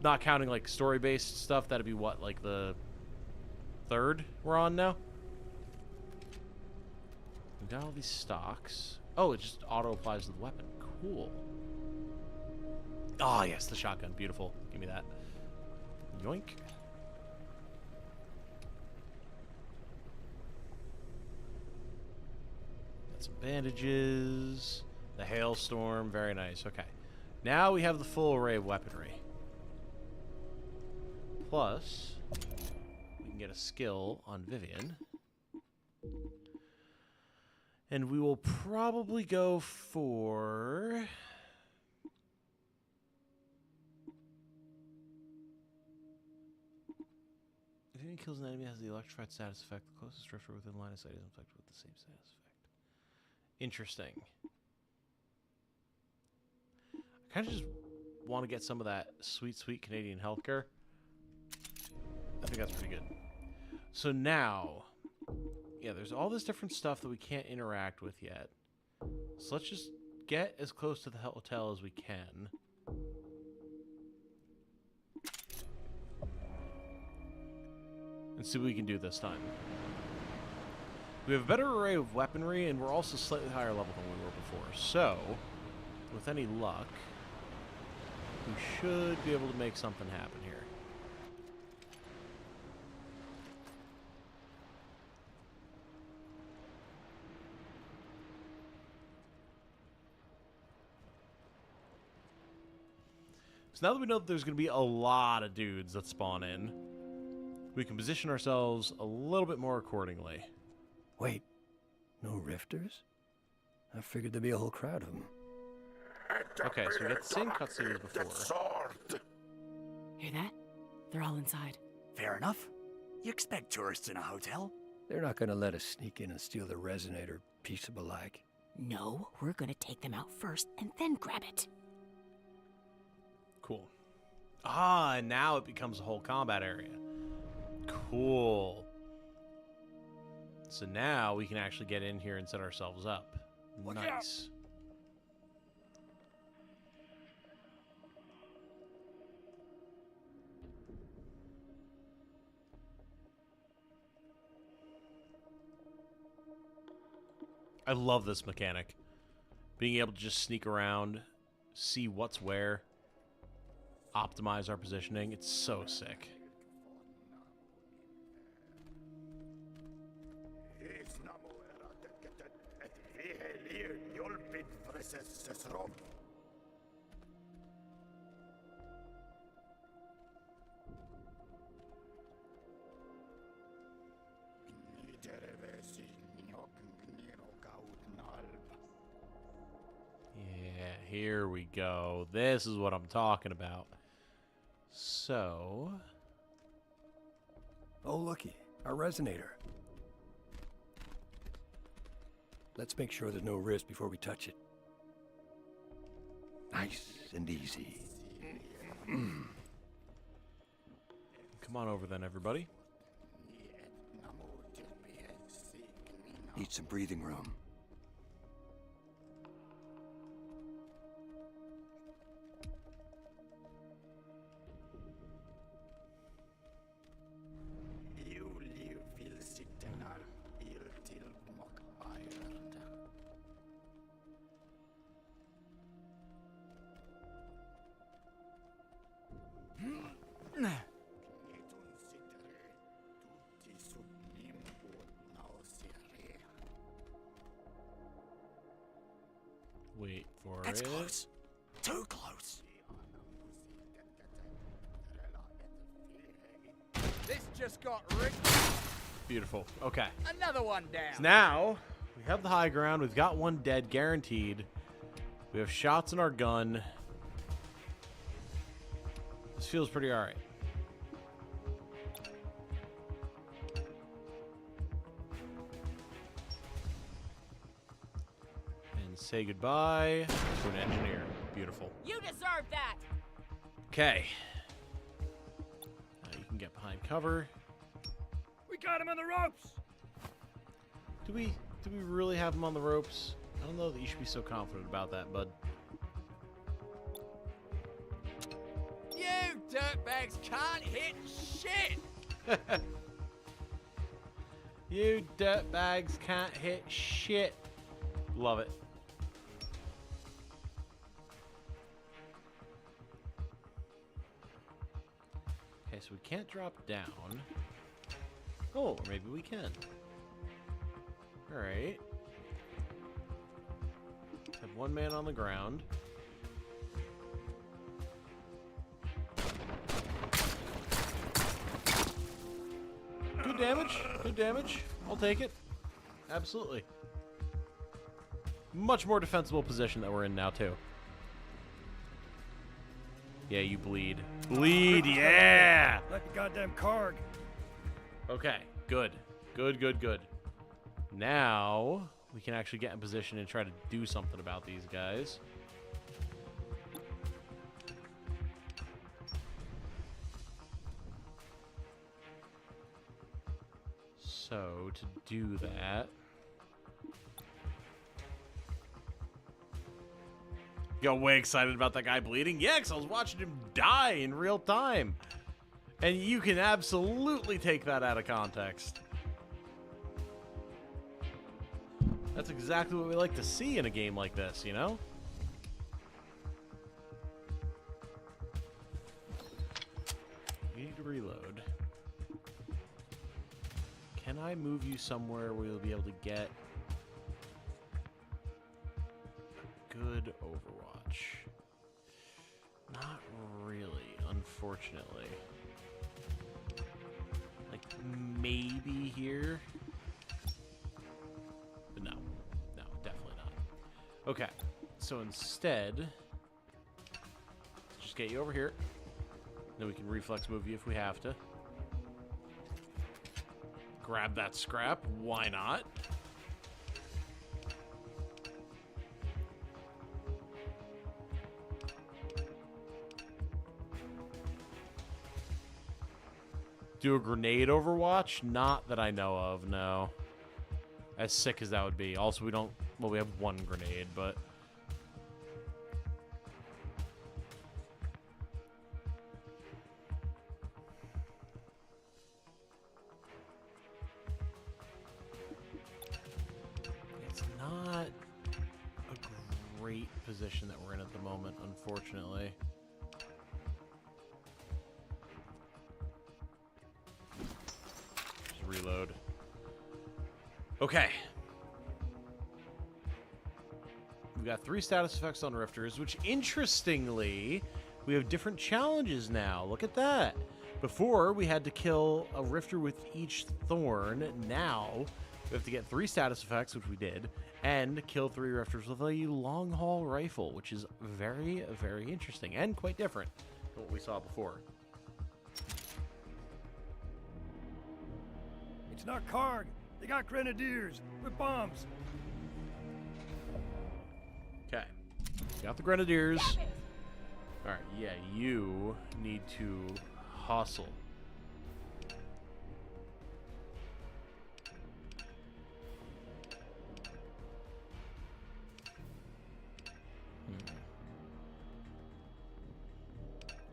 not counting like story-based stuff, that'd be what, like the third we're on now? We've got all these stocks. Oh, it just auto-applies to the weapon. Cool. Oh, yes, the shotgun. Beautiful. Give me that. Yoink. Got some bandages. The hailstorm. Very nice. Okay. Now we have the full array of weaponry. Plus, we can get a skill on Vivian. And we will probably go for... If anyone kills an enemy, has the electrified status effect. The closest drifter within line of sight is infected with the same status effect. Interesting. I kind of just want to get some of that sweet, sweet Canadian healthcare. I think that's pretty good. So now, yeah, there's all this different stuff that we can't interact with yet. So let's just get as close to the hotel as we can. And see what we can do this time. We have a better array of weaponry, and we're also slightly higher level than we were before. So, with any luck, we should be able to make something happen here. So now that we know that there's going to be a lot of dudes that spawn in, we can position ourselves a little bit more accordingly. Wait, no rifters? I figured there'd be a whole crowd of them. Okay, so we get the same cutscene as before. Hear that? They're all inside. Fair enough. You expect tourists in a hotel? They're not gonna let us sneak in and steal the resonator piece of alike. No, we're gonna take them out first and then grab it. Cool. Ah, and now it becomes a whole combat area. Cool. So now we can actually get in here and set ourselves up. Nice. I love this mechanic. Being able to just sneak around, see what's where, optimize our positioning. It's so sick. Yeah, here we go. This is what I'm talking about. So... Oh, looky, our resonator. Let's make sure there's no risk before we touch it. Nice and easy. Come on over then, everybody. Need some breathing room. Wait for That's it. close. Too close. This just got ripped. Beautiful. Okay. Another one down. So now, we have the high ground. We've got one dead guaranteed. We have shots in our gun. This feels pretty alright. And say goodbye to an engineer. Beautiful. You deserve that! Okay. Now you can get behind cover. We got him on the ropes! Do we really have him on the ropes? I don't know that you should be so confident about that, bud. You dirtbags can't hit shit. You dirtbags can't hit shit. Love it. Okay, so we can't drop down. Oh, or maybe we can. Alright. Have one man on the ground. Good damage. Good damage. I'll take it. Absolutely. Much more defensible position that we're in now, too. Yeah, you bleed. Bleed, yeah! Like the goddamn Karg. Okay, good. Good, good, good. Now, we can actually get in position and try to do something about these guys. So, to do that... Got way excited about that guy bleeding. Yeah, 'cause I was watching him die in real time. And you can absolutely take that out of context. That's exactly what we like to see in a game like this, you know? You need to reload. Can I move you somewhere where you'll be able to get a good Overwatch? Not really, unfortunately. Like, maybe here? But no. No, definitely not. Okay, so instead, let's just get you over here. Then we can reflex move you if we have to. Grab that scrap. Why not? Do a grenade Overwatch? Not that I know of, no. As sick as that would be. Also, we don't... Well, we have one grenade, but... It's not a great position that we're in at the moment, unfortunately. Reload. Okay. We've got 3 status effects on Rifters, which interestingly, we have different challenges now. Look at that. Before, we had to kill a Rifter with each thorn. Now, we have to get 3 status effects, which we did, and kill 3 Rifters with a long haul rifle, which is very, very interesting and quite different than what we saw before. It's not Karg. They got grenadiers with bombs. got the grenadiers. All right, yeah, you need to hustle.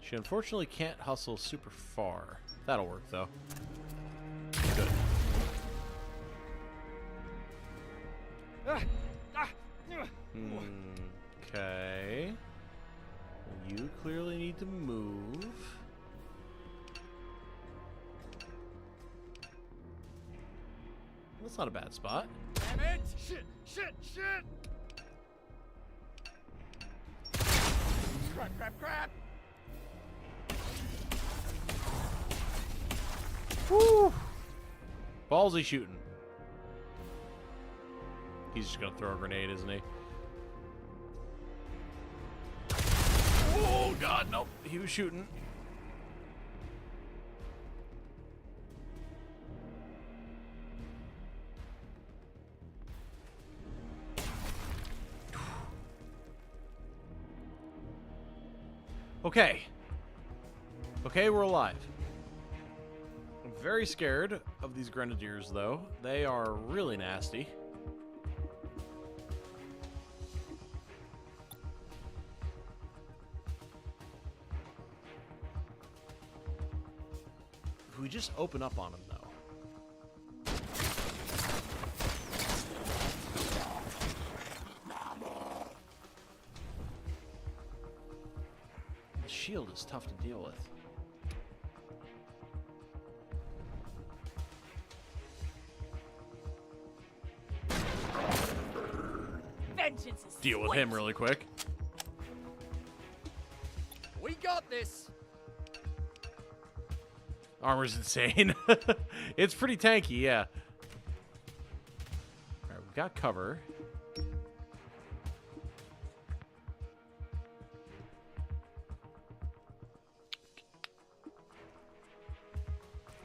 She unfortunately can't hustle super far. That'll work, though. Good. Okay. You clearly need to move. That's not a bad spot. Damn it! Shit! Shit! Shit! Crap! Crap! Crap! Woo! Ballsy shooting. He's just gonna throw a grenade, isn't he? Oh god, nope. He was shooting. Okay. Okay, we're alive. I'm very scared of these grenadiers, though. They are really nasty. If we just open up on them, though. The shield is tough to deal with. Vengeance is Deal with him really quick. We got this. Armor's insane. It's pretty tanky, yeah. Alright, we've got cover.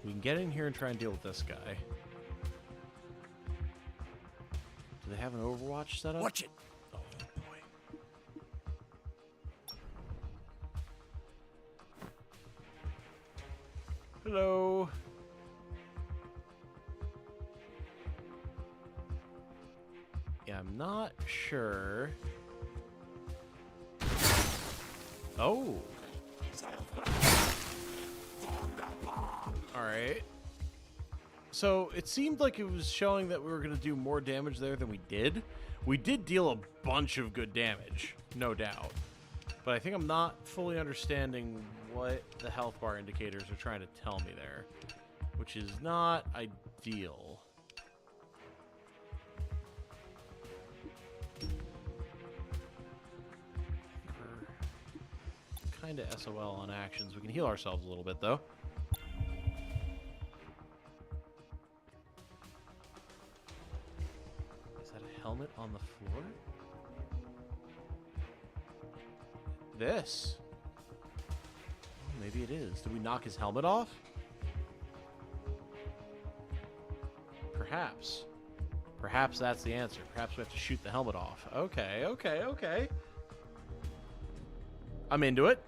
We can get in here and try and deal with this guy. Do they have an Overwatch set up? Watch it. Oh boy. Hello. Yeah, I'm not sure. Oh. Alright. So, it seemed like it was showing that we were going to do more damage there than we did. We did deal a bunch of good damage, no doubt. But I think I'm not fully understanding what the health bar indicators are trying to tell me there, which is not ideal. We're kind of SOL on actions. We can heal ourselves a little bit, though. Is that a helmet on the floor? This? Oh, maybe it is. Did we knock his helmet off? Perhaps. Perhaps that's the answer. Perhaps we have to shoot the helmet off. Okay, okay, okay. I'm into it.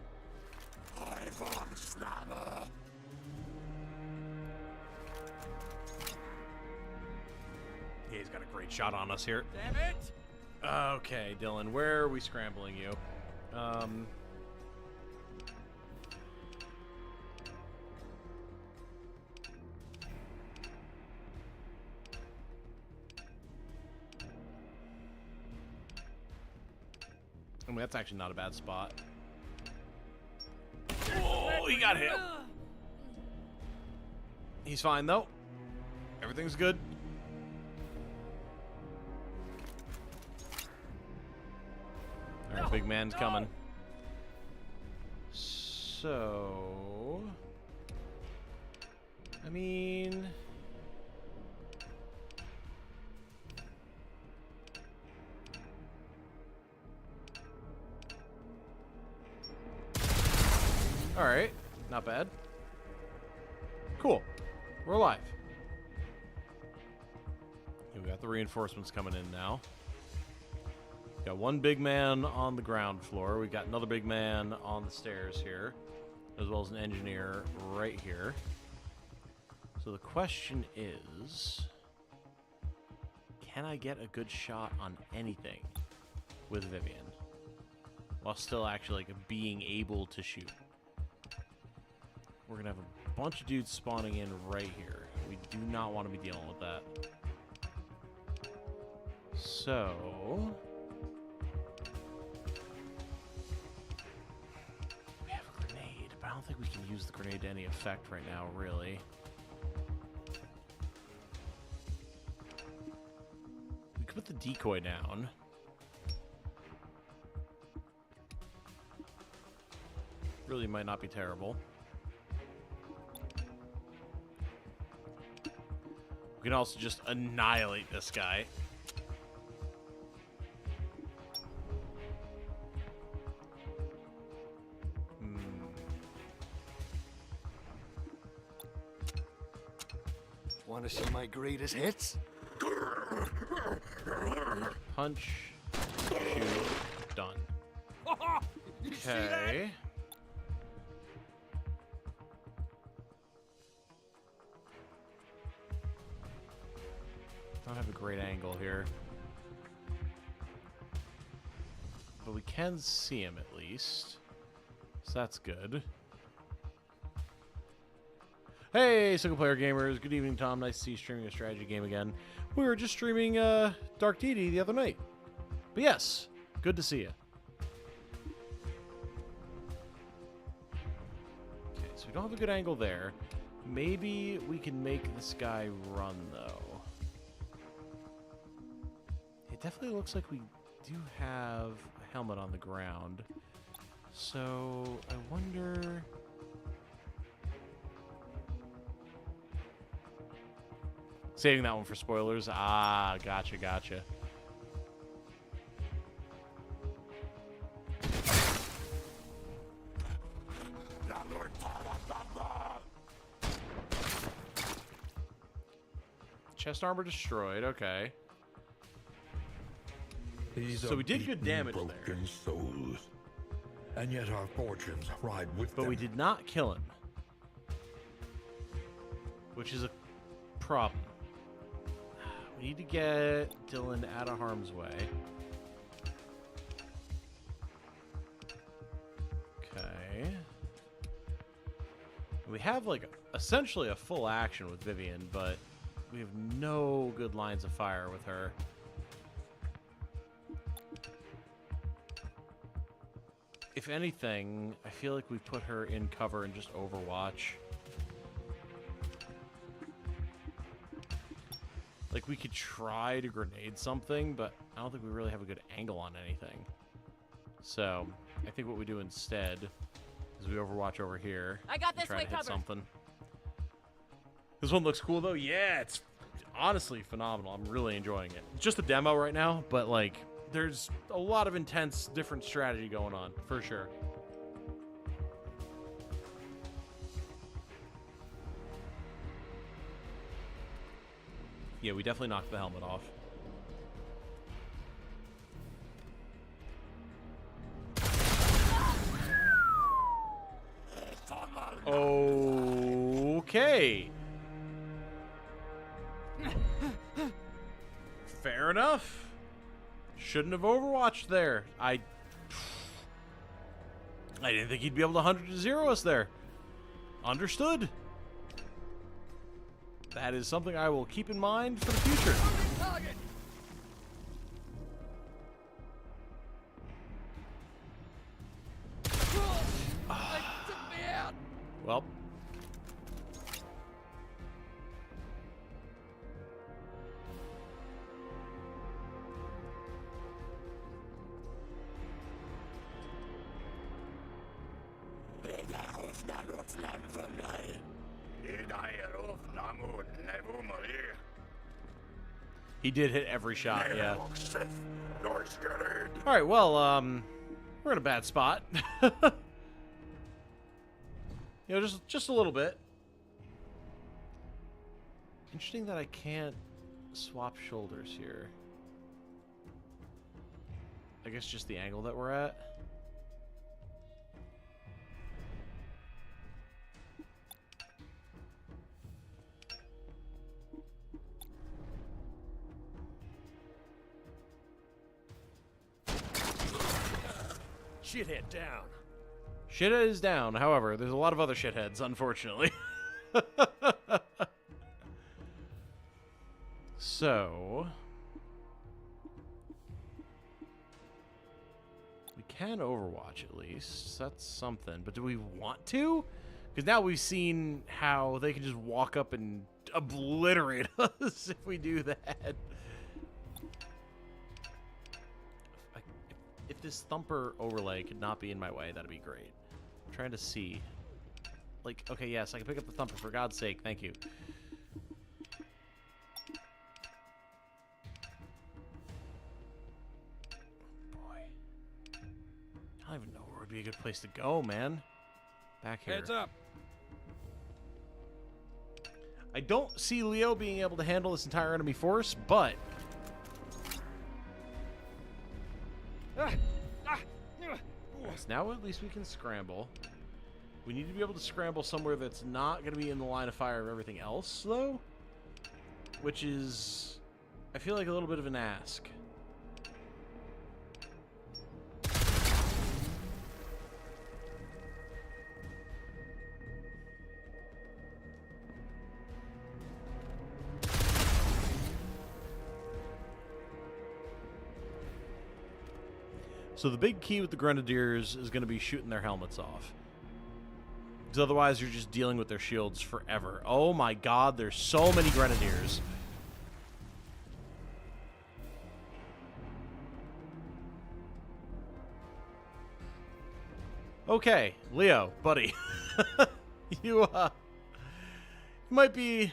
Yeah, he's got a great shot on us here. Damn it! Okay, Dylan, where are we scrambling you? I mean, that's actually not a bad spot. Oh, he got hit. He's fine, though. Everything's good. All right, big man's coming. So... I mean... Alright, not bad. Cool. We're alive. Okay, we got the reinforcements coming in now. Got one big man on the ground floor. We got another big man on the stairs here, as well as an engineer right here. So the question is, can I get a good shot on anything with Vivian while still actually like being able to shoot? We're gonna have a bunch of dudes spawning in right here. We do not want to be dealing with that. So we have a grenade, but I don't think we can use the grenade to any effect right now, really. We could put the decoy down. Really might not be terrible. We can also just annihilate this guy. Want to see my greatest hits? Punch, shoot, done. Okay. Don't have a great angle here, but we can see him at least, so that's good. Hey, single-player gamers! Good evening, Tom. Nice to see you streaming a strategy game again. We were just streaming Dark Deity the other night, but yes, good to see you. Okay, so we don't have a good angle there. Maybe we can make this guy run though. It definitely looks like we do have a helmet on the ground. So, I wonder... Saving that one for spoilers. Ah, gotcha, gotcha. Chest armor destroyed, okay. These So are we did good beaten, damage there. broken souls, and yet our fortunes ride with But them. we did not kill him, which is a problem. We need to get Dylan out of harm's way. Okay. We have like essentially a full action with Vivian, but we have no good lines of fire with her. If anything, I feel like we put her in cover and just overwatch. Like, we could try to grenade something, but I don't think we really have a good angle on anything. So, I think what we do instead is we overwatch over here. I got and this try way to hit covered. something. This one looks cool, though. Yeah, it's honestly phenomenal. I'm really enjoying it. It's just a demo right now, but, like, there's a lot of intense, different strategy going on, for sure. Yeah, we definitely knocked the helmet off. Okay. Fair enough. Shouldn't have overwatched there. I didn't think he'd be able to 100-0 us there. Understood. That is something I will keep in mind for the future. Well. He did hit every shot, yeah. Alright, well, we're in a bad spot. You know, just a little bit. Interesting that I can't swap shoulders here. I guess just the angle that we're at. Shithead down. Shithead is down. However, there's a lot of other shitheads, unfortunately. So... we can Overwatch at least. That's something. But do we want to? Because now we've seen how they can just walk up and obliterate us if we do that. If this thumper overlay could not be in my way, that'd be great. I'm trying to see. Like, okay, yes, I can pick up the thumper, for God's sake. Thank you. Boy. I don't even know where would be a good place to go, man. Back here. Heads up. I don't see Leo being able to handle this entire enemy force, but... Yes, now at least we can scramble. We need to be able to scramble somewhere that's not going to be in the line of fire of everything else, though. Which is, I feel like, a little bit of an ask. So the big key with the Grenadiers is going to be shooting their helmets off. Because otherwise you're just dealing with their shields forever. Oh my god, there's so many Grenadiers. Okay, Leo, buddy. you might be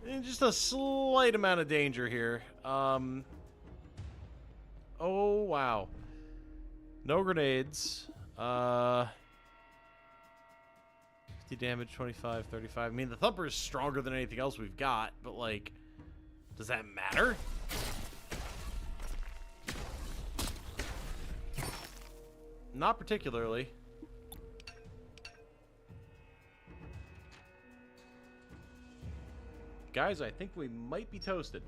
in just a slight amount of danger here. Oh, wow. No grenades. 50 damage, 25, 35. I mean, the Thumper is stronger than anything else we've got, but, like, does that matter? Not particularly. Guys, I think we might be toasted.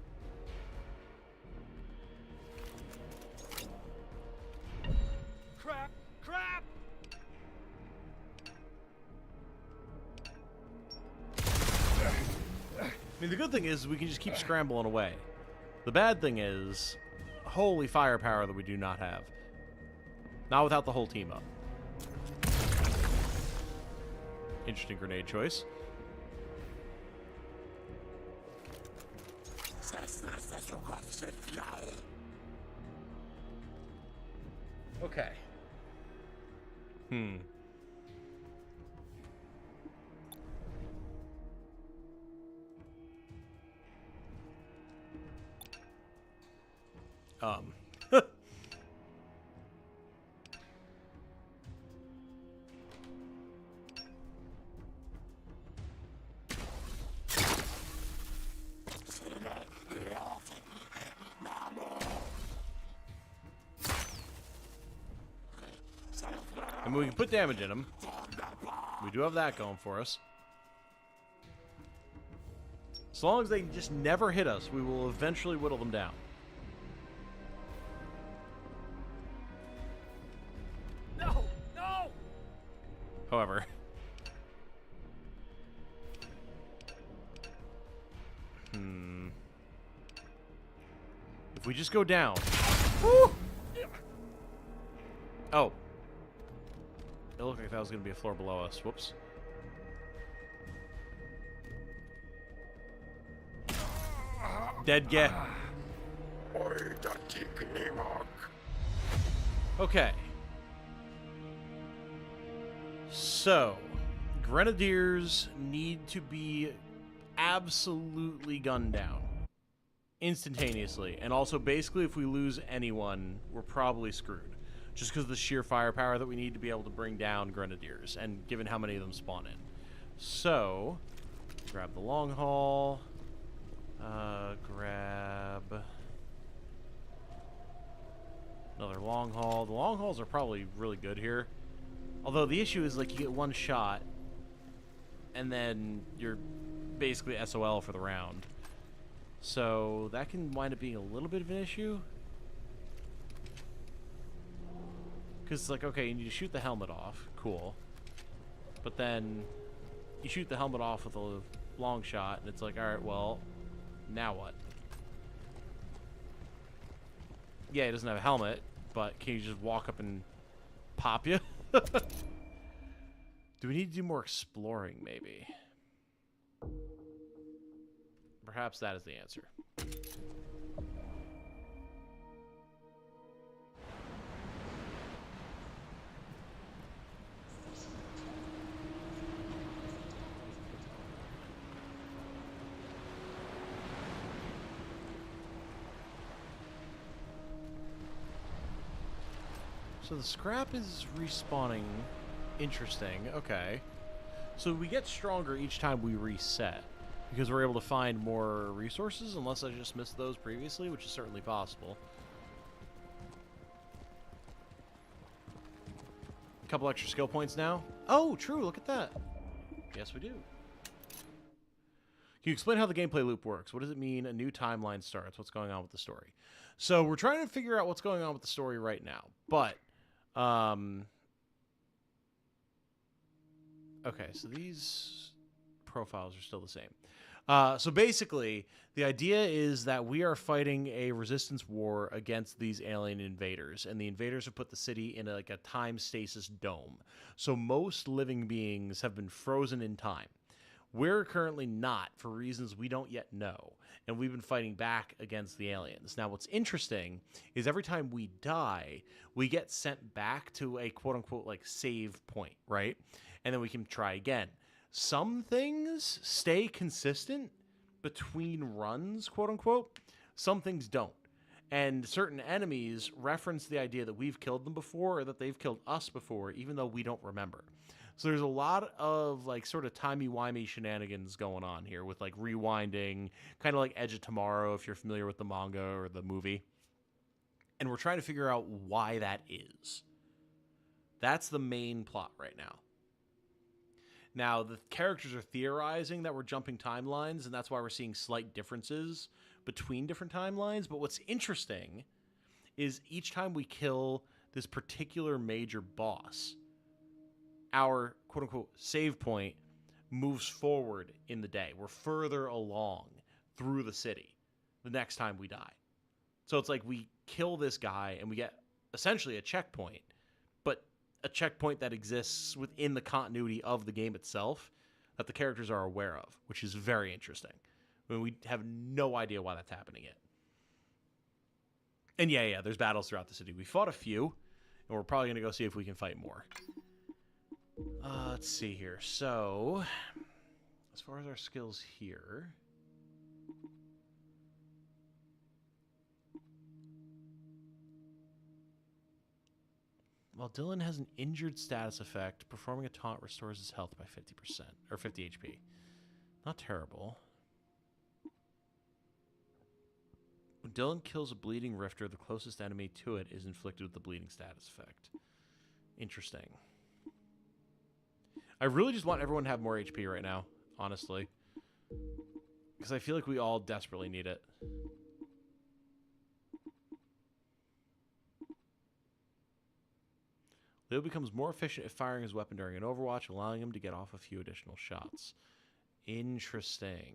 Crap! Crap! I mean, the good thing is we can just keep scrambling away. The bad thing is, holy firepower that we do not have. Not without the whole team up. Interesting grenade choice. Okay. I mean, we can put damage in them. We do have that going for us. As long as they just never hit us, we will eventually whittle them down. No! No! However... if we just go down... Woo! Oh. It looked like that was going to be a floor below us. Whoops. Dead get. Okay. So, Grenadiers need to be absolutely gunned down. Instantaneously. And also, basically, if we lose anyone, we're probably screwed. Just because of the sheer firepower that we need to be able to bring down Grenadiers, and given how many of them spawn in. So, grab the long haul. Grab... Another long haul. The long hauls are probably really good here. Although the issue is, like, you get one shot, and then you're basically SOL for the round. So that can wind up being a little bit of an issue. Because it's like, okay, you need to shoot the helmet off. Cool. But then you shoot the helmet off with a long shot, and it's like, alright, well, now what? Yeah, he doesn't have a helmet, but can you just walk up and pop you? Do we need to do more exploring, maybe? Perhaps that is the answer. So the scrap is respawning. Interesting. Okay. So we get stronger each time we reset, because we're able to find more resources, unless I just missed those previously, which is certainly possible. A couple extra skill points now. Oh, true. Look at that. Yes, we do. Can you explain how the gameplay loop works? What does it mean a new timeline starts? What's going on with the story? So we're trying to figure out what's going on with the story right now, but okay, so these profiles are still the same. So basically, the idea is that we are fighting a resistance war against these alien invaders, and the invaders have put the city in a time stasis dome. So most living beings have been frozen in time. We're currently not, for reasons we don't yet know, and we've been fighting back against the aliens. Now, what's interesting is every time we die, we get sent back to a quote-unquote save point, right? And then we can try again. Some things stay consistent between runs, quote-unquote. Some things don't. And certain enemies reference the idea that we've killed them before or that they've killed us before, even though we don't remember. So there's a lot of sort of timey-wimey shenanigans going on here with rewinding, kind of like Edge of Tomorrow if you're familiar with the manga or the movie. And we're trying to figure out why that is. That's the main plot right now. Now, the characters are theorizing that we're jumping timelines, and that's why we're seeing slight differences between different timelines. But what's interesting is each time we kill this particular major boss, our quote-unquote save point moves forward in the day. We're further along through the city the next time we die. So it's like we kill this guy and we get essentially a checkpoint, but a checkpoint that exists within the continuity of the game itself that the characters are aware of, which is very interesting. I mean, we have no idea why that's happening yet. And yeah, there's battles throughout the city. We fought a few, and we're probably going to go see if we can fight more. Let's see here. So, as far as our skills here... While Dylan has an injured status effect, performing a taunt restores his health by 50%, or 50 HP. Not terrible. When Dylan kills a bleeding rifter, the closest enemy to it is inflicted with the bleeding status effect. Interesting. I really just want everyone to have more HP right now, honestly. Because I feel like we all desperately need it. Leo becomes more efficient at firing his weapon during an Overwatch, allowing him to get off a few additional shots. Interesting.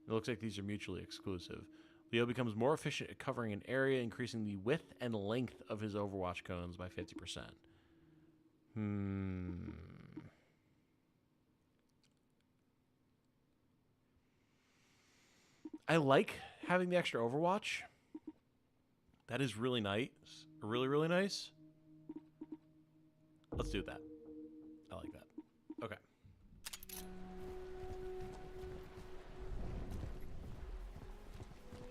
It looks like these are mutually exclusive. Leo becomes more efficient at covering an area, increasing the width and length of his Overwatch cones by 50%. I like having the extra Overwatch. That is really nice. Really, really nice. Let's do that. I like that. Okay.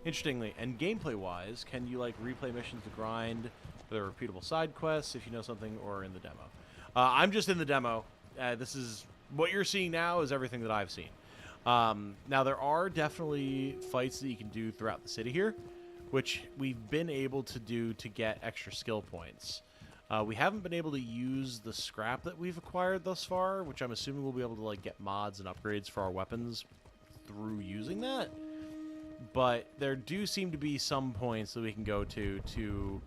Interestingly, and gameplay-wise, can you replay missions to grind the repeatable side quests if you know something, or in the demo? I'm just in the demo. This is what you're seeing now is everything that I've seen. Now there are definitely fights that you can do throughout the city here, which we've been able to do to get extra skill points. We haven't been able to use the scrap that we've acquired thus far, which I'm assuming we'll be able to like get mods and upgrades for our weapons through using that. But there do seem to be some points that we can go to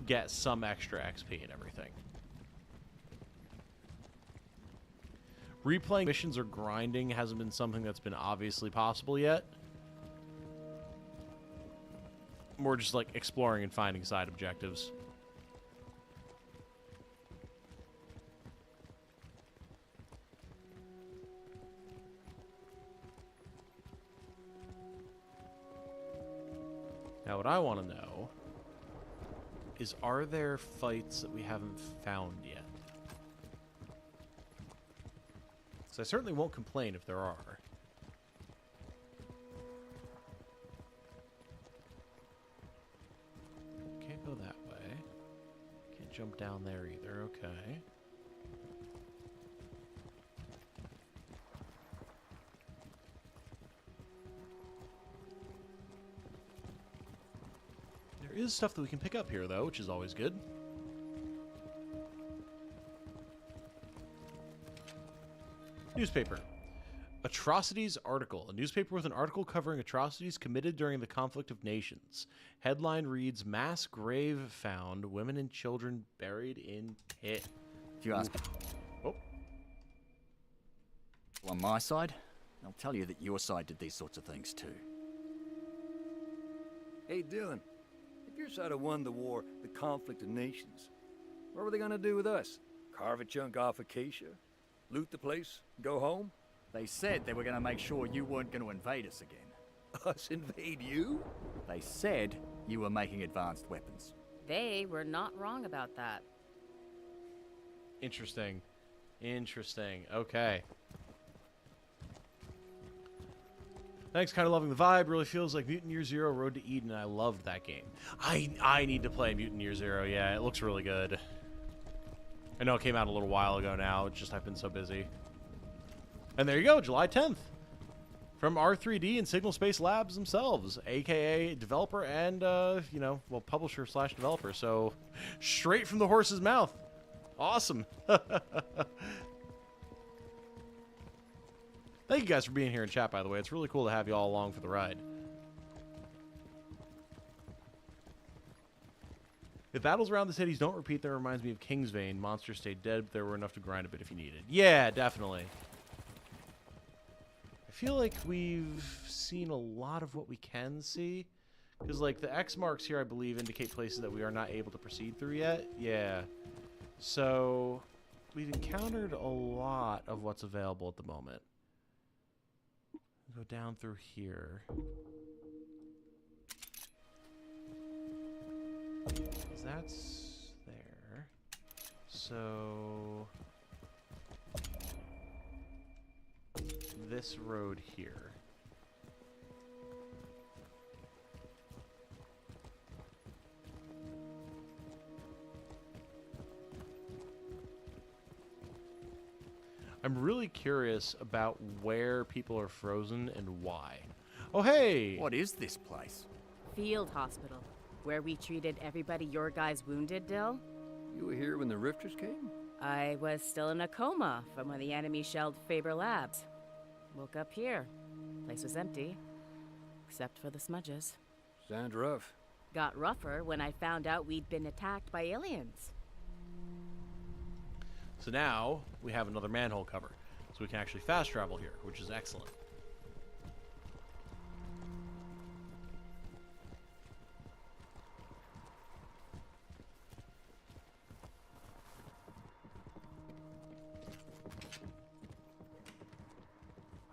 get some extra XP and everything. Replaying missions or grinding hasn't been something that's been obviously possible yet. More just like exploring and finding side objectives. Now what I want to know is, are there fights that we haven't found yet? So I certainly won't complain if there are. Can't go that way. Can't jump down there either, okay. There is stuff that we can pick up here, though, which is always good. Newspaper. Atrocities article. A newspaper with an article covering atrocities committed during the conflict of nations. Headline reads, Mass grave found. Women and children buried in pit. If you ask Oh. on my side, I'll tell you that your side did these sorts of things too. Hey, Dylan, if your side had won the war, the conflict of nations, what were they gonna do with us? Carve a chunk off Acacia? Loot the place? Go home? They said they were going to make sure you weren't going to invade us again. Us invade you? They said you were making advanced weapons. They were not wrong about that. Interesting. Interesting. Okay. Thanks, kind of loving the vibe. Really feels like Mutant Year Zero Road to Eden. I loved that game. I need to play Mutant Year Zero. Yeah, it looks really good. I know it came out a little while ago now. It's just I've been so busy. And there you go, July 10th. From R3D and Signal Space Labs themselves, a.k.a. developer and, you know, well, publisher slash developer. So, straight from the horse's mouth. Awesome. Thank you guys for being here in chat, by the way. It's really cool to have you all along for the ride. If battles around the cities don't repeat, that reminds me of Kingsvane. Monsters stayed dead, but there were enough to grind a bit if you needed. Yeah, definitely. I feel like we've seen a lot of what we can see. Because, like, the X marks here, I believe, indicate places that we are not able to proceed through yet. Yeah. So, we've encountered a lot of what's available at the moment. Go down through here. That's there. So this road here. I'm really curious about where people are frozen and why. Oh, hey! What is this place? Field hospital, where we treated everybody your guys wounded, Dill. You were here when the Rifters came? I was still in a coma from when the enemy shelled Faber Labs. Woke up here. Place was empty, except for the smudges. Sounds rough. Got rougher when I found out we'd been attacked by aliens. So now we have another manhole cover. So we can actually fast travel here, which is excellent.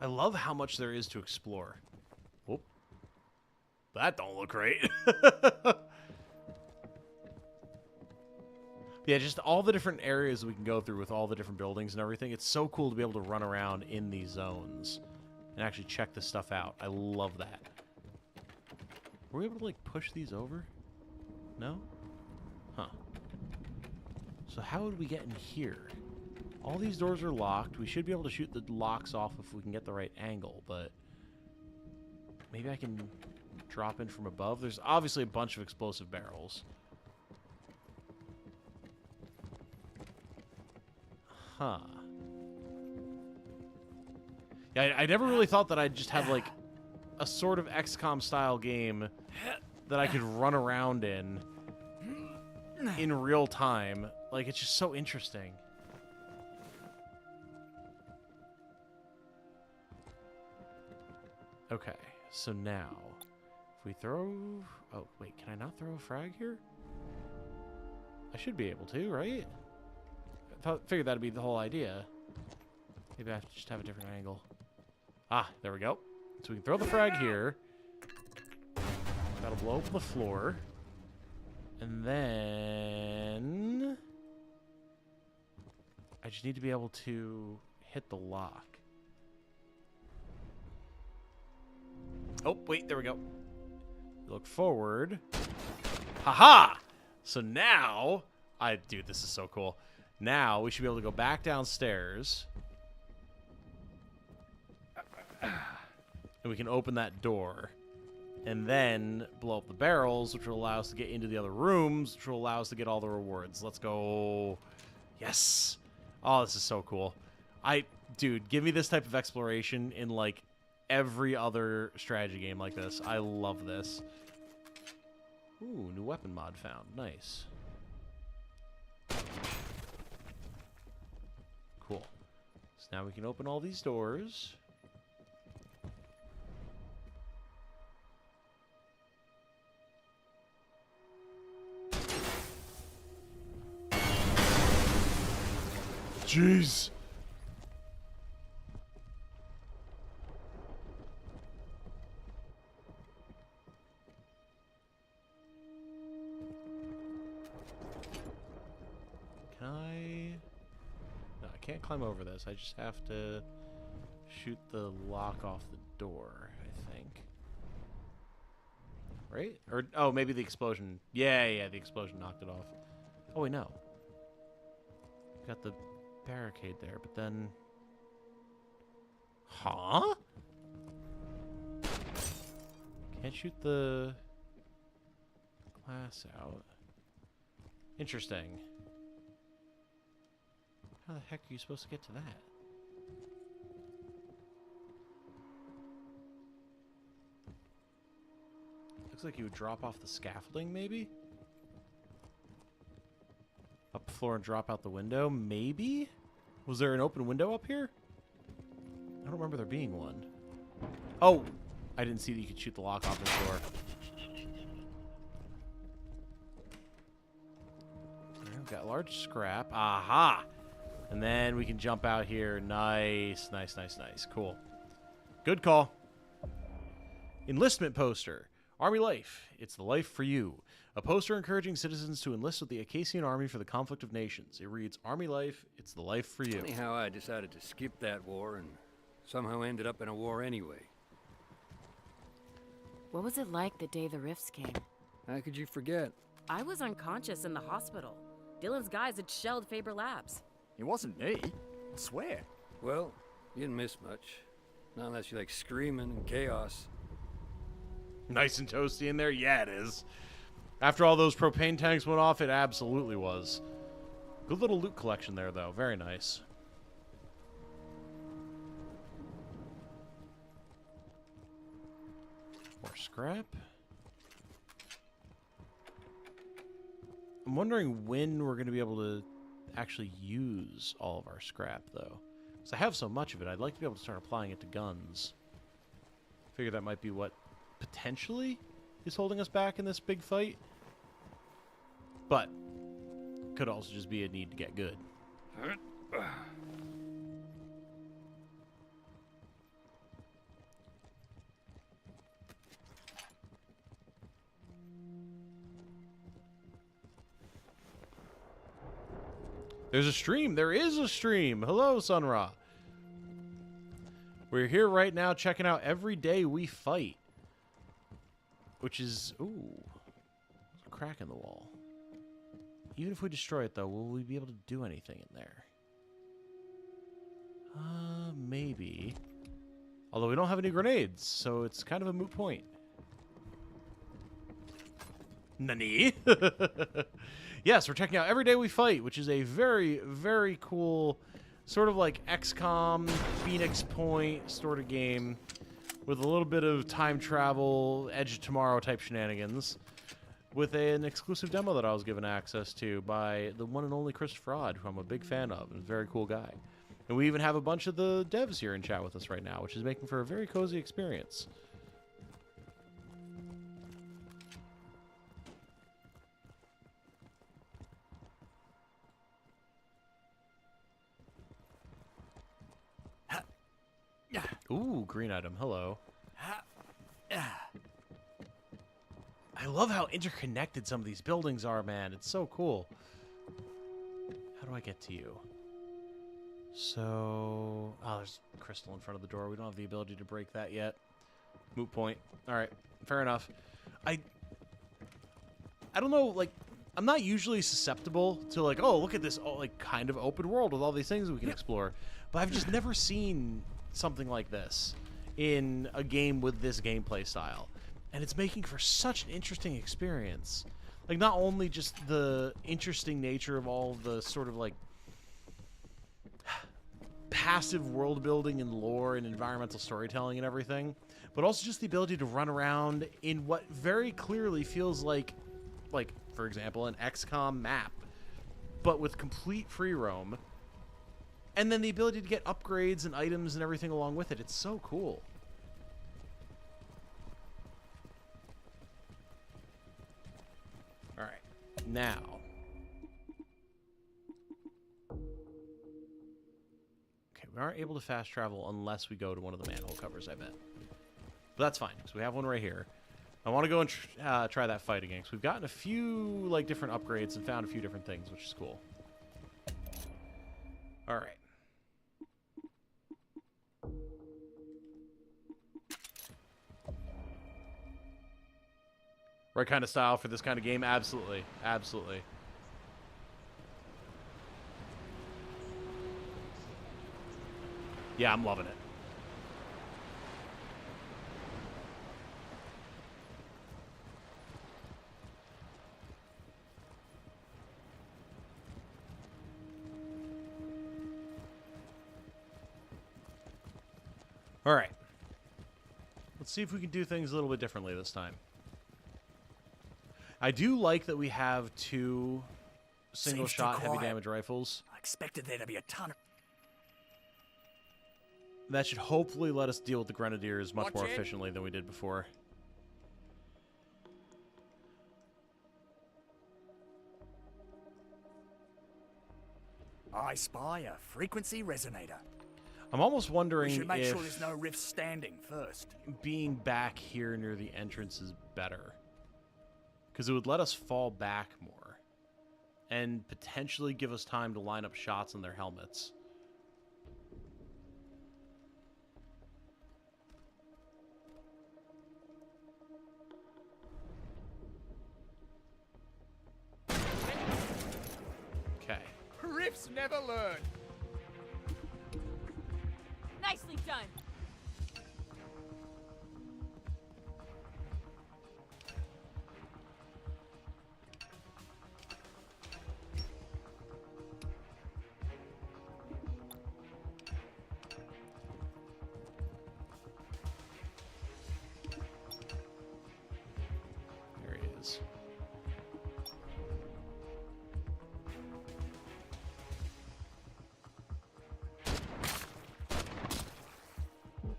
I love how much there is to explore. Whoop. That don't look right. Yeah, just all the different areas we can go through with all the different buildings and everything. It's so cool to be able to run around in these zones and actually check this stuff out. I love that. Were we able to, like, push these over? No? Huh. So how would we get in here? All these doors are locked. We should be able to shoot the locks off if we can get the right angle, but maybe I can drop in from above. There's obviously a bunch of explosive barrels. Huh. Yeah, I never really thought that I'd just have, like, a sort of XCOM style game that I could run around in real time. Like, it's just so interesting. Okay, so now, if we throw... Oh, wait, can I not throw a frag here? I should be able to, right? Figured that'd be the whole idea. Maybe I have to just have a different angle. Ah, there we go. So we can throw the frag here. That'll blow up the floor. And then... I just need to be able to hit the lock. Oh, wait, there we go. Look forward. Haha! So now... Dude, this is so cool. Now, we should be able to go back downstairs. And we can open that door. And then blow up the barrels, which will allow us to get into the other rooms, which will allow us to get all the rewards. Let's go. Yes. Oh, this is so cool. Dude, give me this type of exploration in, like, every other strategy game like this. I love this. Ooh, new weapon mod found. Nice. Cool. So now we can open all these doors. Jeez. Can I... No, I can't climb over this. I just have to shoot the lock off the door, I think. Right? Or, oh, maybe the explosion. Yeah, the explosion knocked it off. Oh, wait, no. Got the barricade there, but then... Huh? Can't shoot the glass out. Interesting. How the heck are you supposed to get to that? Looks like you would drop off the scaffolding, maybe? Up the floor and drop out the window, maybe? Was there an open window up here? I don't remember there being one. Oh! I didn't see that you could shoot the lock off the door. We've got large scrap. Aha! And then we can jump out here. Nice, nice, nice, nice. Cool. Good call. Enlistment poster. Army life. It's the life for you. A poster encouraging citizens to enlist with the Acacian Army for the conflict of nations. It reads, Army life, it's the life for you. Funny how I decided to skip that war and somehow ended up in a war anyway. What was it like the day the rifts came? How could you forget? I was unconscious in the hospital. Dylan's guys had shelled Faber Labs. It wasn't me. I swear. Well, you didn't miss much. Not unless you like screaming and chaos. Nice and toasty in there? Yeah, it is. After all those propane tanks went off, it absolutely was. Good little loot collection there, though. Very nice. More scrap. I'm wondering when we're going to be able to actually use all of our scrap, though. Because I have so much of it, I'd like to be able to start applying it to guns. Figure that might be what potentially is holding us back in this big fight. But could also just be a need to get good. There's a stream. There is a stream. Hello, Sun Ra. We're here right now checking out Every Day We Fight. Which is... Ooh. There's a crack in the wall. Even if we destroy it, though, will we be able to do anything in there? Maybe. Although we don't have any grenades, so it's kind of a moot point. Nani? Yes, we're checking out Every Day We Fight, which is a very, very cool sort of like XCOM, Phoenix Point sort of game with a little bit of time travel, Edge of Tomorrow type shenanigans with an exclusive demo that I was given access to by the one and only Chris Fraud, who I'm a big fan of and a very cool guy. And we even have a bunch of the devs here in chat with us right now, which is making for a very cozy experience. Ooh, green item. Hello. I love how interconnected some of these buildings are, man. It's so cool. How do I get to you? So... Oh, there's crystal in front of the door. We don't have the ability to break that yet. Moot point. Alright, fair enough. I don't know, like... I'm not usually susceptible to, like, oh, look at this, like, kind of open world with all these things we can explore. But I've just never seen something like this in a game with this gameplay style. And it's making for such an interesting experience. Like, not only just the interesting nature of all the sort of, like, passive world building and lore and environmental storytelling and everything, but also just the ability to run around in what very clearly feels like, for example, an XCOM map, but with complete free roam. And then the ability to get upgrades and items and everything along with it. It's so cool. Alright. Now. Okay, we aren't able to fast travel unless we go to one of the manhole covers, I bet. But that's fine, because we have one right here. I want to go and try that fight again, because we've gotten a few, like, different upgrades and found a few different things, which is cool. Alright. Right kind of style for this kind of game? Absolutely. Absolutely. Yeah, I'm loving it. All right. Let's see if we can do things a little bit differently this time. I do like that we have two single-shot heavy damage rifles. I expected there to be a ton of... That should hopefully let us deal with the grenadiers much more efficiently than we did before. I spy a frequency resonator. I'm almost wondering We should make if sure there's no rifts standing first. being back here near the entrance is better. Because it would let us fall back more. And potentially give us time to line up shots on their helmets. Okay. Rifts never learn. Nicely done. There he is.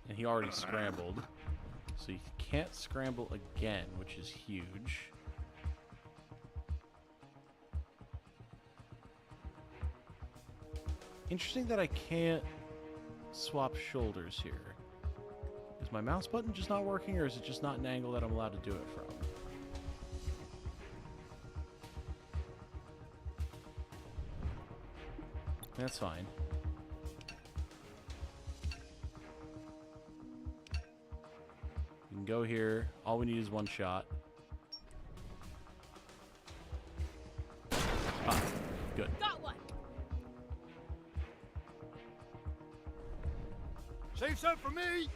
And he already scrambled. So you can't scramble again, which is huge. Interesting that I can't swap shoulders here. Is my mouse button just not working, or is it just not an angle that I'm allowed to do it from? That's fine. We can go here. All we need is one shot. Ah, good. Got one. Save some for me!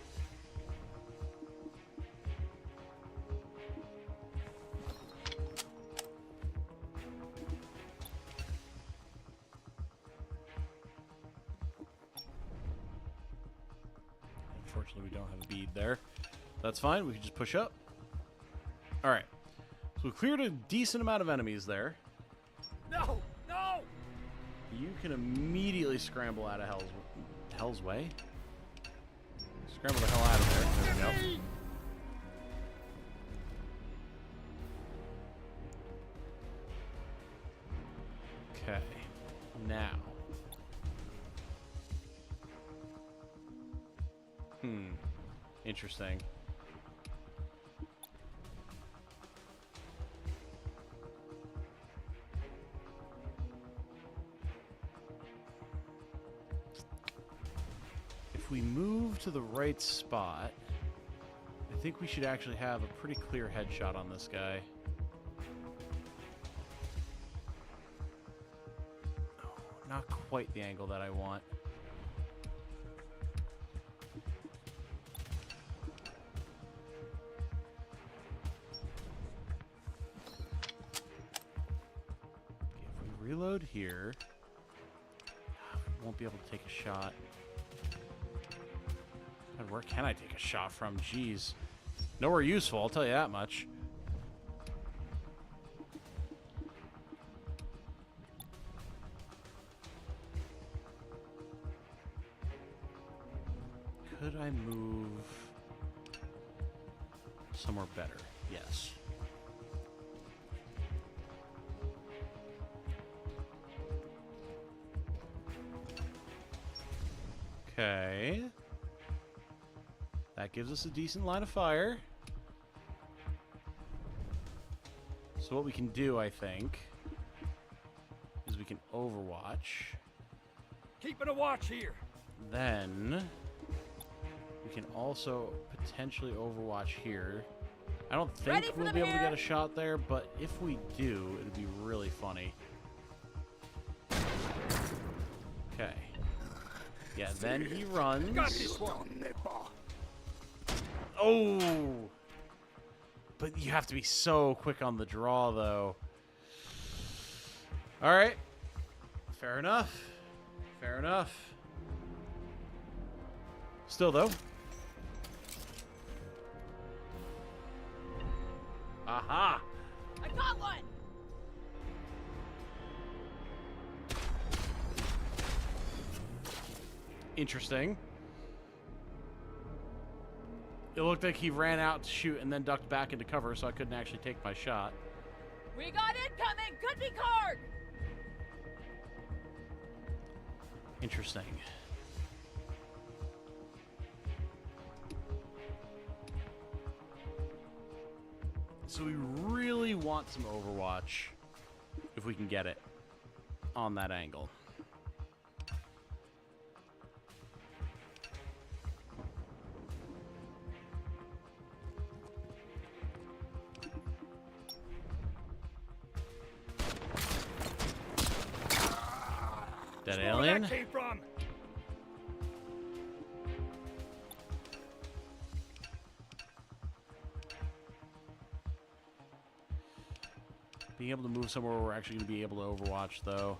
Unfortunately, we don't have a bead there. That's fine. We can just push up. All right. So we cleared a decent amount of enemies there. No! No! You can immediately scramble out of Hell's Way. Scramble the hell out of there. There we go. Okay. Now. Interesting. If we move to the right spot, I think we should actually have a pretty clear headshot on this guy. Oh, not quite the angle that I want. Reload here. Won't be able to take a shot. God, where can I take a shot from? Jeez. Nowhere useful, I'll tell you that much. Could I move somewhere better? Yes. Okay. That gives us a decent line of fire. So what we can do, I think, is we can overwatch. Keeping a watch here. Then we can also potentially overwatch here. I don't think we'll be able to get a shot there, but if we do, it'd be really funny. Okay. Yeah, then he runs. Got this one. Oh! But you have to be so quick on the draw, though. All right. Fair enough. Fair enough. Still, though. Aha! I got one! Interesting. It looked like he ran out to shoot and then ducked back into cover, so I couldn't actually take my shot. We got incoming! Could be card! Interesting. So we really want some Overwatch, if we can get it, on that angle. Dead alien. Where that came from? Being able to move somewhere where we're actually going to be able to Overwatch, though.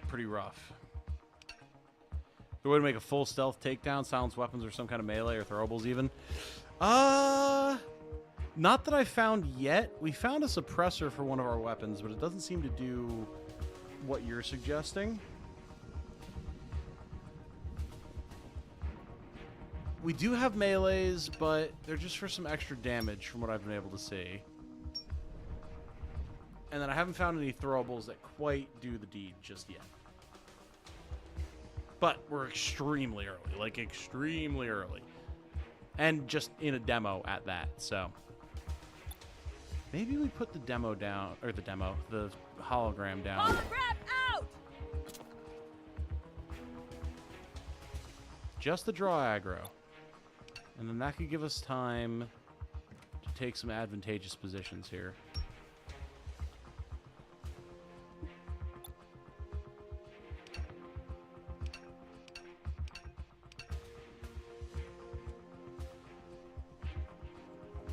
Pretty rough. The way to make a full stealth takedown, silence weapons, or some kind of melee or throwables even. Not that I found yet. We found a suppressor for one of our weapons, but it doesn't seem to do what you're suggesting. We do have melees, but they're just for some extra damage from what I've been able to see. And then I haven't found any throwables that quite do the deed just yet. But we're extremely early, like extremely early. And just in a demo at that, so. Maybe we put the demo down, or the hologram down. Hologram out! Just the draw aggro. And then that could give us time to take some advantageous positions here.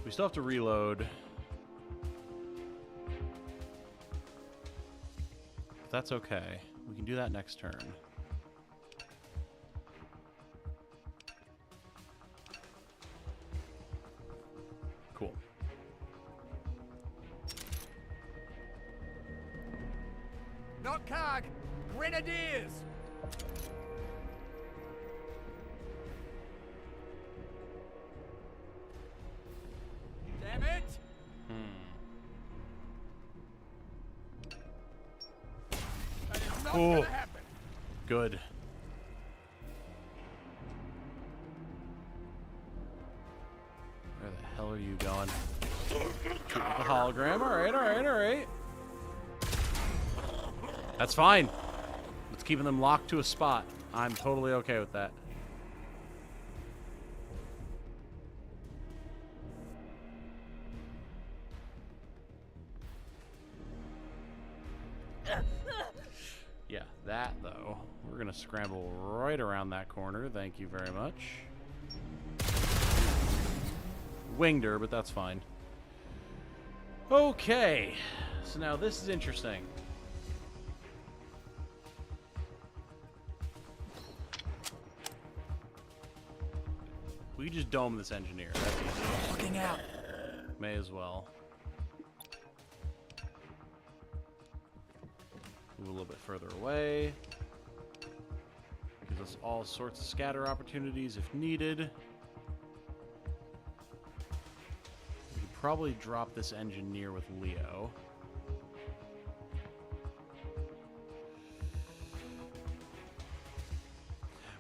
We still have to reload. But that's okay. We can do that next turn. out, Cog! Grenadiers! Damn it! That is not Oh. gonna happen. Good. Where the hell are you going? Shoot with the hologram. Alright, alright, alright. That's fine. It's keeping them locked to a spot. I'm totally okay with that. Yeah, that though. We're gonna scramble right around that corner. Thank you very much. Winged her, but that's fine. Okay, so now this is interesting. We could just dome this engineer. That's easy. Looking out. May as well. Move a little bit further away. Gives us all sorts of scatter opportunities if needed. We could probably drop this engineer with Leo.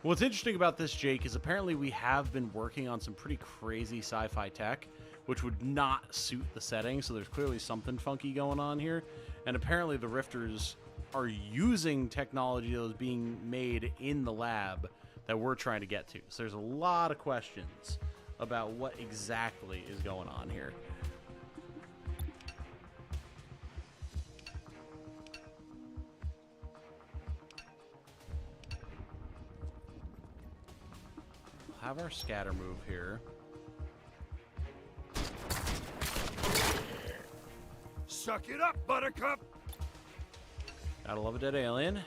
What's interesting about this, Jake, is apparently we have been working on some pretty crazy sci-fi tech, which would not suit the setting, so there's clearly something funky going on here. And apparently the Rifters are using technology that was being made in the lab that we're trying to get to. So there's a lot of questions about what exactly is going on here. We'll have our scatter move here. Suck it up, Buttercup! Gotta love a dead alien.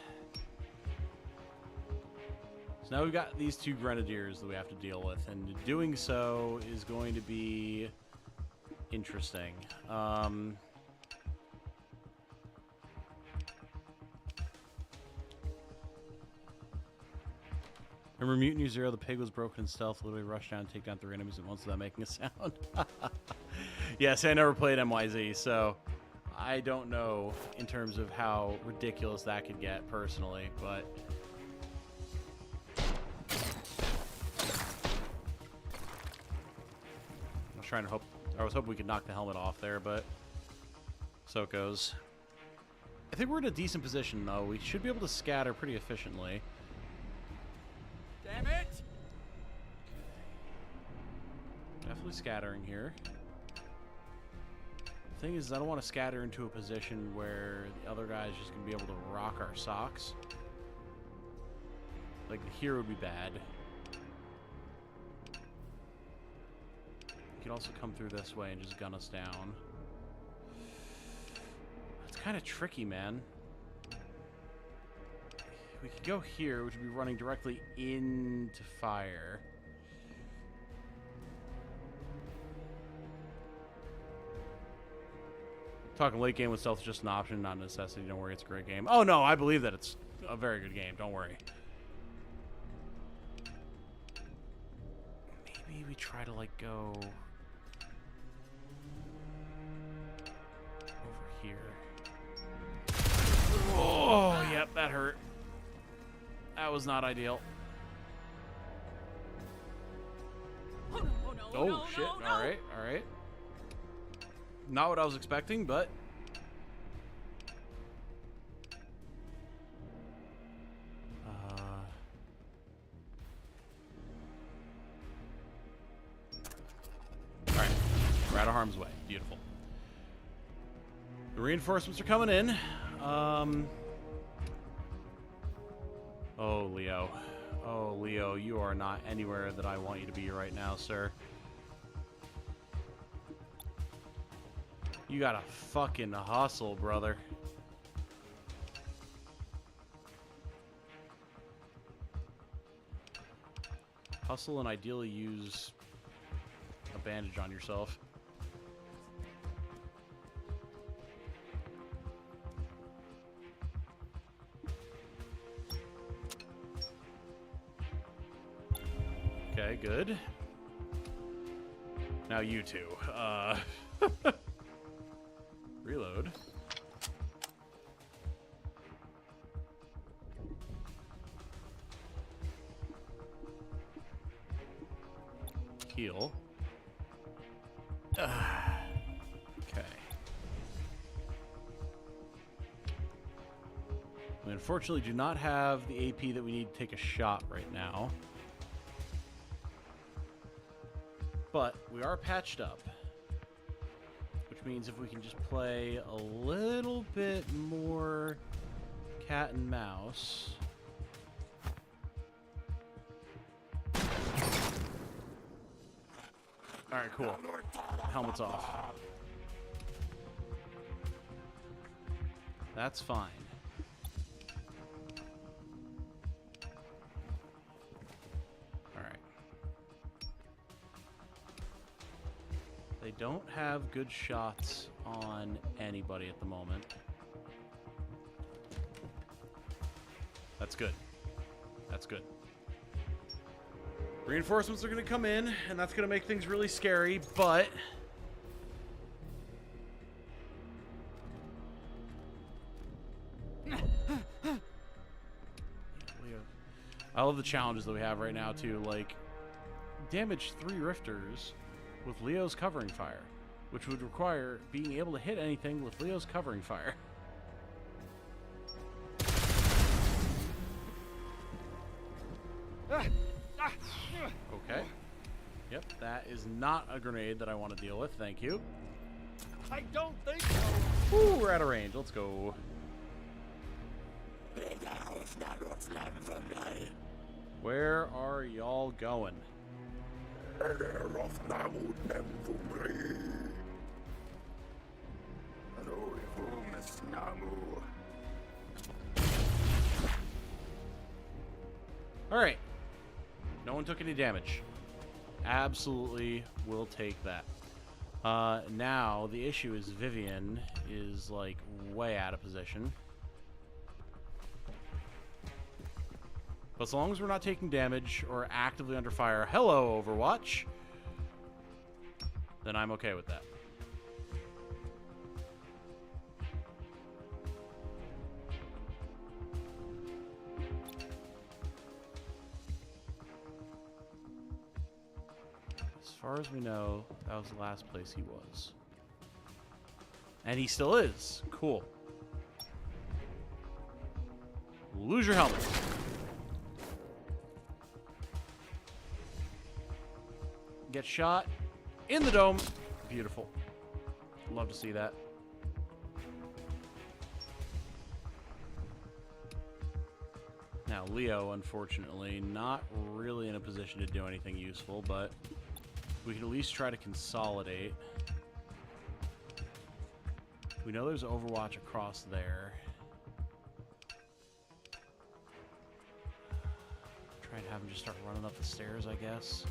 So now we've got these two Grenadiers that we have to deal with, and doing so is going to be interesting. Remember Mutiny Zero, the pig was broken in stealth, literally rushed down and take down 3 enemies at once without making a sound. Yes, I never played MYZ, so I don't know in terms of how ridiculous that could get personally, but I was hoping we could knock the helmet off there, but so it goes. I think we're in a decent position though. We should be able to scatter pretty efficiently. Damn it! Definitely scattering here. The thing is, I don't want to scatter into a position where the other guy's just going to be able to rock our socks. Like, here would be bad. You could also come through this way and just gun us down. It's kind of tricky, man. We could go here, which would be running directly into fire. Talking late game with stealth is just an option, not a necessity. Don't worry, it's a great game. Oh no, I believe that it's a very good game. Don't worry. Maybe we try to like go over here. Oh, yep, that hurt. That was not ideal. Oh, shit. All right, all right. Not what I was expecting, but all right, we're out of harm's way. Beautiful. The reinforcements are coming in. Oh, Leo. Oh, Leo, you are not anywhere that I want you to be right now, sir. You gotta fucking hustle, brother. Hustle and ideally use a bandage on yourself. Okay, good. Now you two. Reload. Heal. Okay. We unfortunately do not have the AP that we need to take a shot right now. But we are patched up. Which means if we can just play a little bit more cat and mouse. Alright, cool. Helmet's off. That's fine. Alright. They don't have good shots on anybody at the moment. That's good. That's good. Reinforcements are going to come in, and that's going to make things really scary, but... I love the challenges that we have right now, too. Like, damage 3 rifters with Leo's covering fire, which would require being able to hit anything with Leo's covering fire. Okay. Yep, that is not a grenade that I want to deal with. Thank you. I don't think so. Ooh, we're out of range. Let's go. Where are y'all going? Alright. No one took any damage. Absolutely will take that. Now, the issue is Vivian is, like, way out of position. But as long as we're not taking damage or actively under fire, hello, Overwatch, then I'm okay with that. As far as we know, that was the last place he was. And he still is. Cool. Lose your helmet. Get shot in the dome. Beautiful. Love to see that. Now, Leo, unfortunately, not really in a position to do anything useful, but we can at least try to consolidate. We know there's Overwatch across there. Try and have him just start running up the stairs, I guess.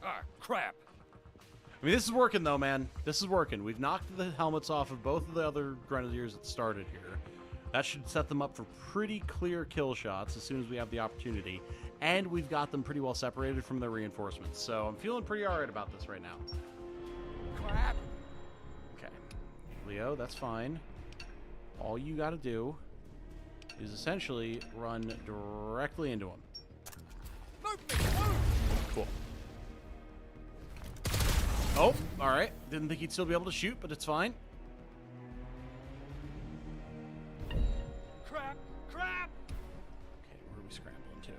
Ah, crap. I mean, this is working, though, man. This is working. We've knocked the helmets off of both of the other Grenadiers that started here. That should set them up for pretty clear kill shots as soon as we have the opportunity. And we've got them pretty well separated from their reinforcements. So I'm feeling pretty alright about this right now. Crap. Okay. Leo, that's fine. All you gotta do is essentially run directly into him. Cool. Oh, alright. Didn't think he'd still be able to shoot, but it's fine. Crap. Crap. Okay, where are we scrambling to?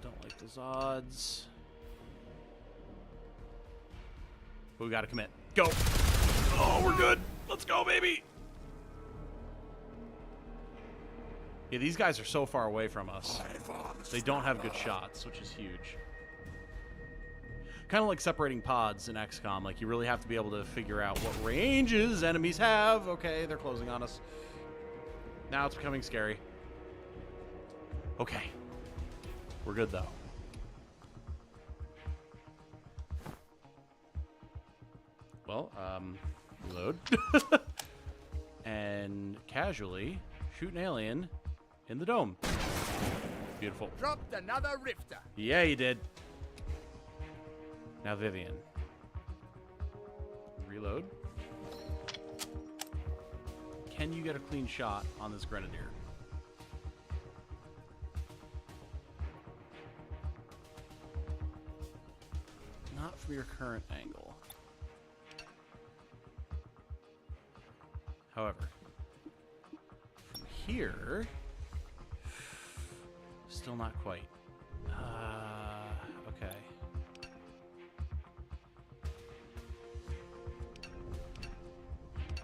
Don't like those odds. But we gotta commit. Go! Oh, we're good! Let's go, baby! Yeah, these guys are so far away from us. They don't have good shots, which is huge. Kind of like separating pods in XCOM. Like, you really have to be able to figure out what ranges enemies have. Okay, they're closing on us. Now it's becoming scary. Okay. We're good, though. well, reload. And casually shoot an alien in the dome. Beautiful. Dropped another rifter. Yeah, you did. Now Vivian. Reload. Can you get a clean shot on this Grenadier? Not from your current angle. However, from here, still not quite. Okay.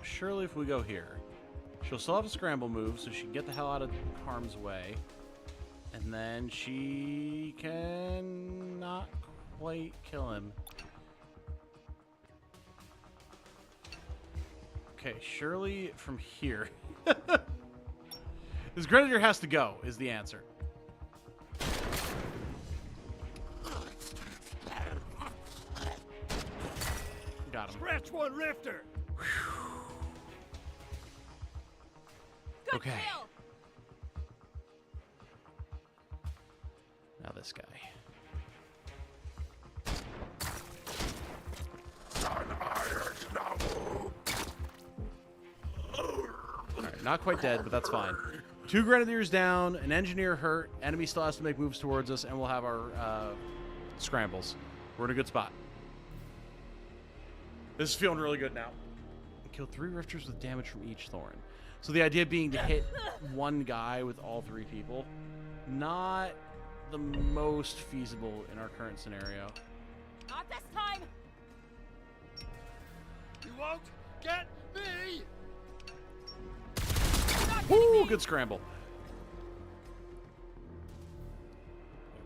Surely if we go here, she'll still have a scramble move, so she can get the hell out of harm's way. And then she can not quite kill him. Okay, surely from here. This Grenadier has to go, is the answer. Got him. Scratch one rifter! Okay. Now this guy. Alright, not quite dead, but that's fine. 2 Grenadiers down, an Engineer hurt, enemy still has to make moves towards us, and we'll have our scrambles. We're in a good spot. This is feeling really good now. Kill 3 Rifters with damage from each Thorn. So the idea being to hit one guy with all 3 people. Not the most feasible in our current scenario. Not this time! You won't get me! Woo, good scramble.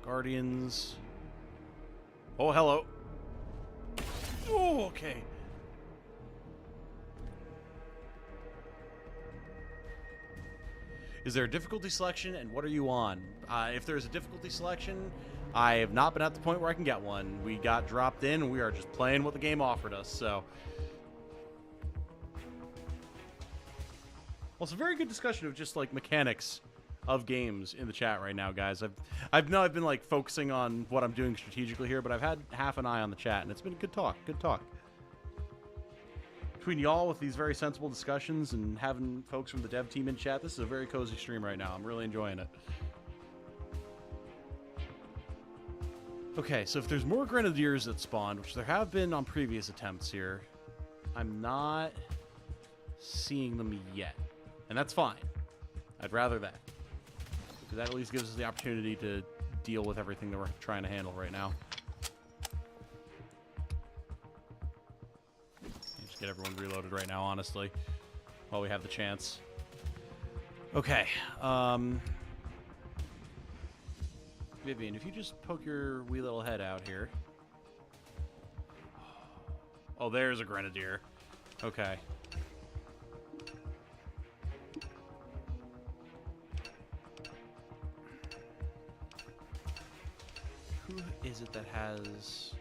Guardians. Oh, hello. Oh, okay. Is there a difficulty selection, and what are you on? If there's a difficulty selection, I have not been at the point where I can get one. We got dropped in, and we are just playing what the game offered us, so... Well, it's a very good discussion of just, like, mechanics of games in the chat right now, guys. I've been, like, focusing on what I'm doing strategically here, but I've had half an eye on the chat, and it's been good talk, good talk. Between y'all with these very sensible discussions and having folks from the dev team in chat, this is a very cozy stream right now. I'm really enjoying it. Okay, so if there's more Grenadiers that spawned, which there have been on previous attempts here, I'm not seeing them yet. And that's fine. I'd rather that. Because that at least gives us the opportunity to deal with everything that we're trying to handle right now. Just get everyone reloaded right now, honestly, while we have the chance. Okay. Vivian, if you just poke your wee little head out here. Oh, there's a Grenadier. Okay. Who is it that has...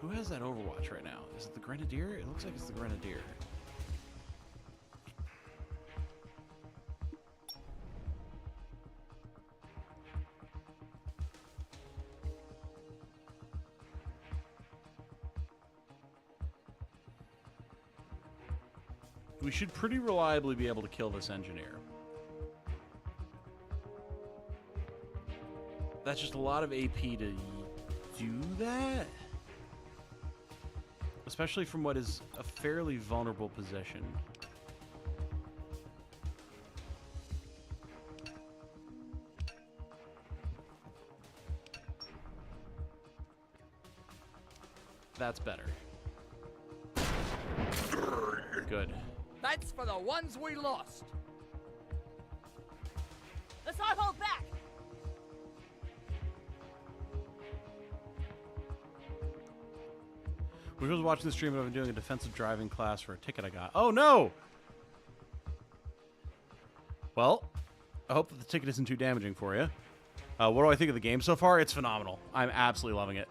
Who has that Overwatch right now? Is it the Grenadier? It looks like it's the Grenadier. We should pretty reliably be able to kill this Engineer. That's just a lot of AP to do that. Especially from what is a fairly vulnerable position. That's better. Good. That's for the ones we lost. Let's not hold back! We was watching the stream and I've been doing a defensive driving class for a ticket I got. Oh no! Well, I hope that the ticket isn't too damaging for you. What do I think of the game so far? It's phenomenal. I'm absolutely loving it.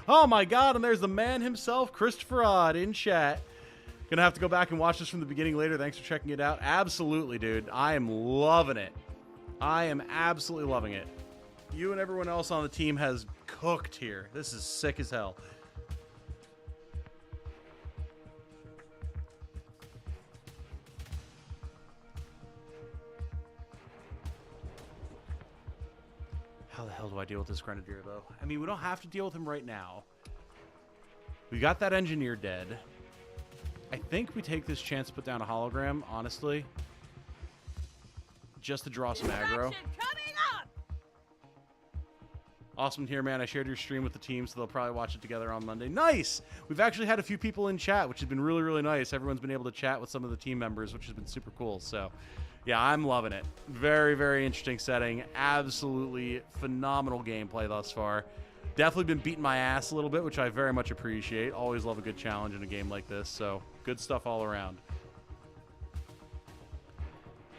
Oh my god, and there's the man himself, Christopher Odd, in chat. Gonna have to go back and watch this from the beginning later. Thanks for checking it out. Absolutely, dude. I am loving it. I am absolutely loving it. You and everyone else on the team has cooked here. This is sick as hell. How the hell do I deal with this Grenadier, though? I mean, we don't have to deal with him right now. We got that engineer dead. I think we take this chance to put down a hologram, honestly. Just to draw some aggro. Awesome here, man. I shared your stream with the team, so they'll probably watch it together on Monday. Nice! We've actually had a few people in chat, which has been really, really nice. Everyone's been able to chat with some of the team members, which has been super cool. So, yeah, I'm loving it. Very, very interesting setting. Absolutely phenomenal gameplay thus far. Definitely been beating my ass a little bit, which I very much appreciate. Always love a good challenge in a game like this, so good stuff all around.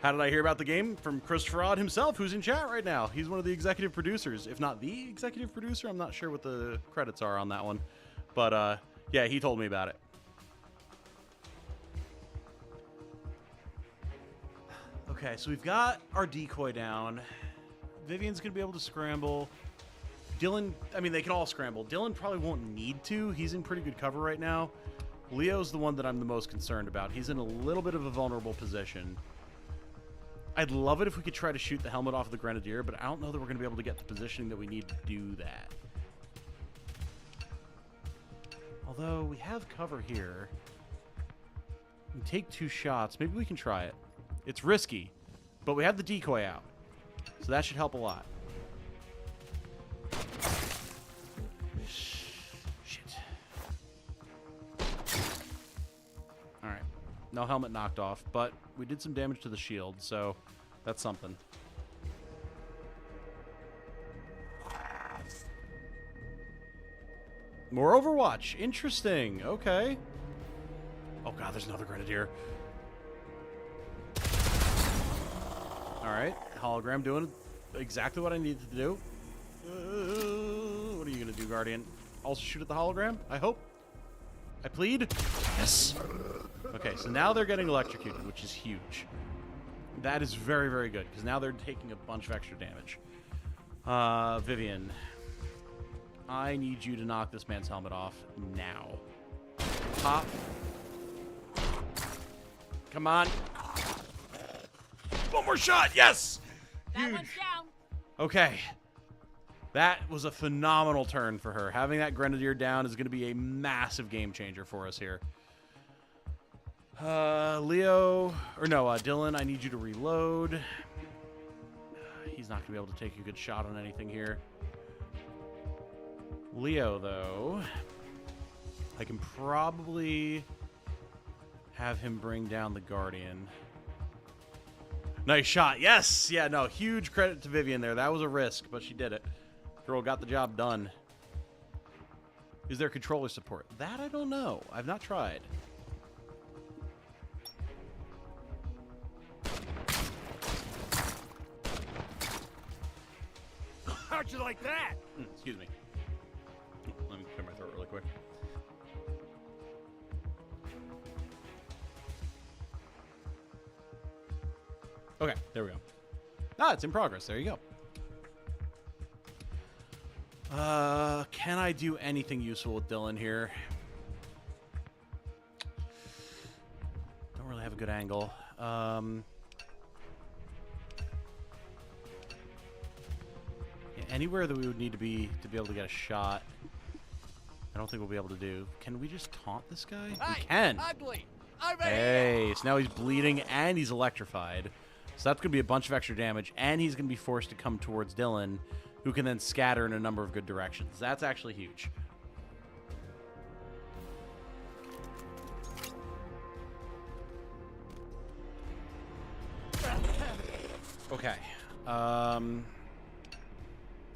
How did I hear about the game? From Christopher Odd himself, who's in chat right now. He's one of the executive producers. If not the executive producer, I'm not sure what the credits are on that one. But, yeah, he told me about it. Okay, so we've got our decoy down. Vivian's going to be able to scramble. Dylan, I mean, they can all scramble. Dylan probably won't need to. He's in pretty good cover right now. Leo's the one that I'm the most concerned about. He's in a little bit of a vulnerable position. I'd love it if we could try to shoot the helmet off of the Grenadier, but I don't know that we're going to be able to get the positioning that we need to do that. Although, we have cover here. We can take 2 shots. Maybe we can try it. It's risky, but we have the decoy out. So that should help a lot. Shit. Alright. No helmet knocked off, but we did some damage to the shield, so that's something. More Overwatch. Interesting. Okay. Oh god, there's another Grenadier. Alright. Hologram doing exactly what I needed to do. What are you going to do, Guardian? Also shoot at the hologram, I hope? I plead? Yes! Okay, so now they're getting electrocuted, which is huge. That is very, very good, because now they're taking a bunch of extra damage. Vivian. I need you to knock this man's helmet off now. Pop. Come on. One more shot, yes! That Huge. one's down. Okay. That was a phenomenal turn for her. Having that Grenadier down is going to be a massive game changer for us here. Leo, or no, Dylan, I need you to reload. He's not going to be able to take a good shot on anything here. Leo, though, I can probably have him bring down the Guardian. Nice shot. Yes! Yeah, no, huge credit to Vivian there. That was a risk, but she did it. Girl got the job done. Is there controller support? That I don't know. I've not tried. How'd you like that? Excuse me. Let me clear my throat really quick. Okay, there we go. Ah, it's in progress. There you go. Can I do anything useful with Dylan here? Don't really have a good angle. Yeah, anywhere that we would need to be able to get a shot, I don't think we'll be able to do. Can we just taunt this guy? Hey, We can. Ugly! Over Hey, here! so now he's bleeding and he's electrified. So that's going to be a bunch of extra damage, and he's going to be forced to come towards Dylan, who can then scatter in a number of good directions. That's actually huge. Okay.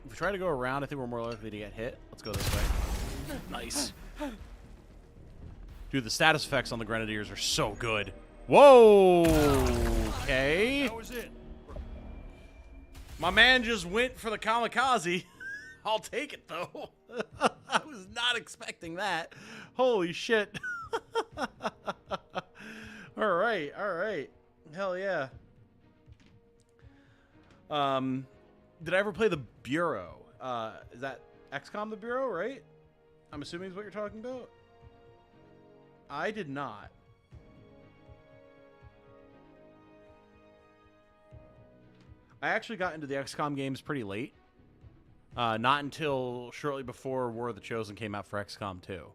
If we try to go around, I think we're more likely to get hit. Let's go this way. Nice. Dude, the status effects on the Grenadiers are so good. Whoa! Okay. That was it. My man just went for the kamikaze. I'll take it, though. I was not expecting that. Holy shit. All right, all right. Hell yeah. Did I ever play the Bureau? Is that XCOM the Bureau, right? I'm assuming is what you're talking about. I did not. I actually got into the XCOM games pretty late. Not until shortly before War of the Chosen came out for XCOM 2.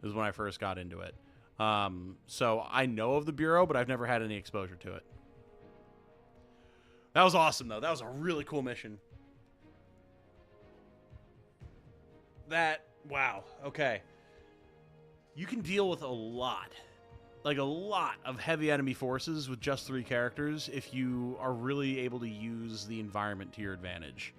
Is when I first got into it. So I know of the Bureau, but I've never had any exposure to it. That was awesome, though. That was a really cool mission. Wow, okay. You can deal with a lot of heavy enemy forces with just 3 characters if you are really able to use the environment to your advantage.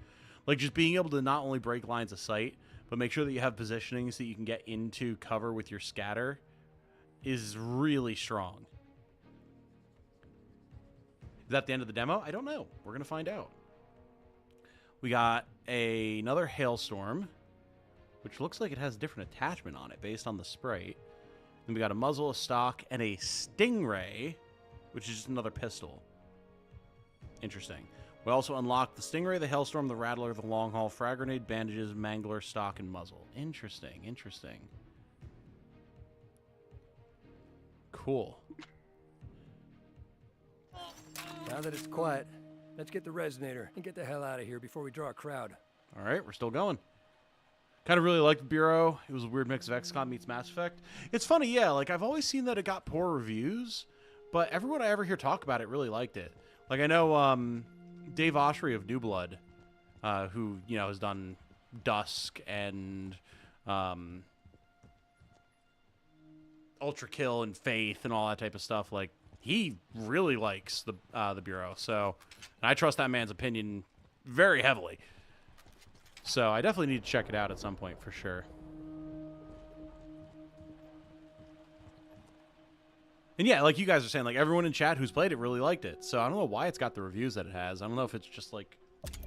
Like, just being able to not only break lines of sight, but make sure that you have positioning so that you can get into cover with your scatter is really strong. Is that the end of the demo? I don't know. We're going to find out. We got another Hailstorm, which looks like it has a different attachment on it based on the sprite. Then we got a muzzle, a stock, and a Stingray, which is just another pistol. Interesting. We also unlocked the Stingray, the Hailstorm, the Rattler, the Long Haul, Frag Grenade, Bandages, Mangler, Stock, and Muzzle. Interesting, interesting. Cool. Now that it's quiet, let's get the resonator and get the hell out of here before we draw a crowd. All right, we're still going. Kind of really liked the Bureau. It was a weird mix of XCOM meets Mass Effect. It's funny, yeah, like I've always seen that it got poor reviews, but everyone I ever hear talk about it really liked it. Like I know Dave Oshry of New Blood, who, you know, has done Dusk and Ultra Kill and Faith and all that type of stuff. Like, he really likes the Bureau. So I trust that man's opinion very heavily. So I definitely need to check it out at some point for sure. And yeah, like you guys are saying, like everyone in chat who's played it really liked it. So I don't know why it's got the reviews that it has. I don't know if it's just like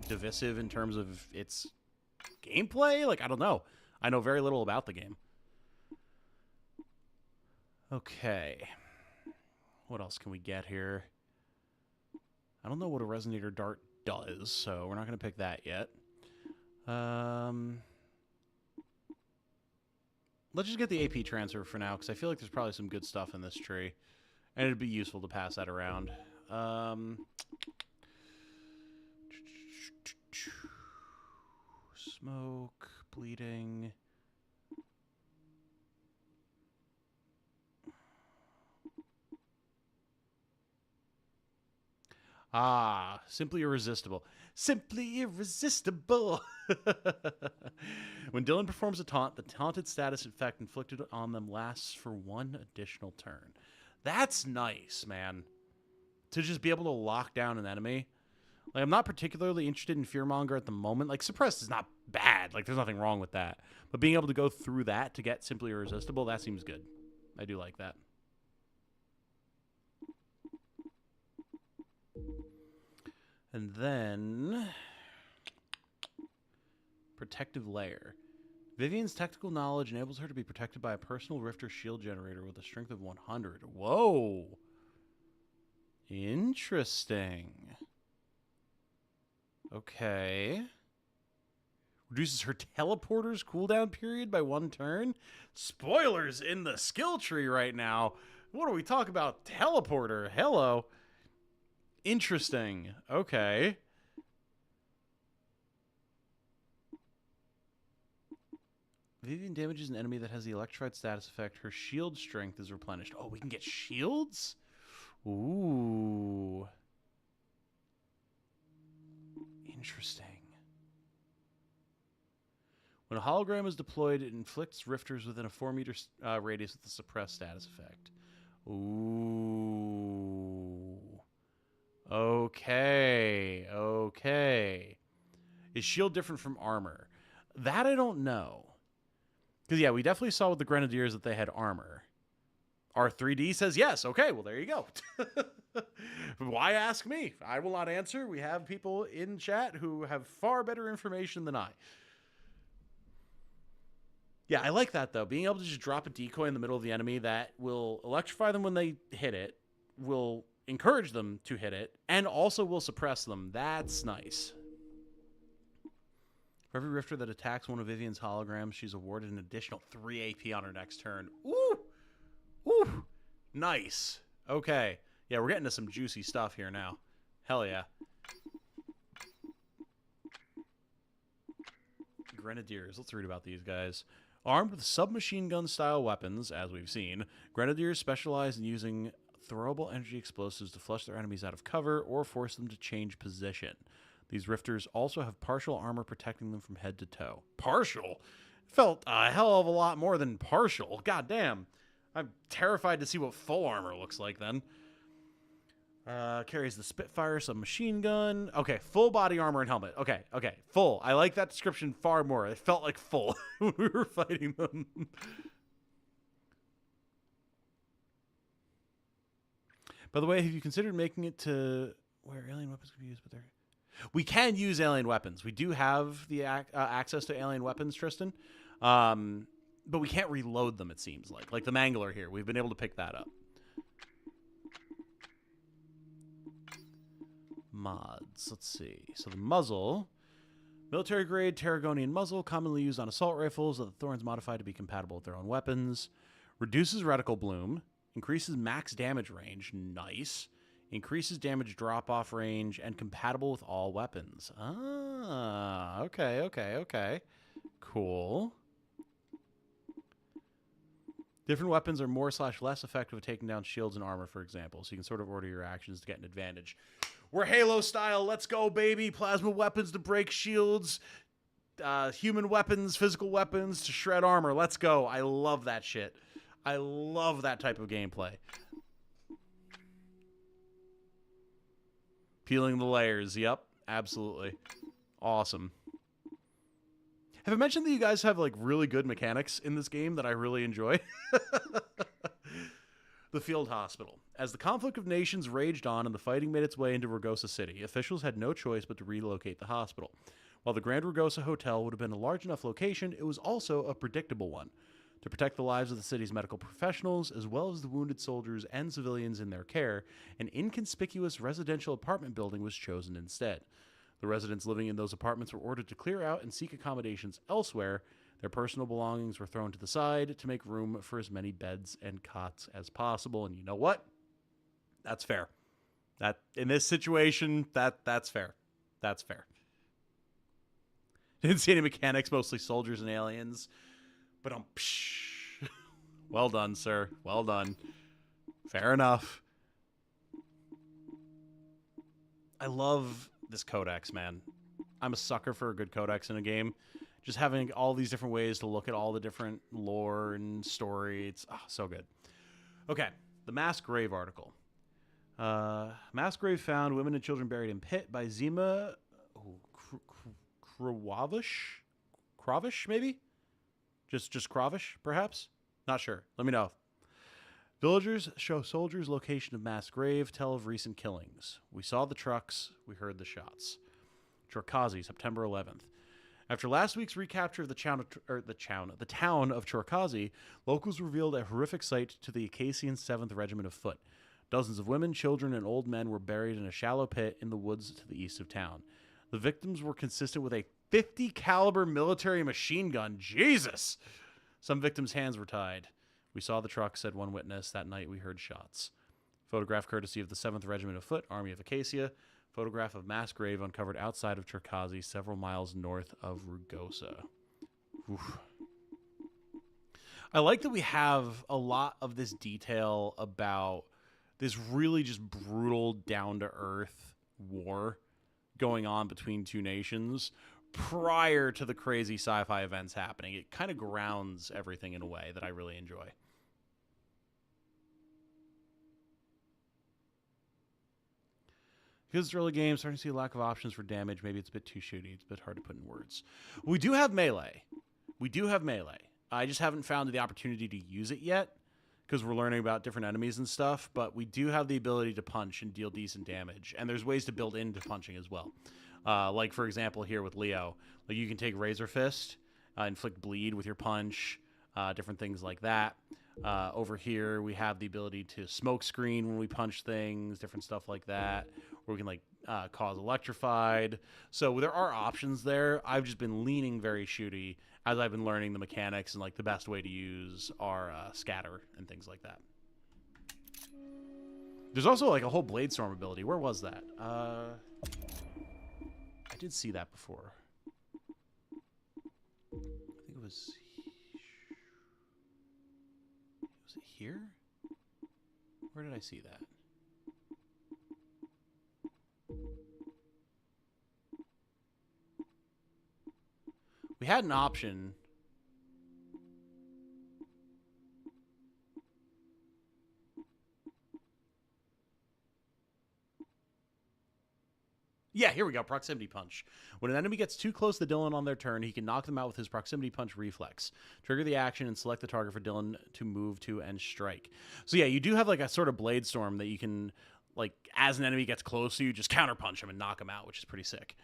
divisive in terms of its gameplay. Like, I don't know. I know very little about the game. Okay. What else can we get here? I don't know what a Resonator Dart does, so we're not going to pick that yet. Let's just get the AP transfer for now, because I feel like there's probably some good stuff in this tree. And it'd be useful to pass that around. Smoke, bleeding. Ah, simply irresistible. Simply irresistible. When Dylan performs a taunt, the taunted status effect inflicted on them lasts for 1 additional turn. That's nice, man. To just be able to lock down an enemy. Like, I'm not particularly interested in Fearmonger at the moment. Like, Suppressed is not bad. Like, there's nothing wrong with that. But being able to go through that to get Simply Irresistible, that seems good. I do like that. And then Protective Layer. Vivian's technical knowledge enables her to be protected by a personal Rifter shield generator with a strength of 100. Whoa. Interesting. Okay. Reduces her teleporter's cooldown period by 1 turn. Spoilers in the skill tree right now. What are we talking about? Teleporter. Hello. Interesting. Okay. Vivian damages an enemy that has the electrified status effect. Her shield strength is replenished. Oh, we can get shields? Ooh. Interesting. When a hologram is deployed, it inflicts rifters within a 4-meter radius with the suppressed status effect. Ooh. Okay. Okay. Is shield different from armor? That I don't know. Because, yeah, we definitely saw with the Grenadiers that they had armor. R3D says yes. Okay, well, there you go. Why ask me? I will not answer. We have people in chat who have far better information than I. Yeah, I like that, though. Being able to just drop a decoy in the middle of the enemy that will electrify them when they hit it, will encourage them to hit it, and also will suppress them. That's nice. For every Rifter that attacks one of Vivian's holograms, she's awarded an additional 3 AP on her next turn. Ooh! Ooh! Nice. Okay. Yeah, we're getting to some juicy stuff here now. Hell yeah. Grenadiers. Let's read about these guys. Armed with submachine gun style weapons, as we've seen, Grenadiers specialize in using throwable energy explosives to flush their enemies out of cover or force them to change position. These Rifters also have partial armor protecting them from head to toe. Partial? Felt a hell of a lot more than partial. God damn. I'm terrified to see what full armor looks like then. Carries the Spitfire submachine gun. Okay, full body armor and helmet. Okay, full. I like that description far more. It felt like full when we were fighting them. By the way, have you considered making it to where alien weapons can be used? But we can use alien weapons. We do have the access to alien weapons, Tristan. But we can't reload them, it seems like. Like the Mangler here. We've been able to pick that up. Mods. Let's see. So the muzzle. Military grade Tarragonian muzzle, commonly used on assault rifles that the Thorns modified to be compatible with their own weapons. Reduces reticle bloom. Increases max damage range. Nice. Increases damage drop-off range and compatible with all weapons. Ah, okay. Cool. Different weapons are more/less effective at taking down shields and armor, for example. So you can sort of order your actions to get an advantage. We're Halo style. Let's go, baby. Plasma weapons to break shields. Human weapons, physical weapons to shred armor. Let's go. I love that shit. I love that type of gameplay. Peeling the layers. Yep, absolutely. Awesome. Have I mentioned that you guys have like really good mechanics in this game that I really enjoy? The field hospital. As the conflict of nations raged on and the fighting made its way into Rugosa City, officials had no choice but to relocate the hospital. While the Grand Rugosa Hotel would have been a large enough location, it was also a predictable one. To protect the lives of the city's medical professionals, as well as the wounded soldiers and civilians in their care, an inconspicuous residential apartment building was chosen instead. The residents living in those apartments were ordered to clear out and seek accommodations elsewhere. Their personal belongings were thrown to the side to make room for as many beds and cots as possible. And you know what? That's fair. That in this situation, that's fair. That's fair. Didn't see any mechanics, mostly soldiers and aliens. But well done, sir. Well done. Fair enough. I love this Codex, man. I'm a sucker for a good Codex in a game. Just having all these different ways to look at all the different lore and story. It's so good. Okay, the Mass Grave article. Mass Grave found women and children buried in pit by Zima Kravish, maybe? Just Kravish, perhaps? Not sure. Let me know. Villagers show soldiers' location of mass grave, tell of recent killings. We saw the trucks, we heard the shots. Chorkazi, September 11th. After last week's recapture of the town of Chorkazi, locals revealed a horrific sight to the Acacian 7th Regiment of Foot. Dozens of women, children, and old men were buried in a shallow pit in the woods to the east of town. The victims were consistent with a 50 caliber military machine gun. Jesus! Some victims' hands were tied. We saw the truck, said one witness. That night we heard shots. Photograph courtesy of the 7th Regiment of Foot, Army of Acacia. Photograph of mass grave uncovered outside of Chorkazi, several miles north of Rugosa. Oof. I like that we have a lot of this detail about this really just brutal, down-to-earth war going on between two nations prior to the crazy sci-fi events happening. It kind of grounds everything in a way that I really enjoy. Because it's early game, starting to see a lack of options for damage. Maybe it's a bit too shooty. It's a bit hard to put in words. We do have melee. I just haven't found the opportunity to use it yet because we're learning about different enemies and stuff. But we do have the ability to punch and deal decent damage. And there's ways to build into punching as well. Like, for example, here with Leo. Like, you can take Razor Fist inflict bleed with your punch, different things like that. Over here, we have the ability to smoke screen when we punch things, different stuff like that, where we can like cause electrified. So there are options there. I've just been leaning very shooty as I've been learning the mechanics and like the best way to use our scatter and things like that. There's also like a whole blade storm ability. Where was that? I did see that before. I think it was. Was it here? Where did I see that? We had an option. Yeah, here we go. Proximity punch. When an enemy gets too close to Dylan on their turn, he can knock them out with his proximity punch reflex. Trigger the action and select the target for Dylan to move to and strike. So yeah, you do have like a sort of blade storm that you can, like, as an enemy gets close to you, just counter punch him and knock him out, which is pretty sick.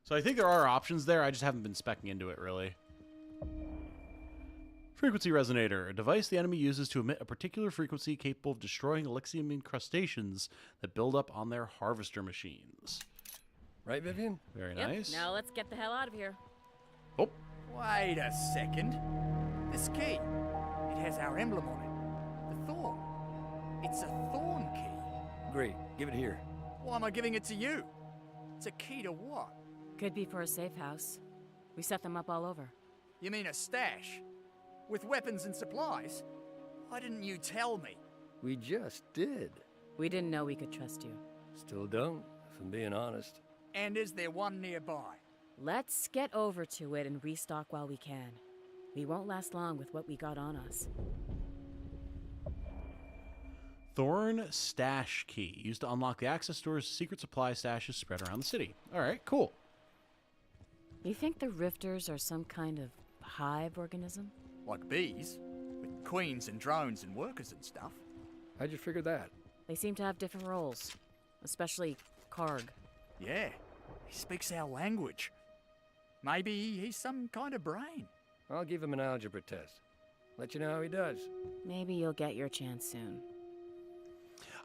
So I think there are options there. I just haven't been speccing into it really. Frequency resonator, a device the enemy uses to emit a particular frequency capable of destroying Elysium incrustations that build up on their harvester machines. Right, Vivian? Very Yep, nice. now let's get the hell out of here. Oh, Wait a second. This key, it has our emblem on it. The thorn. It's a thorn key. Great. Give it here. Why am I giving it to you? It's a key to what? Could be for a safe house. We set them up all over. You mean a stash? With weapons and supplies? Why didn't you tell me? We just did. We didn't know we could trust you. Still don't, if I'm being honest. And is there one nearby? Let's get over to it and restock while we can. We won't last long with what we got on us. Thorn stash key, used to unlock the access store's secret supply stashes spread around the city. All right, cool. You think the Rifters are some kind of hive organism? Like bees? With queens and drones and workers and stuff? How'd you figure that? They seem to have different roles, especially Karg. Yeah, he speaks our language. Maybe he's some kind of brain. I'll give him an algebra test. Let you know how he does. Maybe you'll get your chance soon.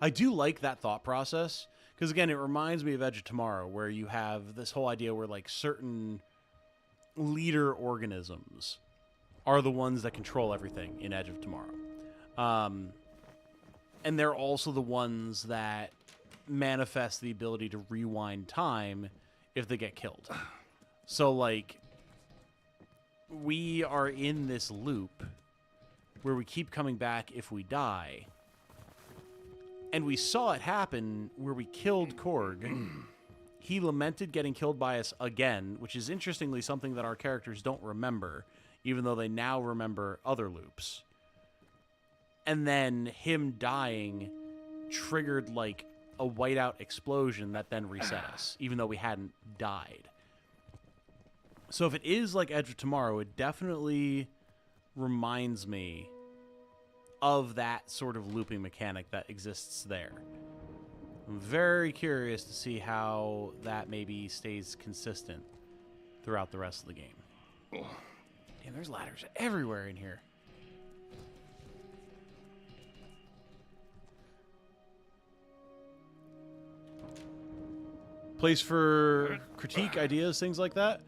I do like that thought process because, again, it reminds me of Edge of Tomorrow, where you have this whole idea where like certain leader organisms are the ones that control everything in Edge of Tomorrow. And they're also the ones that manifest the ability to rewind time if they get killed. So, like, we are in this loop where we keep coming back if we die. And we saw it happen where we killed Korg. He lamented getting killed by us again, which is interestingly something that our characters don't remember, even though they now remember other loops. And then him dying triggered like a whiteout explosion that then reset us, even though we hadn't died. So if it is like Edge of Tomorrow, it definitely reminds me of that sort of looping mechanic that exists there. I'm very curious to see how that maybe stays consistent throughout the rest of the game. Damn, there's ladders everywhere in here. Place for critique, ideas, things like that.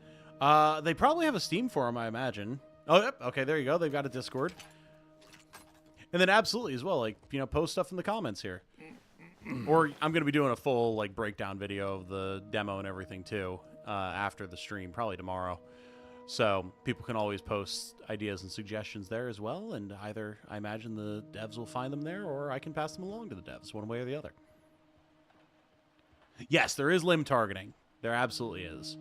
They probably have a Steam forum, I imagine. Oh, yep. Okay, there you go. They've got a Discord. And then absolutely as well, like, you know, post stuff in the comments here. Or I'm going to be doing a full, like, breakdown video of the demo and everything, too, after the stream, probably tomorrow. So people can always post ideas and suggestions there as well, and either, I imagine, the devs will find them there, or I can pass them along to the devs, one way or the other. Yes, there is limb targeting. There absolutely is.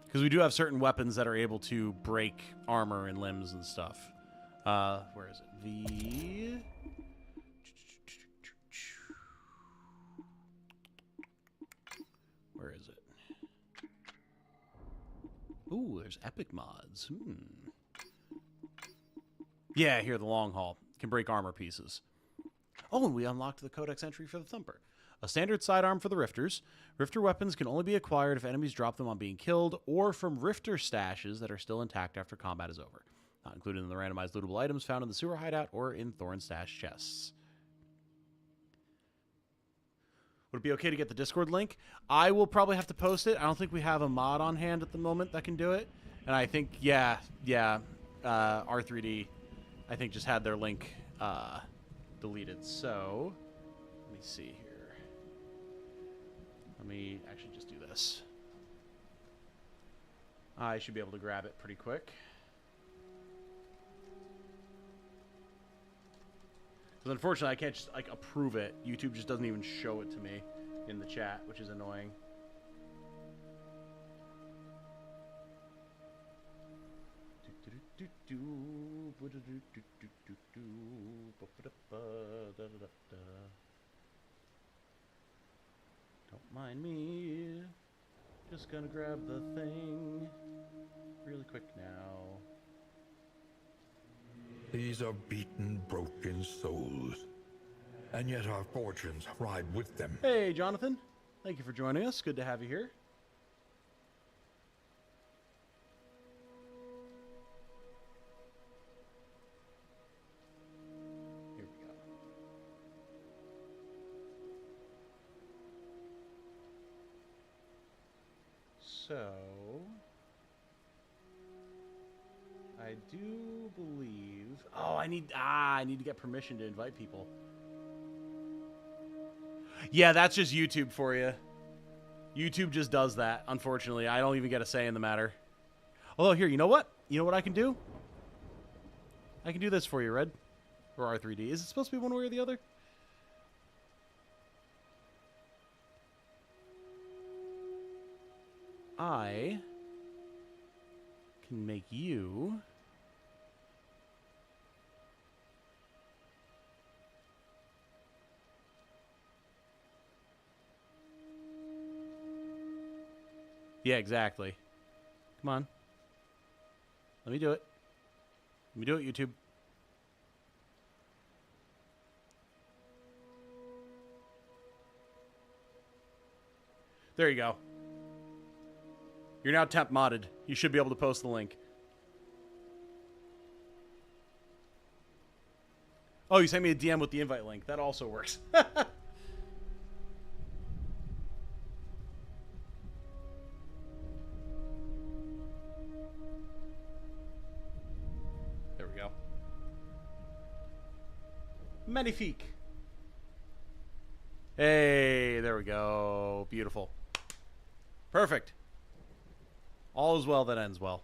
Because we do have certain weapons that are able to break armor and limbs and stuff. Where is it? The... Where is it? Ooh, there's epic mods. Yeah, here, the long haul. Can break armor pieces. Oh, and we unlocked the Codex entry for the Thumper. A standard sidearm for the Rifters. Rifter weapons can only be acquired if enemies drop them on being killed or from Rifter stashes that are still intact after combat is over. Not included in the randomized lootable items found in the sewer hideout or in Thorn stash chests. Would it be okay to get the Discord link? I will probably have to post it. I don't think we have a mod on hand at the moment that can do it. And I think, yeah, R3D, I think just had their link deleted. So, let me see here. Let me actually just do this. I should be able to grab it pretty quick. Because unfortunately, I can't just like approve it. YouTube just doesn't even show it to me in the chat, which is annoying. Don't mind me. Just gonna grab the thing really quick now. These are beaten, broken souls. And yet our fortunes ride with them. Hey, Jonathan. Thank you for joining us. Good to have you here. Here we go. So, I do believe... Oh, I need to get permission to invite people. Yeah, that's just YouTube for you. YouTube just does that, unfortunately. I don't even get a say in the matter. Although, here, you know what? You know what I can do? I can do this for you, Red. Or R3D. Is it supposed to be one way or the other? I can make you... Yeah, exactly. Come on. Let me do it. Let me do it, YouTube. There you go. You're now temp modded. You should be able to post the link. Oh, you sent me a DM with the invite link. That also works. Magnifique. Hey, there we go. Beautiful. Perfect. All is well that ends well.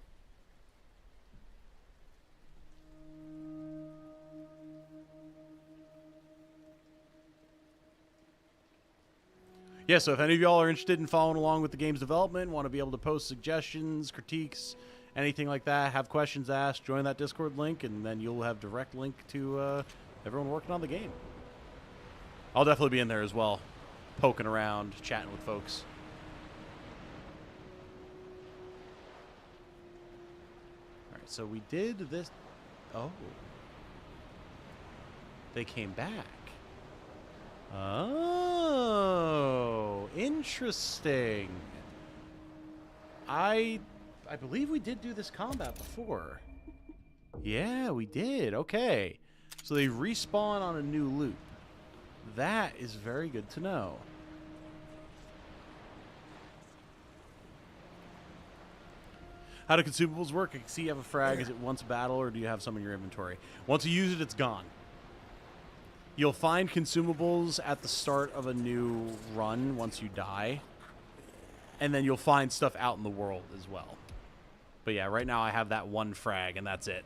Yeah, so if any of y'all are interested in following along with the game's development, want to be able to post suggestions, critiques, anything like that, have questions asked, join that Discord link, and then you'll have direct link to everyone working on the game. I'll definitely be in there as well, poking around, chatting with folks. All right, so we did this. Oh. They came back. Oh, interesting. I believe we did do this combat before. Yeah, we did. Okay. So they respawn on a new loop. That is very good to know. How do consumables work? I can see you have a frag. Is it once a battle or do you have some in your inventory? Once you use it, it's gone. You'll find consumables at the start of a new run once you die. And then you'll find stuff out in the world as well. But yeah, right now I have that one frag and that's it.